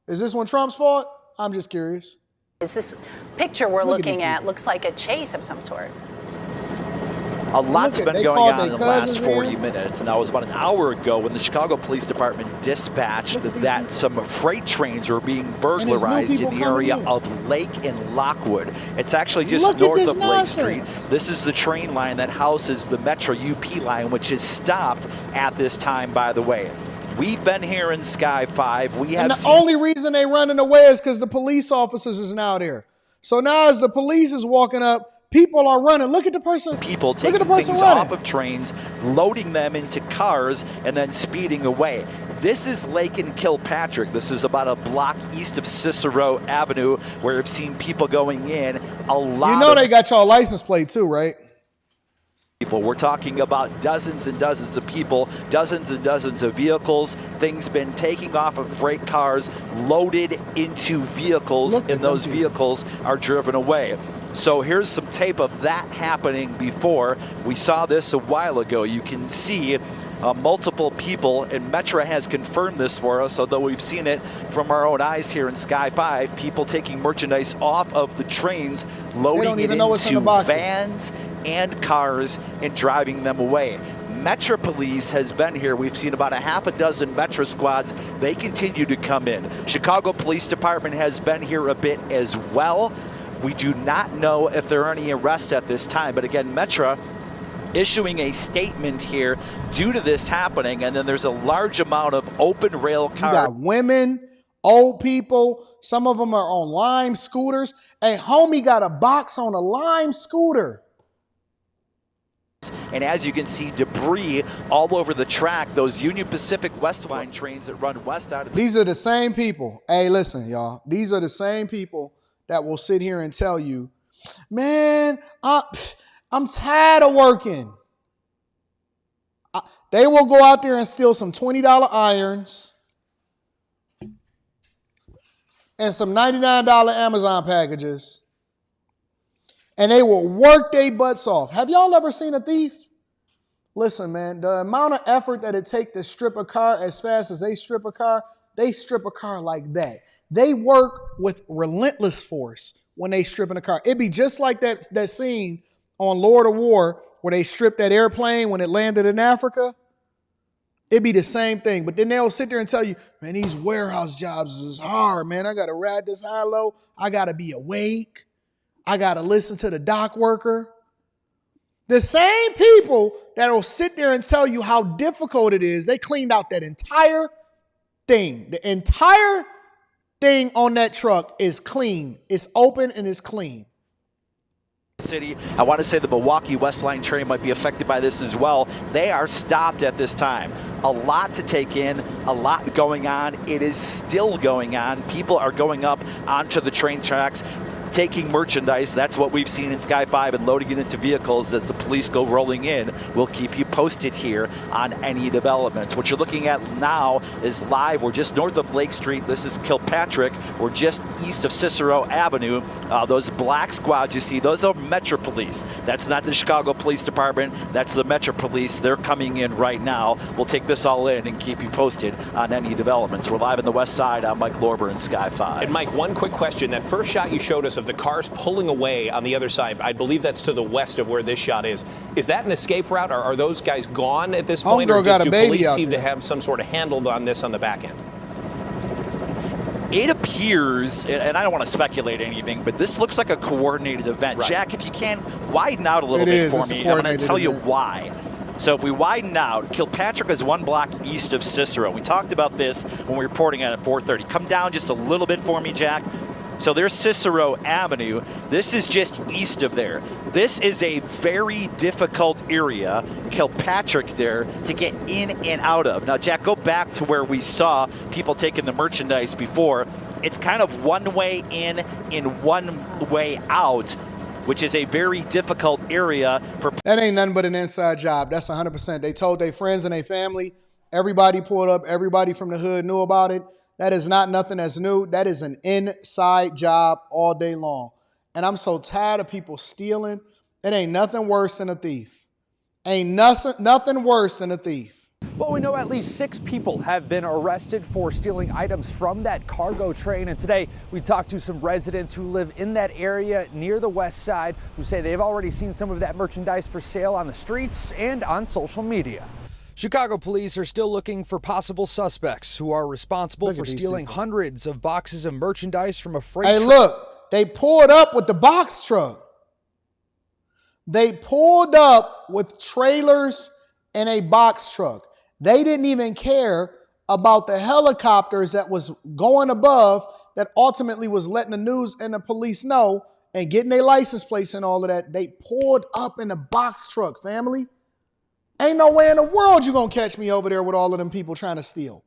Is this one Trump's fault? I'm just curious. Is this picture we're looking at looks like a chase of some sort? A lot's been going on in the last 40 here. minutes. Now, it was about an hour ago when the Chicago Police Department dispatched that some freight trains were being burglarized in the area of Lake and Lockwood. It's actually just north of Lake Street. This is the train line that houses the Metro UP line, which is stopped at this time, by the way. We've been here in Sky 5. We have and the only reason they running away is because the police officers is now there. So now as the police is walking up, people are running. Look at the person. People taking things off of trains, loading them into cars, and then speeding away. This is Lake and Kilpatrick. This is about a block east of Cicero Avenue, where we've seen people going in. A lot. You know they got y'all license plate too, right? People. We're talking about dozens and dozens of people, dozens and dozens of vehicles. Things been taking off of freight cars, loaded into vehicles, and those vehicles are driven away. So here's some tape of that happening before. We saw this a while ago. You can see multiple people, and Metro has confirmed this for us, although we've seen it from our own eyes here in Sky 5, people taking merchandise off of the trains, loading it into vans and cars and driving them away. Metro Police has been here. We've seen about a half a dozen Metro squads. They continue to come in. Chicago Police Department has been here a bit as well. We do not know if there are any arrests at this time, but again, Metro issuing a statement here due to this happening, and then there's a large amount of open rail cars. You got women, old people, some of them are on Lime scooters. Hey, homie got a box on a Lime scooter. And as you can see, debris all over the track, those Union Pacific West Line trains that run west out of These are the same people. Hey, listen, y'all. These are the same people that will sit here and tell you, man, I'm tired of working. They will go out there and steal some $20 irons and some $99 Amazon packages, and they will work their butts off. Have y'all ever seen a thief? Listen, man, the amount of effort that it takes to strip a car as fast as they strip a car like that. They work with relentless force when they strip in a car. It'd be just like that scene on Lord of War where they stripped that airplane when it landed in Africa. It'd be the same thing. But then they'll sit there and tell you, man, these warehouse jobs is hard, man. I got to ride this high-low. I got to be awake. I got to listen to the dock worker. The same people that will sit there and tell you how difficult it is, they cleaned out that entire thing. The entire thing on that truck is clean. It's open and it's clean. City. I want to say the Milwaukee West Line train might be affected by this as well. They are stopped at this time. A lot to take in, a lot going on. It is still going on. People are going up onto the train tracks, taking merchandise. That's what we've seen in Sky 5 and loading it into vehicles as the police go rolling in. We'll keep you posted here on any developments. What you're looking at now is live. We're just north of Lake Street. This is Kilpatrick. We're just east of Cicero Avenue. Those black squads you see, those are Metro Police. That's not the Chicago Police Department. That's the Metro Police. They're coming in right now. We'll take this all in and keep you posted on any developments. We're live on the west side. I'm Mike Lorber in Sky 5. And Mike, one quick question. That first shot you showed us of the cars pulling away on the other side, I believe that's to the west of where this shot is. Is that an escape route? Are those guys gone at this point? Or do police seem to have some sort of handle on this on the back end? It appears, and I don't want to speculate anything, but this looks like a coordinated event. Right. Jack, if you can, widen out a little bit for me. I'm going to tell you why. So if we widen out, Kilpatrick is one block east of Cicero. We talked about this when we were reporting at 4:30. Come down just a little bit for me, Jack. So there's Cicero Avenue. This is just east of there. This is a very difficult area, Kilpatrick there, to get in and out of. Now, Jack, go back to where we saw people taking the merchandise before. It's kind of one way in and one way out, which is a very difficult area for. That ain't nothing but an inside job. That's 100%. They told their friends and their family. Everybody pulled up. Everybody from the hood knew about it. That is not nothing that's new. That is an inside job all day long. And I'm so tired of people stealing. It ain't nothing worse than a thief. Ain't nothing worse than a thief. Well, we know at least 6 people have been arrested for stealing items from that cargo train. And today we talked to some residents who live in that area near the west side who say they've already seen some of that merchandise for sale on the streets and on social media. Chicago police are still looking for possible suspects who are responsible for stealing hundreds of boxes of merchandise from a freight truck. Hey, look, they pulled up with the box truck. They pulled up with trailers and a box truck. They didn't even care about the helicopters that was going above that ultimately was letting the news and the police know and getting their license plates and all of that. They pulled up in a box truck, family. Ain't no way in the world you're going to catch me over there with all of them people trying to steal.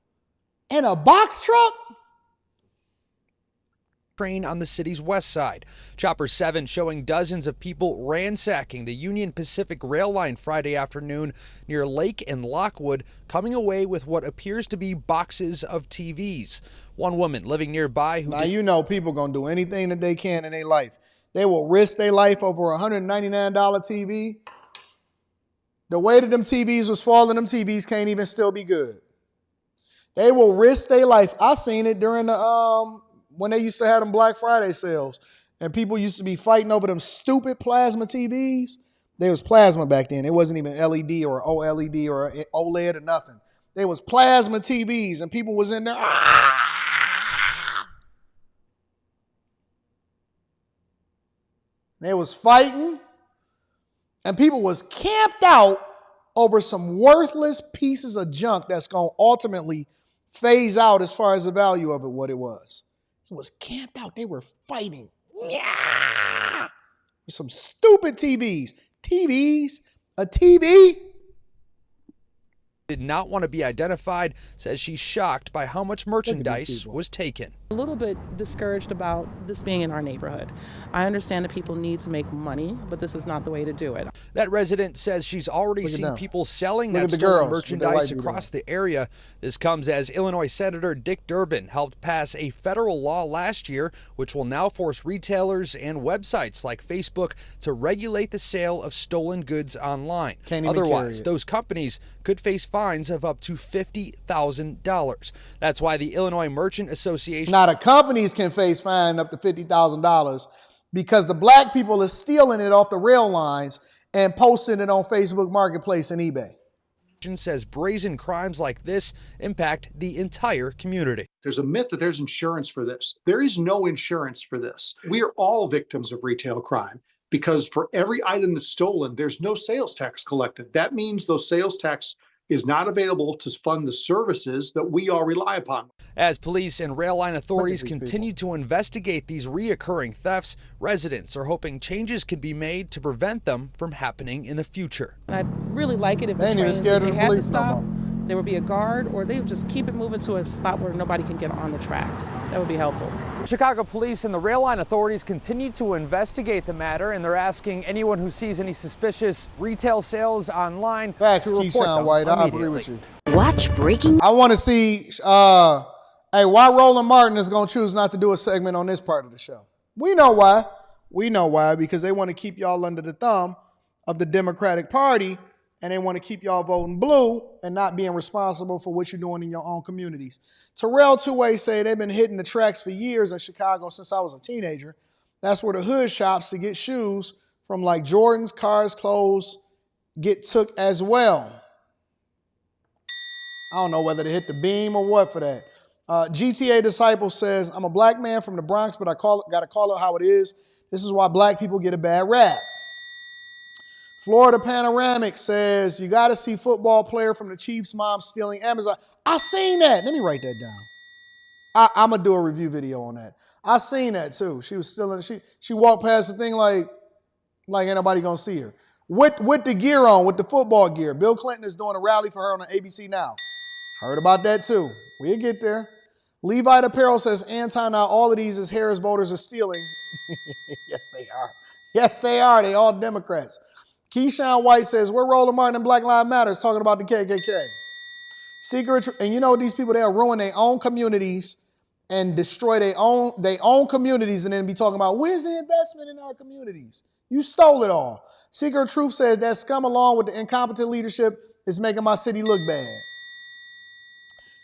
In a box truck? Train on the city's west side. Chopper 7 showing dozens of people ransacking the Union Pacific rail line Friday afternoon near Lake and Lockwood, coming away with what appears to be boxes of TVs. One woman living nearby who... Now, you know people going to do anything that they can in their life. They will risk their life over a $199 TV. The way that them TVs was falling, them TVs can't even still be good. They will risk their life. I seen it during the when they used to have them Black Friday sales, and people used to be fighting over them stupid plasma TVs. There was plasma back then. It wasn't even LED or OLED or OLED or nothing. There was plasma TVs, and people was in there. They was fighting, and people was camped out over some worthless pieces of junk that's going to ultimately phase out as far as the value of it, what it was. It was camped out. They were fighting. Yeah! With some stupid TVs. TVs? A TV? Did not want to be identified, says she's shocked by how much merchandise was taken. A little bit discouraged about this being in our neighborhood. I understand that people need to make money, but this is not the way to do it. That resident says she's already seen people selling that stolen merchandise across the area. This comes as Illinois Senator Dick Durbin helped pass a federal law last year, which will now force retailers and websites like Facebook to regulate the sale of stolen goods online. Otherwise, those companies could face fines of up to $50,000. That's why the Illinois Merchant Association... Now, the companies can face fine up to $50,000 because the black people are stealing it off the rail lines and posting it on Facebook Marketplace and eBay. Says brazen crimes like this impact the entire community. There's a myth that there's insurance for this. There is no insurance for this. We are all victims of retail crime because for every item that's stolen, there's no sales tax collected. That means those sales tax is not available to fund the services that we all rely upon. As police and rail line authorities continue to investigate these reoccurring thefts, residents are hoping changes could be made to prevent them from happening in the future. I'd really like it if the trains, if they had to stop, there would be a guard, or they would just keep it moving to a spot where nobody can get on the tracks. That would be helpful. Chicago police and the rail line authorities continue to investigate the matter, and they're asking anyone who sees any suspicious retail sales online to report them White. I immediately. agree with you. Watch breaking. I want to see, hey, why Roland Martin is going to choose not to do a segment on this part of the show. We know why. We know why, because they want to keep y'all under the thumb of the Democratic Party, and they want to keep y'all voting blue and not being responsible for what you're doing in your own communities. Terrell Two-Way say they've been hitting the tracks for years in Chicago since I was a teenager. That's where the hood shops to get shoes from like Jordans, cars, clothes get took as well. I don't know whether to hit the beam or what for that. GTA Disciple says, I'm a black man from the Bronx, but I got to call it how it is. This is why black people get a bad rap. Florida Panoramic says, you got to see football player from the Chiefs' mom stealing Amazon. I seen that. Let me write that down. I'm going to do a review video on that. I seen that too. She was stealing. She walked past the thing like ain't nobody going to see her. With the gear on, with the football gear. Bill Clinton is doing a rally for her on ABC Now. Heard about that too. We'll get there. Levite Apparel says, Anton, now all of these is Harris voters are stealing. Yes, they are. Yes, they are. They all Democrats. Keyshawn White says, we're Roland Martin and Black Lives Matter talking about the KKK. Secret, and you know these people, they'll ruin their own communities and destroy their own communities and then be talking about, where's the investment in our communities? You stole it all. Secret Truth says that scum along with the incompetent leadership It's making my city look bad.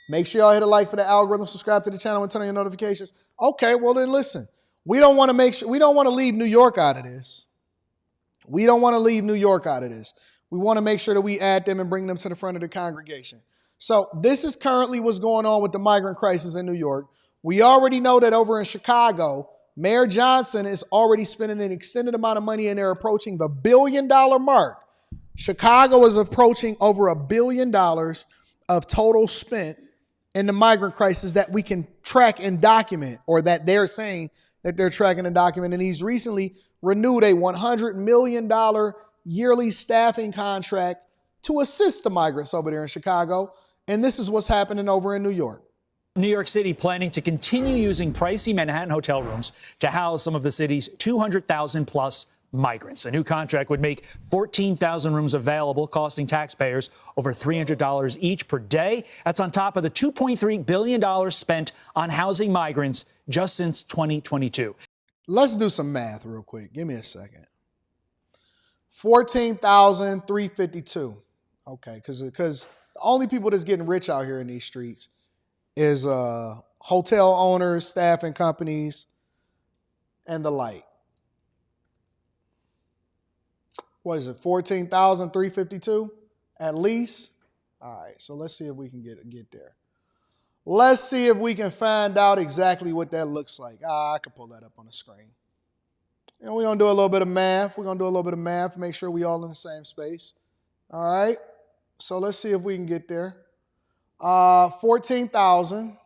Make sure y'all hit a like for the algorithm, subscribe to the channel, and turn on your notifications. Okay, well then listen. We don't want to leave New York out of this. We don't want to leave New York out of this. We want to make sure that we add them and bring them to the front of the congregation. So this is currently what's going on with the migrant crisis in New York. We already know that over in Chicago, Mayor Johnson is already spending an extended amount of money and they're approaching the $1 billion mark. Chicago is approaching over $1 billion of total spent in the migrant crisis that we can track and document, or that they're saying that they're tracking and documenting. And he's recently renewed a $100 million yearly staffing contract to assist the migrants over there in Chicago. And this is what's happening over in New York. New York City planning to continue using pricey Manhattan hotel rooms to house some of the city's 200,000 plus migrants. A new contract would make 14,000 rooms available, costing taxpayers over $300 each per day. That's on top of the $2.3 billion spent on housing migrants just since 2022. Let's do some math real quick. Give me a second. 14,352. Okay, because the only people that's getting rich out here in these streets is hotel owners, staffing companies, and the like. What is it, 14,352 at least? All right, so let's see if we can get there. Let's see if we can find out exactly what that looks like. I can pull that up on the screen. And we're going to do a little bit of math. We're going to do a little bit of math, make sure we all in the same space. All right, so let's see if we can get there. 14,000.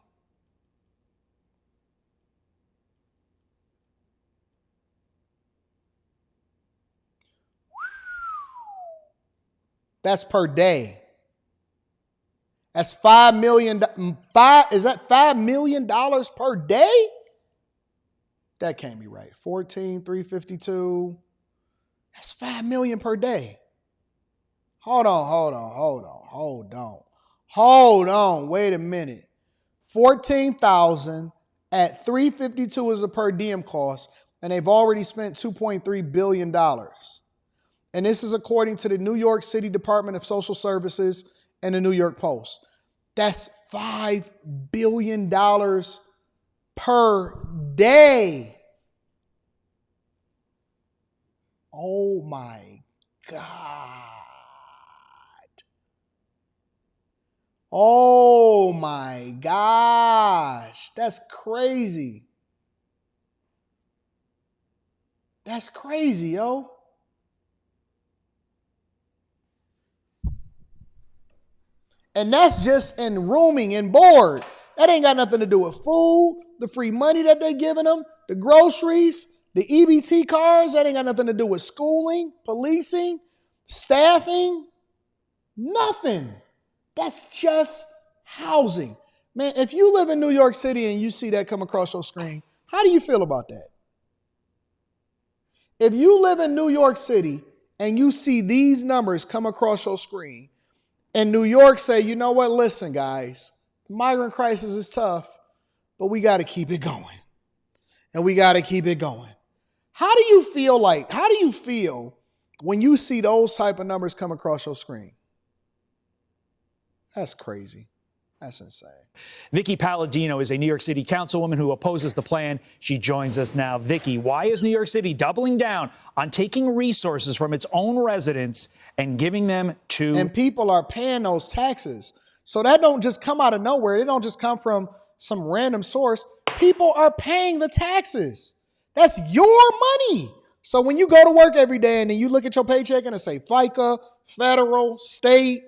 That's per day. That's $5 million. Is that $5 million per day? That can't be right. 14,352. That's $5 million per day. Hold on. Wait a minute. 14,000 at 352 is the per diem cost, and they've already spent $2.3 billion. And this is according to the New York City Department of Social Services and the New York Post. That's $5 billion per day. Oh my God. Oh my gosh. That's crazy. That's crazy, yo. And that's just in rooming and board. That ain't got nothing to do with food, the free money that they're giving them, the groceries, the EBT cards. That ain't got nothing to do with schooling, policing, staffing, nothing. That's just housing. Man, if you live in New York City and you see that come across your screen, how do you feel about that? If you live in New York City and you see these numbers come across your screen, and New York say, you know what, listen, guys, the migrant crisis is tough, but we got to keep it going. And we got to keep it going. How do you feel when you see those type of numbers come across your screen? That's crazy. That's insane. Vicky Palladino is a New York City councilwoman who opposes the plan. She joins us now. Vicky, why is New York City doubling down on taking resources from its own residents and giving them to... And people are paying those taxes. So that don't just come out of nowhere. It don't just come from some random source. People are paying the taxes. That's your money. So when you go to work every day and then you look at your paycheck and it say FICA, federal, state,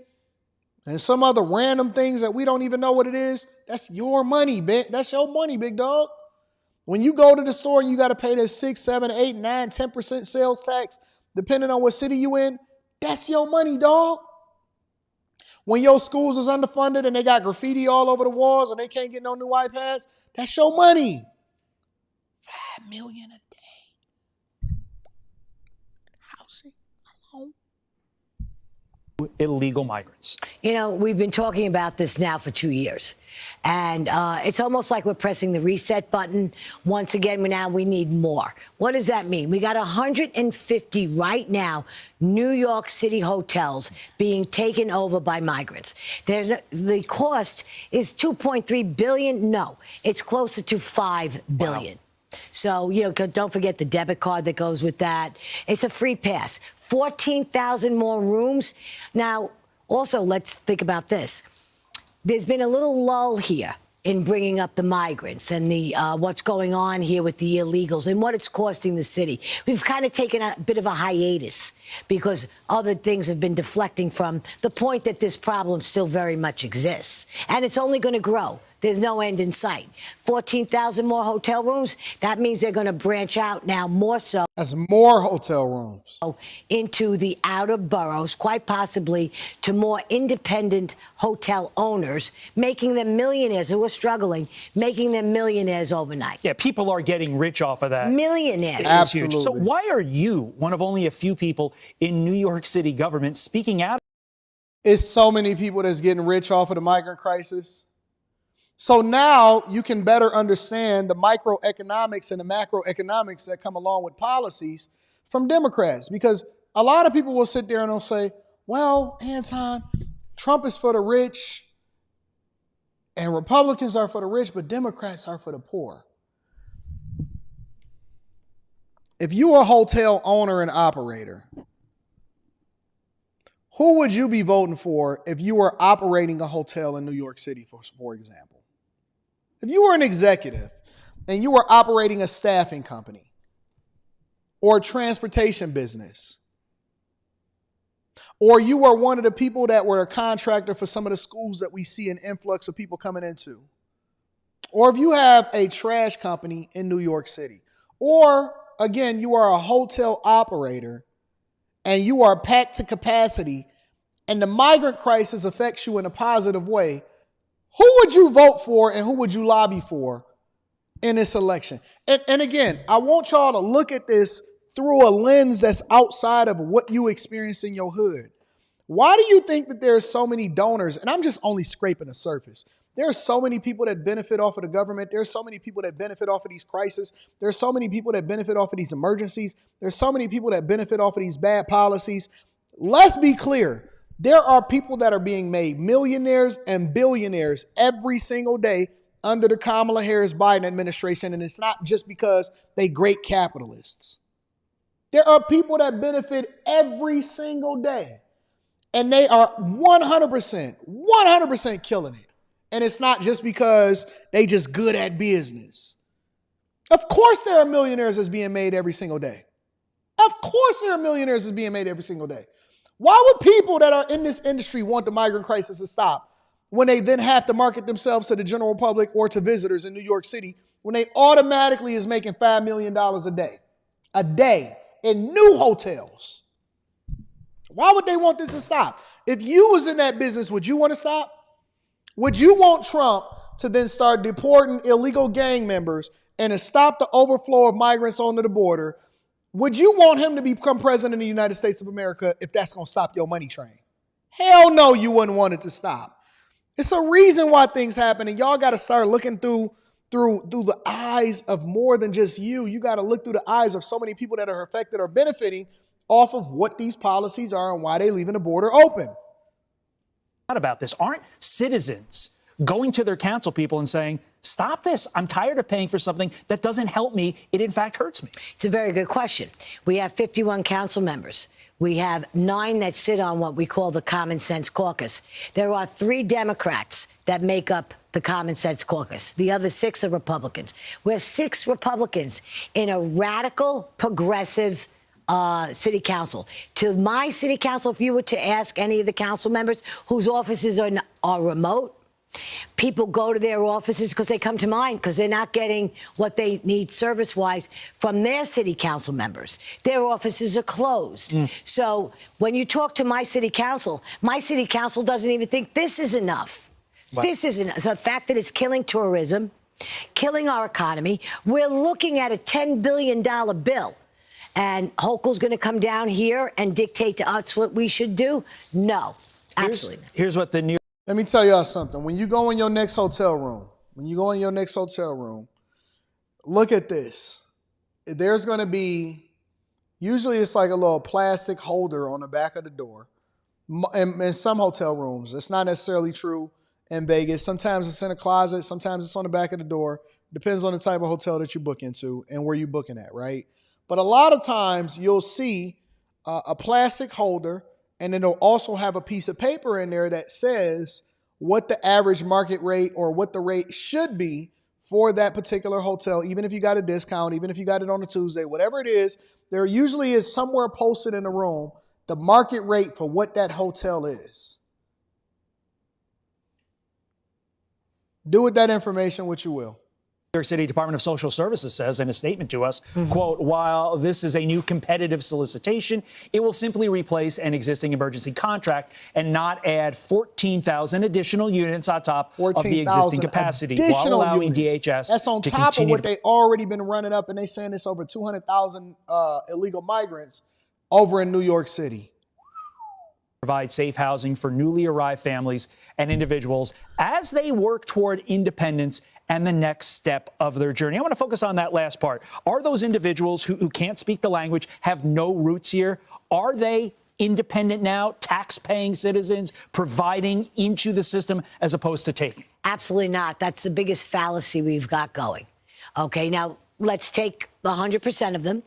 and some other random things that we don't even know what it is, that's your money, that's your money, big dog. When you go to the store and you got to pay this 6, 7, 8, 9, 10% sales tax, depending on what city you in, that's your money, dog. When your schools is underfunded and they got graffiti all over the walls and they can't get no new iPads, that's your money. $5 million a day. Housing alone. Illegal migrants. You know, we've been talking about this now for 2 years. And it's almost like we're pressing the reset button. Once again, we need more. What does that mean? We got 150 right now New York City hotels being taken over by migrants. The cost is $2.3 billion. No, it's closer to $5 billion. Wow. So, you know, don't forget the debit card that goes with that. It's a free pass. 14,000 more rooms. Now, also, let's think about this. There's been a little lull here in bringing up the migrants and the what's going on here with the illegals and what it's costing the city. We've kind of taken a bit of a hiatus because other things have been deflecting from the point that this problem still very much exists. And it's only going to grow. There's no end in sight. 14,000 more hotel rooms. That means they're going to branch out now more so. That's more hotel rooms. Into the outer boroughs, quite possibly to more independent hotel owners, making them millionaires who are struggling, making them millionaires overnight. Yeah, people are getting rich off of that. Millionaires. It's huge. So why are you, one of only a few people in New York City government, speaking out? It's so many people that's getting rich off of the migrant crisis. So now you can better understand the microeconomics and the macroeconomics that come along with policies from Democrats. Because a lot of people will sit there and they'll say, well, Anton, Trump is for the rich and Republicans are for the rich, but Democrats are for the poor. If you are a hotel owner and operator, who would you be voting for if you were operating a hotel in New York City, for example? If you were an executive and you were operating a staffing company or a transportation business, or you were one of the people that were a contractor for some of the schools that we see an influx of people coming into, or if you have a trash company in New York City, or again, you are a hotel operator and you are packed to capacity and the migrant crisis affects you in a positive way, who would you vote for and who would you lobby for in this election? And again, I want y'all to look at this through a lens that's outside of what you experience in your hood. Why do you think that there are so many donors? And I'm just only scraping the surface. There are so many people that benefit off of the government. There are so many people that benefit off of these crises. There are so many people that benefit off of these emergencies. There's so many people that benefit off of these bad policies. Let's be clear. There are people that are being made millionaires and billionaires every single day under the Kamala Harris Biden administration. And it's not just because they great capitalists. There are people that benefit every single day. And they are 100% killing it. And it's not just because they just good at business. Of course there are millionaires that's being made every single day. Of course there are millionaires that's being made every single day. Why would people that are in this industry want the migrant crisis to stop when they then have to market themselves to the general public or to visitors in New York City when they automatically is making $5 million a day in new hotels? Why would they want this to stop? If you was in that business, would you want to stop? Would you want Trump to then start deporting illegal gang members and to stop the overflow of migrants onto the border? Would you want him to become president of the United States of America if that's going to stop your money train? Hell no, you wouldn't want it to stop. It's a reason why things happen, and y'all got to start looking through the eyes of more than just you. You got to look through the eyes of so many people that are affected or benefiting off of what these policies are and why they're leaving the border open. About this, aren't citizens going to their council people and saying, stop this? I'm tired of paying for something that doesn't help me. It, in fact, hurts me. It's a very good question. We have 51 council members. We have 9 that sit on what we call the Common Sense Caucus. There are 3 Democrats that make up the Common Sense Caucus. The other 6 are Republicans. We're 6 Republicans in a radical, progressive city council. To my city council, if you were to ask any of the council members whose offices are remote, people go to their offices because they come to mine because they're not getting what they need service-wise from their city council members. Their offices are closed. So when you talk to my city council doesn't even think this is enough. Wow. This isn't. So the fact that it's killing tourism, killing our economy, we're looking at a $10 billion bill. And Hochul's going to come down here and dictate to us what we should do? No. Here's what the New Let me tell y'all something. When you go in your next hotel room, look at this. There's going to be, usually it's like a little plastic holder on the back of the door. In some hotel rooms, it's not necessarily true in Vegas. Sometimes it's in a closet. Sometimes it's on the back of the door. Depends on the type of hotel that you book into and where you're booking at, right? But a lot of times you'll see a plastic holder, and it'll also have a piece of paper in there that says what the average market rate or what the rate should be for that particular hotel, even if you got a discount, even if you got it on a Tuesday, whatever it is, there usually is somewhere posted in the room the market rate for what that hotel is. Do with that information what you will. New York City Department of Social Services says in a statement to us, quote, while this is a new competitive solicitation, it will simply replace an existing emergency contract and not add 14,000 additional units on top of the existing capacity while allowing DHS That's on to top of continue what they already been running up, and they saying it's over 200,000 illegal migrants over in New York City. Provide safe housing for newly arrived families and individuals as they work toward independence and the next step of their journey. I want to focus on that last part. Are those individuals who can't speak the language, have no roots here, are they independent now, tax-paying citizens, providing into the system as opposed to taking? Absolutely not. That's the biggest fallacy we've got going. Okay, now let's take 100% of them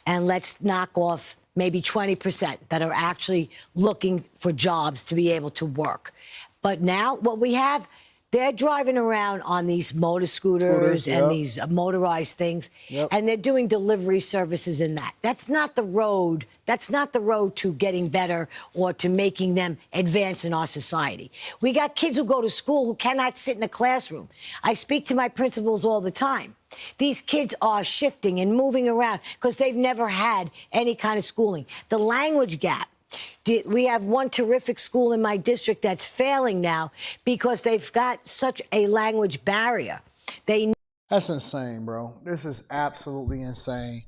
and let's knock off maybe 20% that are actually looking for jobs to be able to work. But now what we have, they're driving around on these motor scooters and these motorized things, and they're doing delivery services in that. That's not the road. That's not the road to getting better or to making them advance in our society. We got kids who go to school who cannot sit in a classroom. I speak to my principals all the time. These kids are shifting and moving around because they've never had any kind of schooling. The language gap. We have one terrific school in my district that's failing now because they've got such a language barrier. That's insane, bro. This is absolutely insane.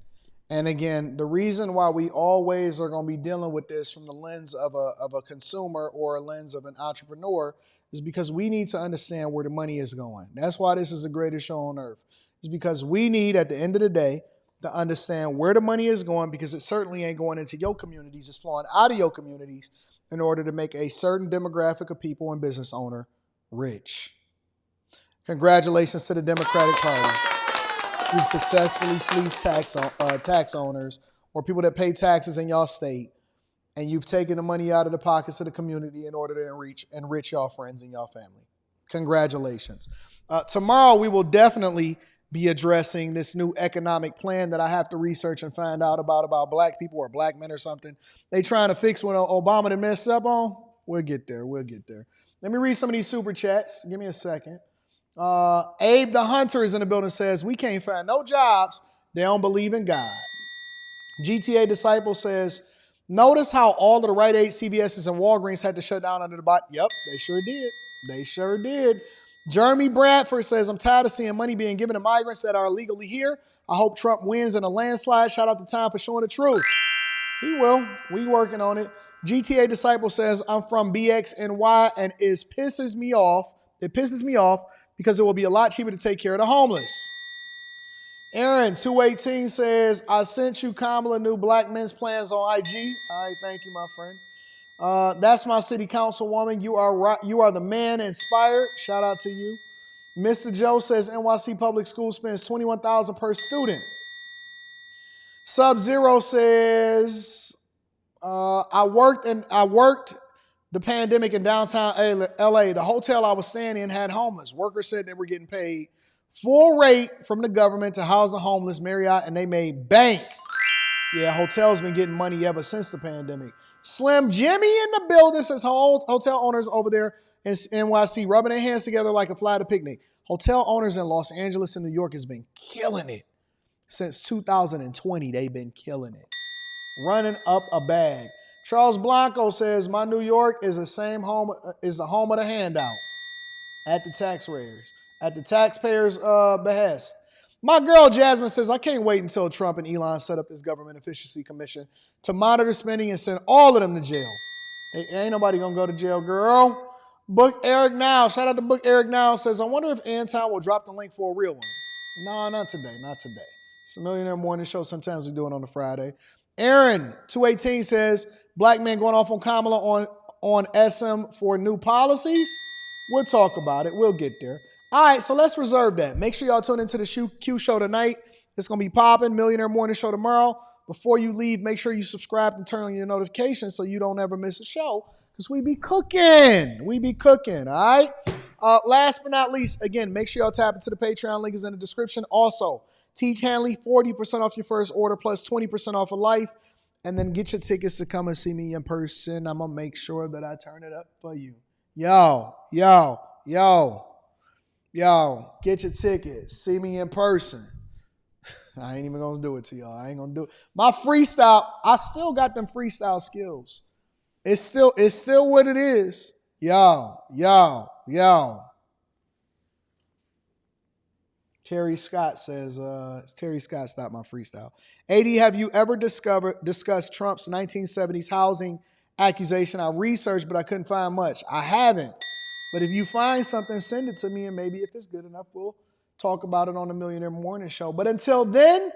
And again, the reason why we always are going to be dealing with this from the lens of a consumer or a lens of an entrepreneur is because we need to understand where the money is going. That's why this is the greatest show on earth. It's because we need, at the end of the day, to understand where the money is going, because it certainly ain't going into your communities. It's flowing out of your communities in order to make a certain demographic of people and business owner rich. Congratulations to the Democratic Party. You've successfully fleeced tax owners or people that pay taxes in y'all state, and you've taken the money out of the pockets of the community in order to enrich y'all friends and y'all family. Congratulations. Tomorrow we will definitely be addressing this new economic plan that I have to research and find out about black people or black men or something. They trying to fix what Obama done messed up on. We'll get there. We'll get there. Let me read some of these super chats. Give me a second. Abe the Hunter is in the building, says, we can't find no jobs. They don't believe in God. GTA Disciple says, notice how all of the Rite Aid, CVS's, and Walgreens had to shut down under the bot. Yep, they sure did. They sure did. Jeremy Bradford says, I'm tired of seeing money being given to migrants that are illegally here. I hope Trump wins in a landslide. Shout out to Time for showing the truth. He will. We working on it. GTA Disciple says, I'm from BXNY and it pisses me off. It pisses me off because it will be a lot cheaper to take care of the homeless. Aaron 218 says, I sent you Kamala new black men's plans on IG. All right, thank you, my friend. That's my city councilwoman. You are the man inspired. Shout out to you. Mr. Joe says NYC Public School spends $21,000 per student. Sub-Zero says I worked the pandemic in downtown LA. The hotel I was staying in had homeless. Workers said they were getting paid full rate from the government to house the homeless, Marriott, and they made bank. Yeah, hotels been getting money ever since the pandemic. Slim Jimmy in the building says hotel owners over there in NYC rubbing their hands together like a fly at a picnic. Hotel owners in Los Angeles and New York has been killing it. Since 2020, they've been killing it. Running up a bag. Charles Blanco says, my New York is the home of the handout at the taxpayers' behest. My girl Jasmine says, I can't wait until Trump and Elon set up this government efficiency commission to monitor spending and send all of them to jail. Ain't nobody going to go to jail, girl. Book Eric Now. Shout out to Book Eric Now. Says, I wonder if Anton will drop the link for a real one. No, not today. Not today. It's a Millionaire Morning Show. Sometimes we do it on a Friday. Aaron, 218 says, black man going off on Kamala on SM for new policies. We'll talk about it. We'll get there. All right, so let's reserve that. Make sure y'all tune into the Q show tonight. It's going to be popping. Millionaire Morning Show tomorrow. Before you leave, make sure you subscribe and turn on your notifications so you don't ever miss a show because we be cooking. We be cooking, all right? Last but not least, again, make sure y'all tap into the Patreon. Link is in the description. Also, Tiege Hanley, 40% off your first order plus 20% off of life. And then get your tickets to come and see me in person. I'm going to make sure that I turn it up for you. Yo, get your tickets. See me in person. I ain't even going to do it to y'all. I ain't going to do it. My freestyle, I still got them freestyle skills. It's still what it is. Yo. Terry Scott says, Terry Scott stopped my freestyle. AD, have you ever discussed Trump's 1970s housing accusation? I researched, but I couldn't find much. I haven't. But if you find something, send it to me, and maybe if it's good enough, we'll talk about it on the Millionaire Morning Show. But until then,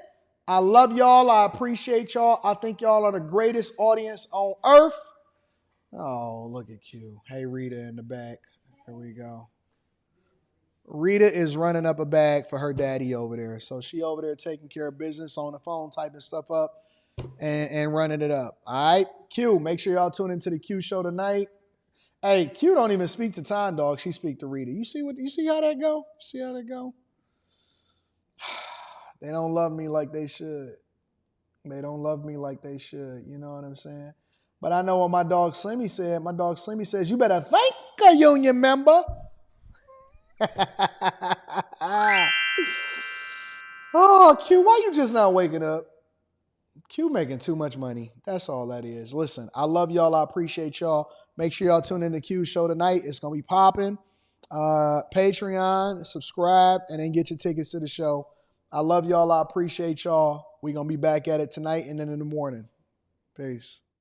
I love y'all. I appreciate y'all. I think y'all are the greatest audience on earth. Oh, look at Q. Hey, Rita in the back. Here we go. Rita is running up a bag for her daddy over there. So she over there taking care of business on the phone, typing stuff up and running it up. All right, Q, make sure y'all tune into the Q show tonight. Hey, Q don't even speak to Time Dog. She speak to Rita. You see how that go? See how that go? They don't love me like they should. They don't love me like they should. You know what I'm saying? But I know what my dog Slimmy said. My dog Slimmy says, you better thank a union member. Oh, Q, why you just not waking up? Q making too much money. That's all that is. Listen, I love y'all. I appreciate y'all. Make sure y'all tune in to Q show tonight. It's going to be popping. Patreon, subscribe, and then get your tickets to the show. I love y'all. I appreciate y'all. We're going to be back at it tonight and then in the morning. Peace.